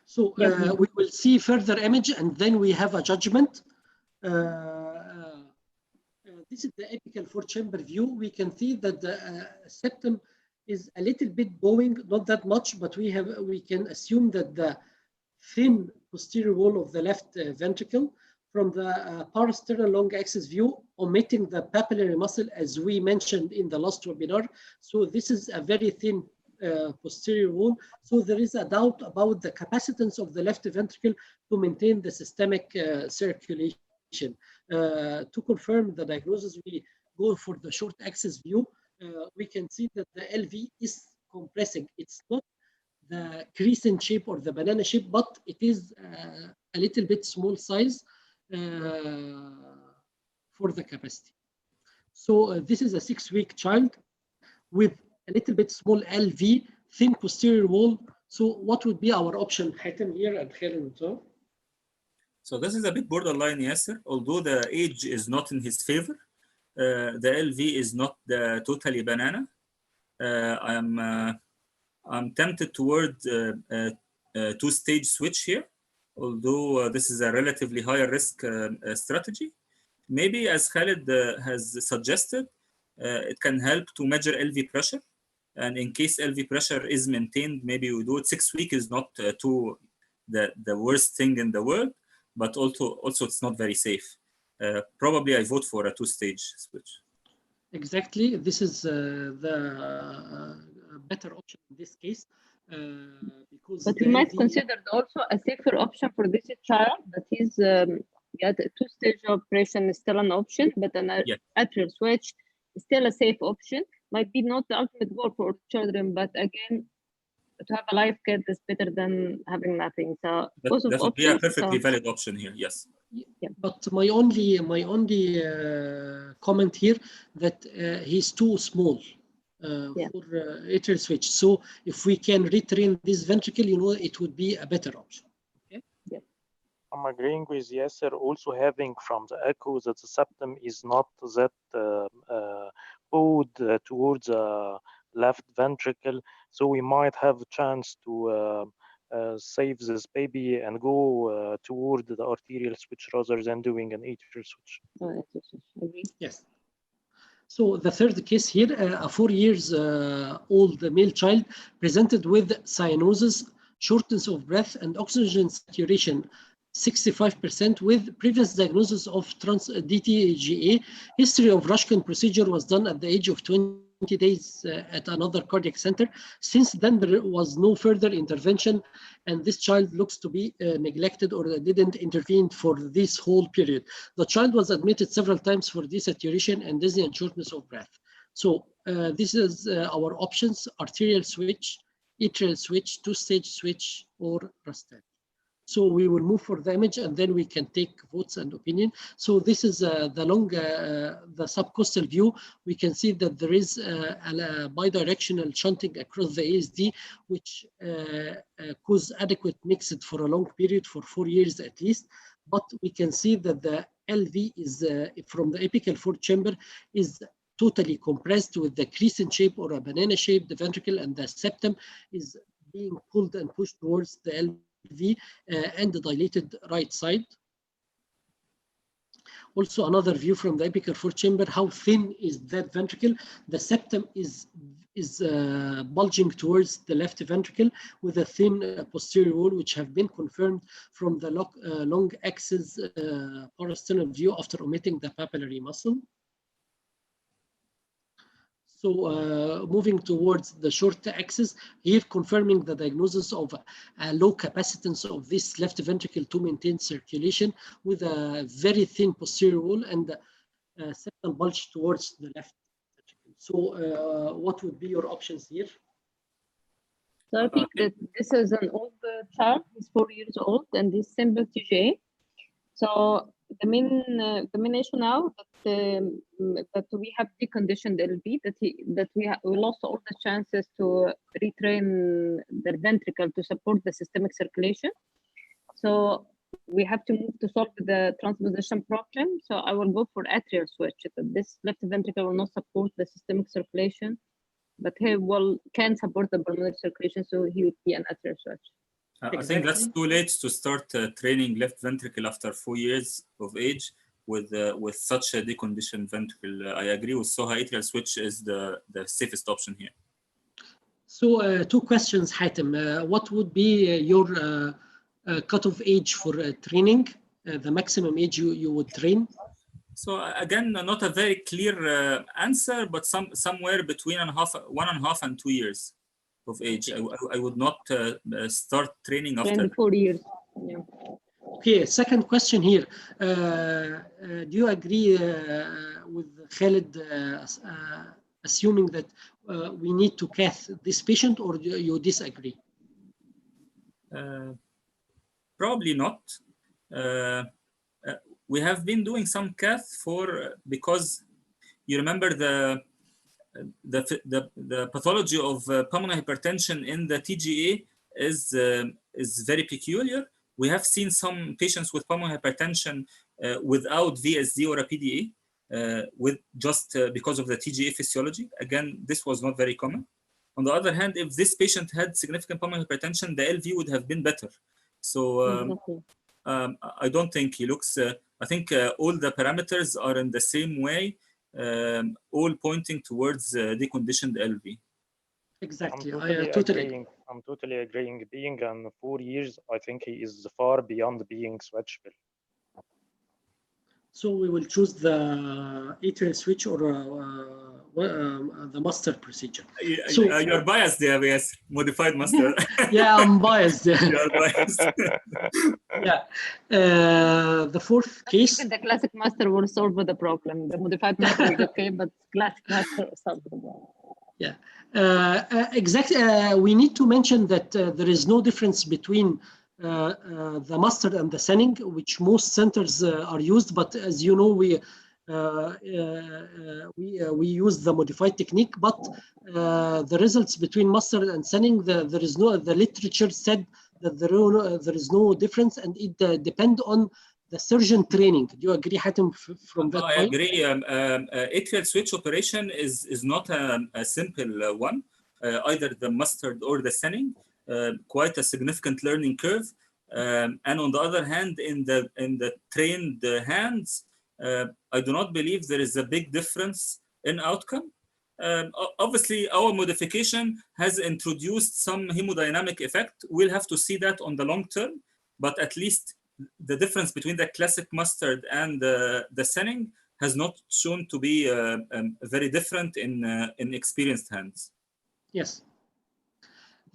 so we will see further image, and then we have a judgment. This is the apical four-chamber view. We can see that the septum is a little bit bowing, not that much, but we can assume that the thin posterior wall of the left ventricle from the parasternal long axis view, omitting the papillary muscle, as we mentioned in the last webinar. So this is a very thin posterior wall. So there is a doubt about the capacitance of the left ventricle to maintain the systemic circulation. To confirm the diagnosis, we go for the short axis view. We can see that the LV is compressing. It's not the crescent shape or the banana shape, but it is a little bit small size for the capacity. So this is a 6-week child with a little bit small LV, thin posterior wall. So what would be our option, Hatem here and Khaled? So this is a bit borderline, Yasser. Although the age is not in his favor, the LV is not totally banana. I'm tempted toward two-stage switch here, although this is a relatively higher risk strategy. Maybe, as Khaled has suggested, it can help to measure LV pressure. And in case LV pressure is maintained, maybe we do it. 6 weeks is not the worst thing in the world, but also it's not very safe. Probably I vote for a two-stage switch. Exactly. This is the better option in this case. Because but we might consider also a safer option for this child, that is, yeah, the two-stage operation is still an option, but an atrial switch is still a safe option. Might be not the ultimate goal for children, but again, to have a life kit is better than having nothing. So that would be a perfectly valid option here. Yes. Yeah. But my only comment here that he's too small for atrial switch. So if we can retrain this ventricle, it would be a better option. Okay. Yeah. I'm agreeing with Yasser, also having from the echo that the septum is not that bowed towards the left ventricle, so we might have a chance to save this baby and go toward the arterial switch rather than doing an atrial switch. Yes. So the third case here, a 4 years old male child presented with cyanosis, shortness of breath, and oxygen saturation 65% with previous diagnosis of DTGA. History of Rashkin procedure was done at the age of 20 days at another cardiac center. Since then, there was no further intervention, and this child looks to be neglected or didn't intervene for this whole period. The child was admitted several times for desaturation and dizzy and shortness of breath. So this is our options: arterial switch, atrial switch, two-stage switch, or Rastelli. So we will move for the image, and then we can take votes and opinion. So this is the subcostal view. We can see that there is a bidirectional shunting across the ASD, which cause adequate mixed for a long period, for 4 years at least. But we can see that the LV is from the apical fourth chamber is totally compressed with the crescent shape or a banana shape. The ventricle and the septum is being pulled and pushed towards the LV and the dilated right side. Also, another view from the apical fourth chamber, how thin is that ventricle? The septum is bulging towards the left ventricle with a thin posterior wall, which have been confirmed from the long axis parasternal view after omitting the papillary muscle. So moving towards the short axis, here confirming the diagnosis of a low capacitance of this left ventricle to maintain circulation with a very thin posterior wall and a septal bulge towards the left ventricle. So what would be your options here? So I think that this is an old child. He's 4 years old, and he's simple TGA. So the main issue now that we have deconditioned LV, that we lost all the chances to retrain the ventricle to support the systemic circulation. So we have to move to solve the transposition problem. So I will go for atrial switch. This left ventricle will not support the systemic circulation, but he can support the pulmonary circulation, so he would be an atrial switch. I think that's too late to start training left ventricle after 4 years of age with such a deconditioned ventricle. I agree with Soha. Atrial switch is the safest option here. So 2 questions, Hatem. What would be your cutoff age for training, the maximum age you would train? So again, not a very clear answer, but somewhere between 1.5 and 2 years of age. I would not start training after 4 years. Yeah. Okay, second question here. Do you agree with Khalid assuming that we need to cath this patient, or do you disagree? Probably not. We have been doing some cath because you remember the pathology of pulmonary hypertension in the TGA is very peculiar. We have seen some patients with pulmonary hypertension without VSD or a PDA with just because of the TGA physiology. Again, this was not very common. On the other hand, if this patient had significant pulmonary hypertension, the LV would have been better. So I don't think he looks, I think all the parameters are in the same way, all pointing towards deconditioned LV. Exactly, I'm totally agreeing. Being on 4 years, I think he is far beyond being switchable. So we will choose the atrial switch or the master procedure. So you're biased there, yes. Modified master. Yeah, I'm biased. You're biased. Yeah. The fourth case. Even the classic master will solve the problem. The modified master is okay, but classic master will solve the problem. Yeah. Exactly. We need to mention that there is no difference between the mustard and the Senning, which most centers are used, but as you know, we use the modified technique. But the results between mustard and Senning, the literature said that there is no difference, and it depends on the surgeon training. Do you agree, Hatem, from that point? I agree. Atrial switch operation is not a simple one. Either the mustard or the Senning. Quite a significant learning curve, and on the other hand, in the trained hands, I do not believe there is a big difference in outcome. Obviously, our modification has introduced some hemodynamic effect. We'll have to see that on the long term, but at least the difference between the classic mustard and the Senning has not shown to be very different in experienced hands. Yes.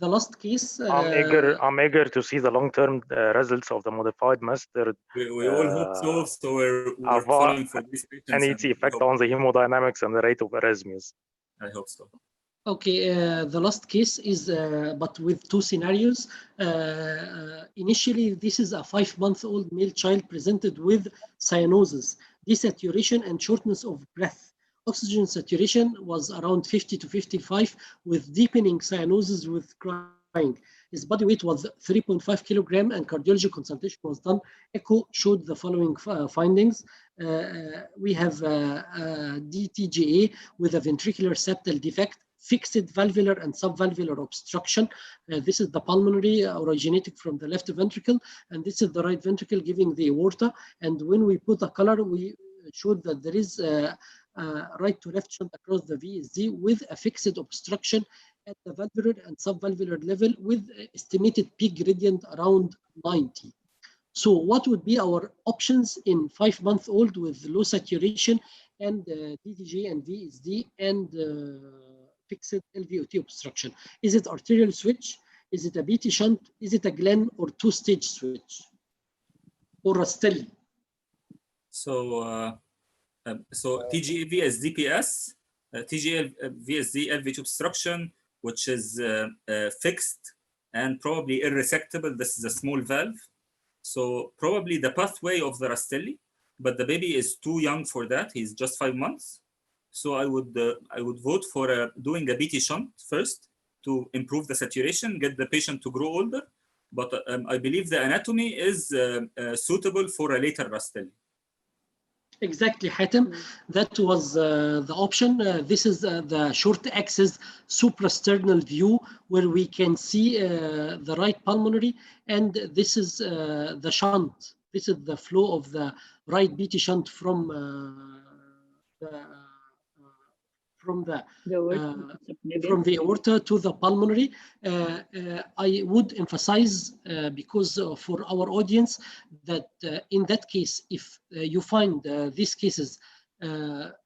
The last case. I'm eager to see the long-term results of the modified mustard. We all hope so. So we're following for these patients. And its effect on the hemodynamics and the rate of arrhythmias. I hope so. Okay, the last case is, but with 2 scenarios. Initially, this is a 5-month-old male child presented with cyanosis, desaturation, and shortness of breath. Oxygen saturation was around 50 to 55 with deepening cyanosis with crying. His body weight was 3.5 kilogram and cardiology consultation was done. Echo showed the following findings. We have DTGA with a ventricular septal defect, fixed valvular and subvalvular obstruction. This is the pulmonary originating from the left ventricle, and this is the right ventricle giving the aorta. And when we put the color, we showed that there is right to left shunt across the VSD with a fixed obstruction at the valvular and subvalvular level with estimated peak gradient around 90. So what would be our options in 5-month-old with low saturation and DTG and VSD and fixed LVOT obstruction? Is it arterial switch? Is it a BT shunt? Is it a Glenn or two-stage switch? Or Rastelli? So TGA VSD PS, TGA VSD LVOT obstruction, which is fixed and probably irresectable. This is a small valve. So probably the pathway of the Rastelli, but the baby is too young for that. He's just 5 months. So I would vote for doing a BT shunt first to improve the saturation, get the patient to grow older. But I believe the anatomy is suitable for a later Rastelli. Exactly, Hatem. That was the option. This is the short axis suprasternal view where we can see the right pulmonary, and this is the shunt. This is the flow of the right BT shunt from the aorta to the pulmonary. I would emphasize, because for our audience, that in that case, if you find these cases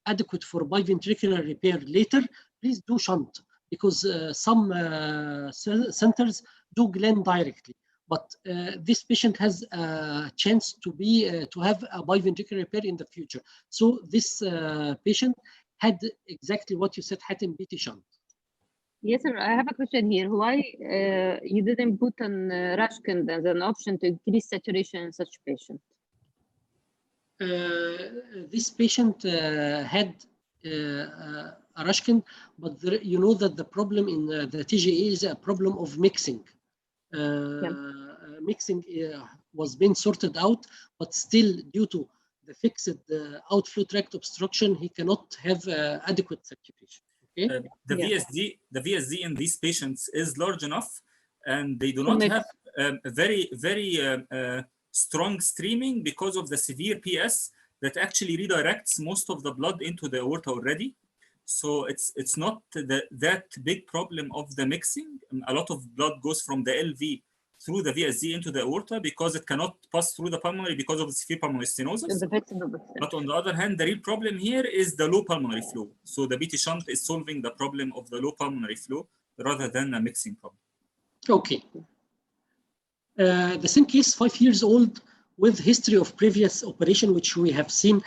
adequate for biventricular repair later, please do shunt, because some centers do Glenn directly. But this patient has a chance to have a biventricular repair in the future. So this patient had exactly what you said, Hatem, BT shunt. Yes, sir. I have a question here. Why you didn't put an Rashkin as an option to increase saturation in such patient? This patient had a Rashkin, but you know that the problem in the TGA is a problem of mixing. Mixing was being sorted out, but still due to the fixed outflow tract obstruction, he cannot have adequate saturation. Okay? The VSD in these patients is large enough, and they do not have a very strong streaming because of the severe PS that actually redirects most of the blood into the aorta already. So it's not that big problem of the mixing. A lot of blood goes from the LV through the VSD into the aorta because it cannot pass through the pulmonary because of the severe pulmonary stenosis. But on the other hand, the real problem here is the low pulmonary flow. So the BT shunt is solving the problem of the low pulmonary flow rather than a mixing problem. Okay. The same case, 5 years old, with history of previous operation, which we have seen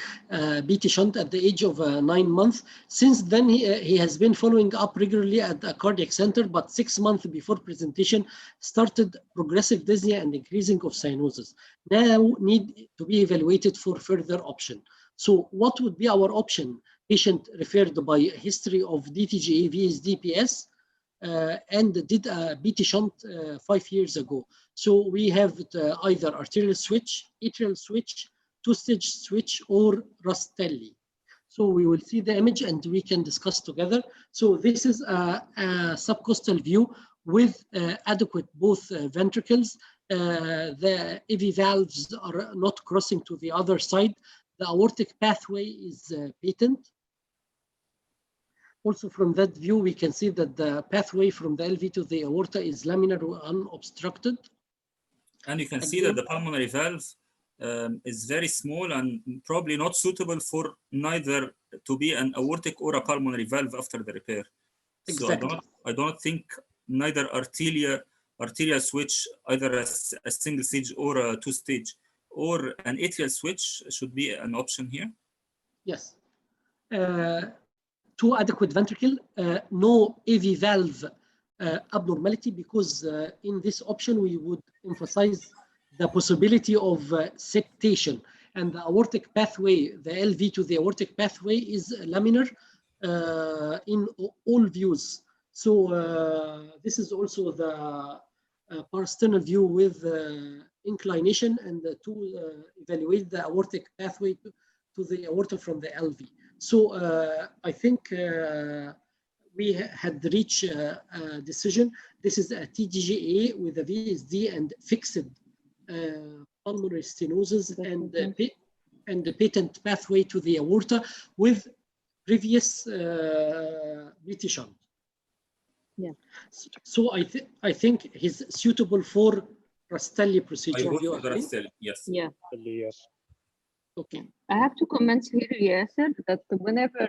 BT shunt at the age of 9 months. Since then, he has been following up regularly at a cardiac center, but 6 months before presentation, started progressive dyspnea and increasing of cyanosis. Now need to be evaluated for further option. So what would be our option? Patient referred by history of DTGA VSD-PS and did a BT shunt 5 years ago. So we have either arterial switch, atrial switch, two-stage switch, or Rastelli. So we will see the image and we can discuss together. So this is a subcostal view with adequate both ventricles. The AV valves are not crossing to the other side. The aortic pathway is patent. Also from that view, we can see that the pathway from the LV to the aorta is laminar or unobstructed. And you can see that the pulmonary valve is very small and probably not suitable for neither to be an aortic or a pulmonary valve after the repair. Exactly. So I don't think neither arterial switch, either a single stage or a two-stage, or an atrial switch should be an option here. Yes. Two adequate ventricle, no AV valve abnormality, because in this option we would emphasize the possibility of septation, and the aortic pathway, the LV to the aortic pathway, is laminar in all views. So this is also the parasternal view with inclination, and to evaluate the aortic pathway to the aorta from the LV. So I think we had reached a decision. This is a TGA with a VSD and fixed pulmonary stenosis and the patent pathway to the aorta with previous BT shunt. Yeah. So I think he's suitable for Rastelli I procedure. wrote You for the agree? Rastelli, yes. Yeah. Yes. Okay. I have to comment here, Yasser, that whenever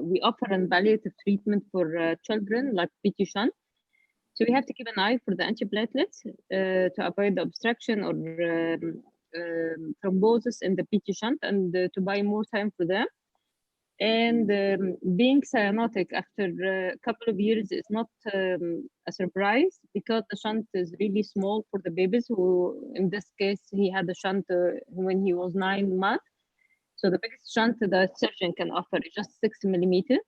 we offer an palliative treatment for children like PT shunt, so we have to keep an eye for the antiplatelets to avoid the obstruction or thrombosis in the PT shunt, and to buy more time for them. And being cyanotic after a couple of years is not a surprise, because the shunt is really small for the babies, who in this case he had the shunt when he was 9 months. So the biggest shunt the surgeon can offer is just 6 millimeter,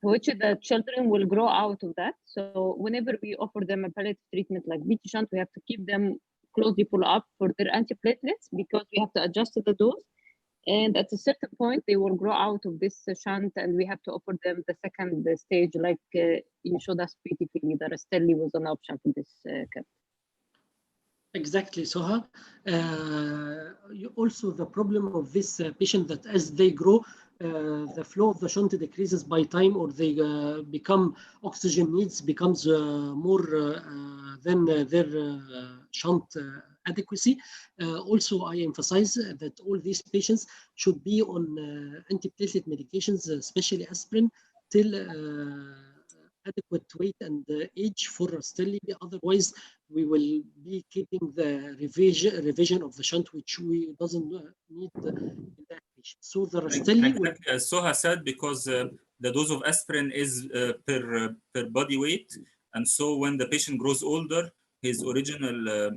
which the children will grow out of that. So whenever we offer them a palliative treatment like BT shunt, we have to keep them closely follow up for their antiplatelets, because we have to adjust the dose. And at a certain point, they will grow out of this shunt, and we have to offer them the second stage, like you showed us beautifully. The Rastelli was an option for this case. Exactly, Soha. Also, the problem of this patient that as they grow, the flow of the shunt decreases by time, or they become oxygen needs becomes more than their shunt adequacy. Also, I emphasize that all these patients should be on antiplatelet medications, especially aspirin, till adequate weight and age for Rastelli. Otherwise, we will be keeping the revision of the shunt, which we doesn't need in that patient. So the Rastelli will... Exactly as Soha said, because the dose of aspirin is per body weight, and so when the patient grows older, his original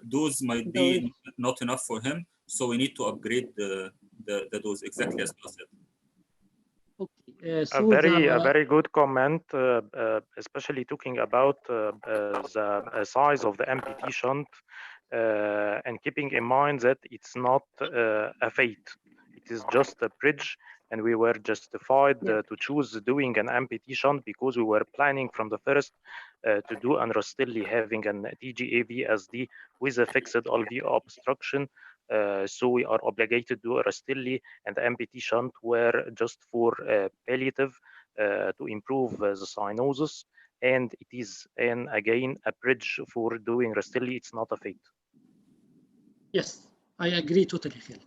dose might be not enough for him. So we need to upgrade the dose, exactly as Soha said. Okay. A very good comment, especially talking about the size of the MPT shunt, and keeping in mind that it's not a fate. It is just a bridge, and we were justified to choose doing an MPT shunt because we were planning from the first to do an Rastelli having an TGA VSD with a fixed LVO obstruction. So we are obligated to do a Rastelli, and the MPT shunt were just for palliative to improve the cyanosis, and it is again a bridge for doing Rastelli. It's not a fate. Yes, I agree totally, Khaled.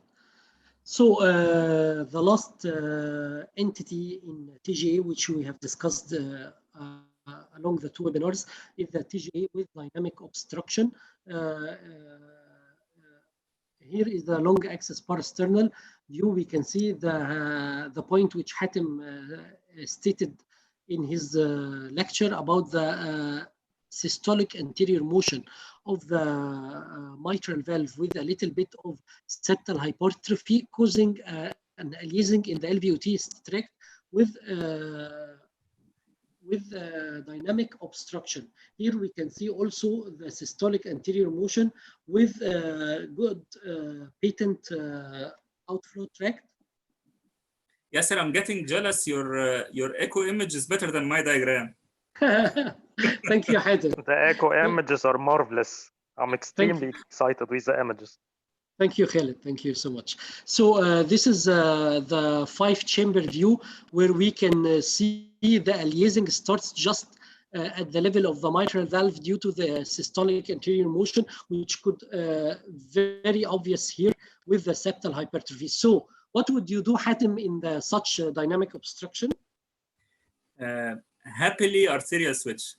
So the last entity in TGA, which we have discussed along the two webinars, is the TGA with dynamic obstruction. Here is the long axis parasternal view. We can see the point which Hatem stated in his lecture about the systolic anterior motion of the mitral valve with a little bit of septal hypertrophy, causing an aliasing in the LVOT tract with dynamic obstruction. Here we can see also the systolic anterior motion with good patent outflow tract. Yes, sir, I'm getting jealous. Your echo image is better than my diagram. Thank you, Hatem. The echo images are marvelous. I'm extremely excited with the images. Thank you, Khaled. Thank you so much. So this is the 5-chamber view, where we can see the aliasing starts just at the level of the mitral valve due to the systolic anterior motion, which could very obvious here with the septal hypertrophy. So what would you do, Hatem, in such dynamic obstruction? Happily arterial switch.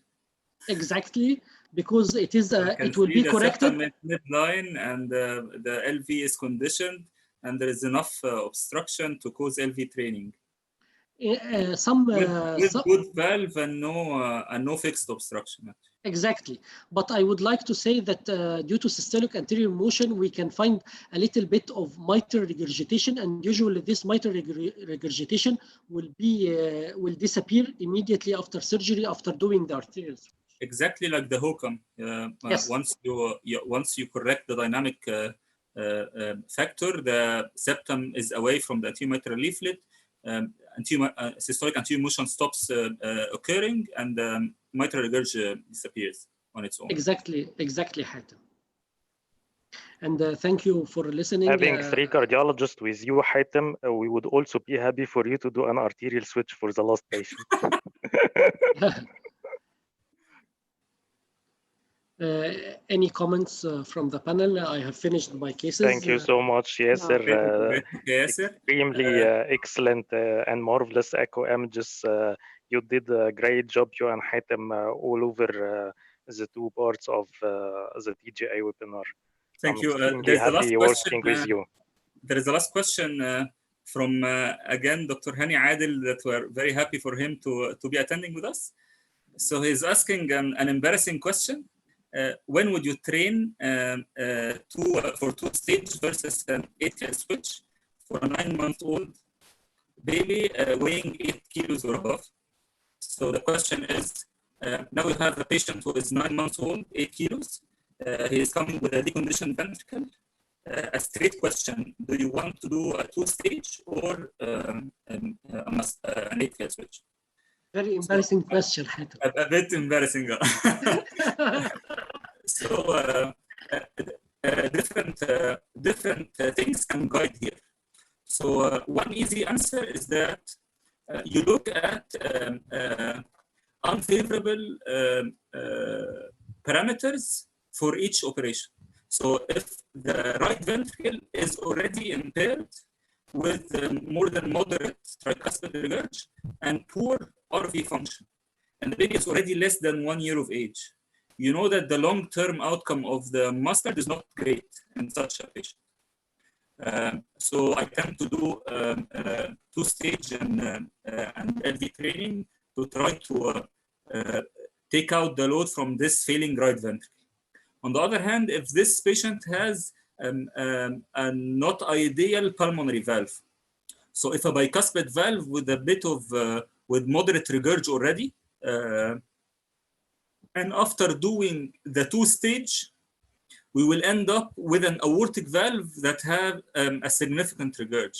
Exactly, because it is it will be corrected. Midline, and the LV is conditioned, and there is enough obstruction to cause LV training. With good valve and no fixed obstruction. Exactly, but I would like to say that due to systolic anterior motion, we can find a little bit of mitral regurgitation, and usually this mitral regurgitation will disappear immediately after surgery, after doing the arterial switch. Exactly like the HOCM. Yes. Once you correct the dynamic factor, the septum is away from the anterior mitral leaflet. Systolic anterior motion stops occurring, and mitral regurg disappears on its own. Exactly, Hatem. And thank you for listening. Having 3 cardiologists with you, Hatem, we would also be happy for you to do an arterial switch for the last patient. Any comments from the panel? I have finished my cases. Thank you so much, Yasser. Yasser. Extremely excellent and marvelous echo images. You did a great job, you and Hatem, all over the two parts of the TGA webinar. Thank you. Extremely There's the last happy question. working with you. There is the last question from again Dr. Hani Adil that we're very happy for him to be attending with us. So he's asking an embarrassing question. When would you train for two-stage versus an 8-tail switch for a 9-month-old baby weighing 8 kilos or above? So the question is, now we have a patient who is 9 months old, 8 kilos. He is coming with a deconditioned ventricle. A straight question: do you want to do a 2-stage or an 8-tail switch? Very embarrassing question, Hatem. A bit embarrassing. So different things can guide here. So one easy answer is that you look at unfavorable parameters for each operation. So if the right ventricle is already impaired with more than moderate tricuspid regurg and poor RV function, and the baby is already less than 1 year of age, you know that the long-term outcome of the mustard is not great in such a patient. So I tend to do 2-stage and LV training to try to take out the load from this failing right ventricle. On the other hand, if this patient has a not ideal pulmonary valve, so if a bicuspid valve with a bit of with moderate regurg already, and after doing the 2-stage, we will end up with an aortic valve that have a significant regurg.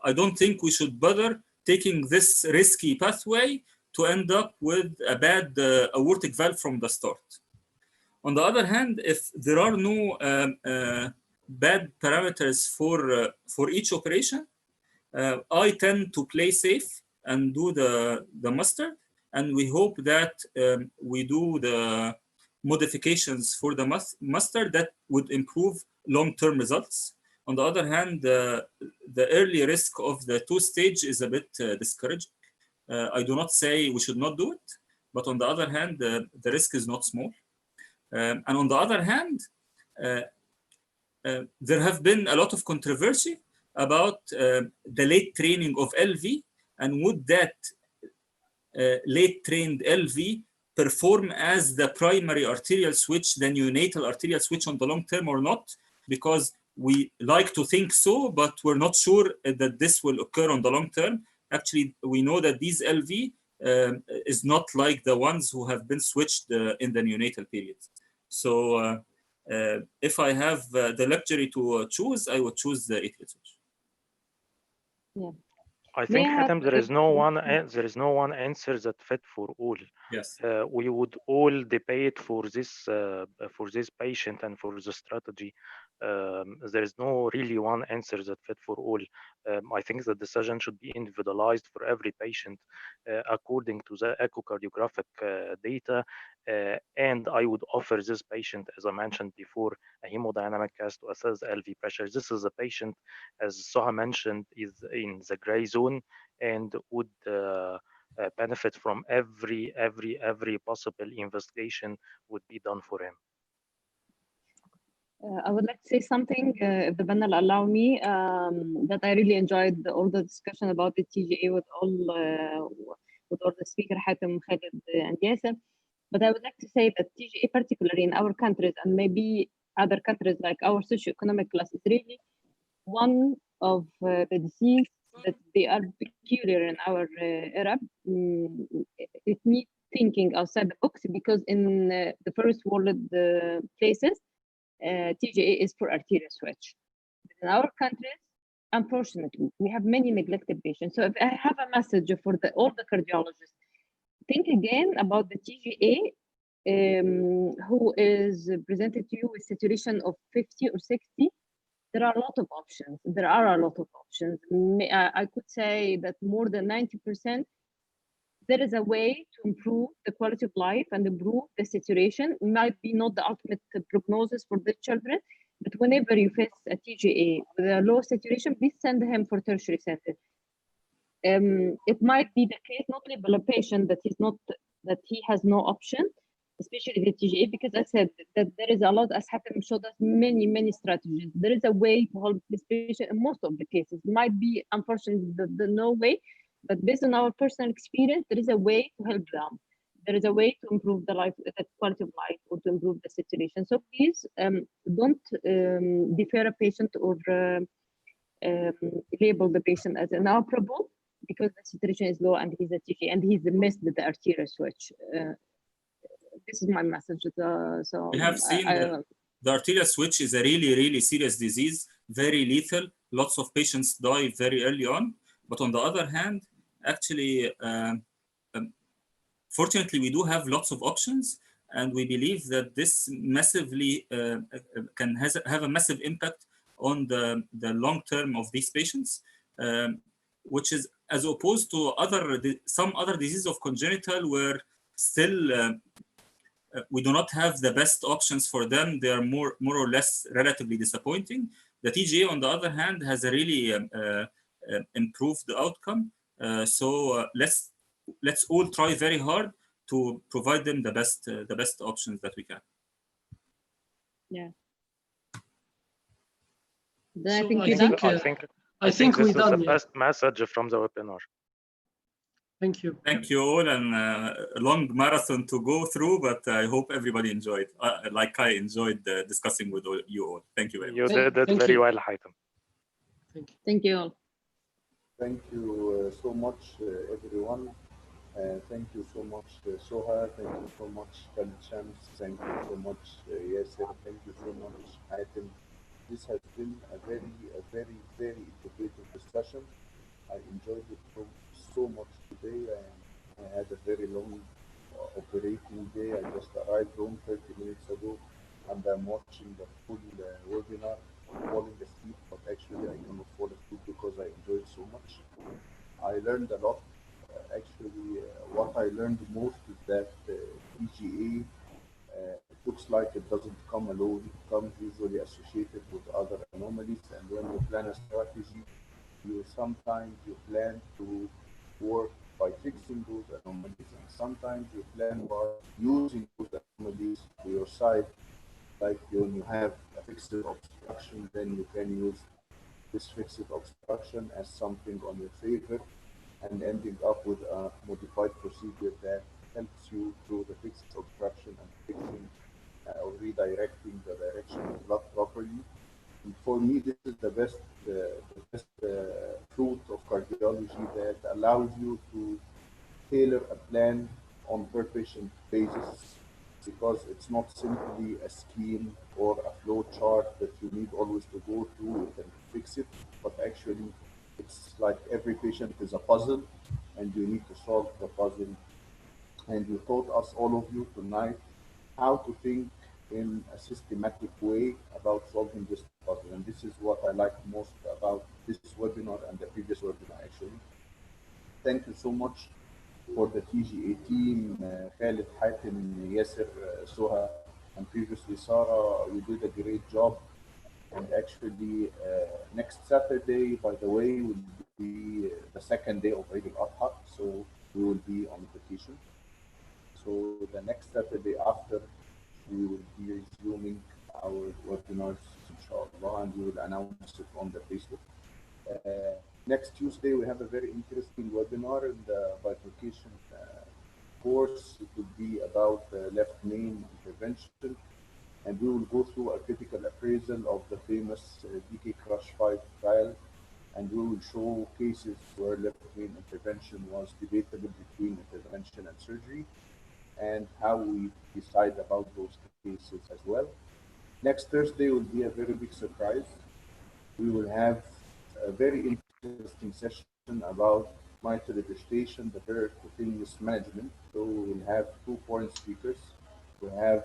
I don't think we should bother taking this risky pathway to end up with a bad aortic valve from the start. On the other hand, if there are no bad parameters for each operation, I tend to play safe and do the mustard, and we hope that we do the modifications for the mustard that would improve long-term results. On the other hand, the early risk of the 2-stage is a bit discouraging. I do not say we should not do it, but on the other hand, the risk is not small. And on the other hand, there have been a lot of controversy about the late training of LV, and would that late trained LV perform as the primary arterial switch, the neonatal arterial switch on the long term or not, because we like to think so, but we're not sure that this will occur on the long term. Actually, we know that these LV is not like the ones who have been switched in the neonatal period. So if I have the luxury to choose, I would choose the 8-tail switch. Yeah. I think, Hatem, there is no one answer that fit for all. Yes. We would all debate for this patient and for the strategy. There is no really one answer that fit for all. I think the decision should be individualized for every patient according to the echocardiographic data. And I would offer this patient, as I mentioned before, a hemodynamic test to assess LV pressure. This is a patient, as Soha mentioned, is in the gray zone and would benefit from every possible investigation would be done for him. I would like to say something, if the panel allow me, that I really enjoyed all the discussion about the TGA with all the speaker, Hatem, Khalid, and Yasser. But I would like to say that TGA, particularly in our countries and maybe other countries like our socioeconomic class, is really one of the disease that they are peculiar in our era. It needs thinking outside the box, because in the first world places, TGA is for arterial switch. In our countries, unfortunately, we have many neglected patients. So if I have a message for all the cardiologists, think again about the TGA who is presented to you with saturation of 50 or 60. There are a lot of options. I could say that more than 90%, there is a way to improve the quality of life and improve the situation. It might be not the ultimate prognosis for the children, but whenever you face a TGA with a low saturation, please send him for tertiary center. It might be the case not label a patient that he has no option, especially the TGA, because I said that there is a lot, as Hatem showed us, many strategies. There is a way to help this patient in most of the cases. It might be, unfortunately, the no way, but based on our personal experience, there is a way to help them. There is a way to improve the quality of life, or to improve the situation. So please don't defer a patient or label the patient as inoperable, because the saturation is low and he's a TGA and he's missed the arterial switch. This is my message. So We have seen that the arterial switch is a really serious disease, very lethal. Lots of patients die very early on. But on the other hand, actually, fortunately, we do have lots of options, and we believe that this massively can have a massive impact on the long term of these patients, which is as opposed to some other diseases of congenital where still we do not have the best options for them. They are more or less relatively disappointing. The TGA, on the other hand, has a really improved outcome. So let's all try very hard to provide them the best options that we can. Yeah. So I think this is the best message from the webinar. Thank you. Thank you all, and a long marathon to go through, but I hope everybody enjoyed, like I enjoyed discussing with you all. Thank you very much. You did it very well, Hatem. Thank you. Thank you all. Thank you so much, everyone. Thank you so much, Soha. Thank you so much, Khalid Shams. Thank you so much, Yasser. Thank you so much, Hatem. This has been a very educative discussion. I enjoyed it so much today. I had a very long operating day. I just arrived home 30 minutes ago, and I'm watching the full webinar, falling asleep, but actually I cannot fall asleep because I enjoyed so much. I learned a lot. What I learned most is that TGA looks like it doesn't come alone. It comes usually associated with other anomalies, and when you plan a strategy, sometimes you plan to work by fixing those anomalies, and sometimes you plan by using those anomalies to your side. Like when you have a fixed obstruction, then you can use this fixed obstruction as something on your favor, and ending up with a modified procedure that helps you through the fixed obstruction and fixing or redirecting the direction of blood properly. And for me, this is the best fruit of cardiology that allows you to tailor a plan on per patient basis, because it's not simply a scheme or a flow chart that you need always to go through it and fix it, but actually it's like every patient is a puzzle and you need to solve the puzzle. And you taught us, all of you tonight, how to think in a systematic way about solving this puzzle. And this is what I like most about this webinar and the previous webinar, actually. Thank you so much for the TGA team, Khalid, Hatem, Yasser, Soha, and previously Sarah. You did a great job. And actually, next Saturday, by the way, will be the second day of Eid al-Adha, so we will be on vacation. So the next Saturday after, we will be resuming our webinars, inshallah, and we will announce it on the Facebook. Next Tuesday, we have a very interesting webinar in the bifurcation course. It will be about left main intervention, and we will go through a critical appraisal of the famous DK Crush 5 trial, and we will show cases where left main intervention was debatable between intervention and surgery, and how we decide about those cases as well. Next Thursday will be a very big surprise. We will have a very interesting session about mitral regurgitation, the percutaneous management. So we will have 2 foreign speakers. We have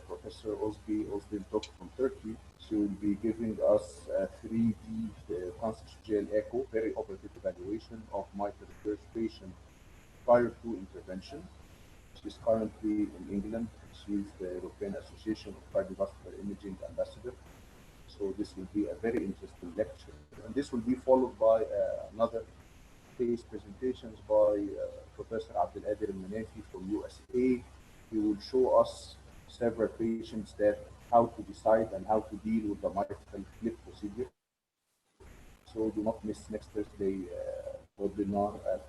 Professor Özgün Tok from Turkey. She will be giving us a 3D conceptual echo, very operative evaluation of mitral regurgitation prior to intervention. She is currently in England. She is the European Association of Cardiovascular Imaging Ambassador. So this will be a very interesting lecture. And this will be followed by another case presentations by Professor Abdeladir Al-Manafi from USA. He will show us several patients that how to decide and how to deal with the mitral clip procedure. So do not miss next Thursday webinar at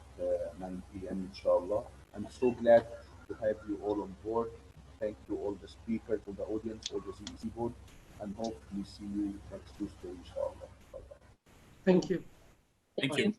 9 p.m. inshallah. I'm so glad to have you all on board. Thank you all the speakers, all the audience, all the CEC board, and hopefully see you next Tuesday inshallah. Bye-bye. Thank you. Thank you.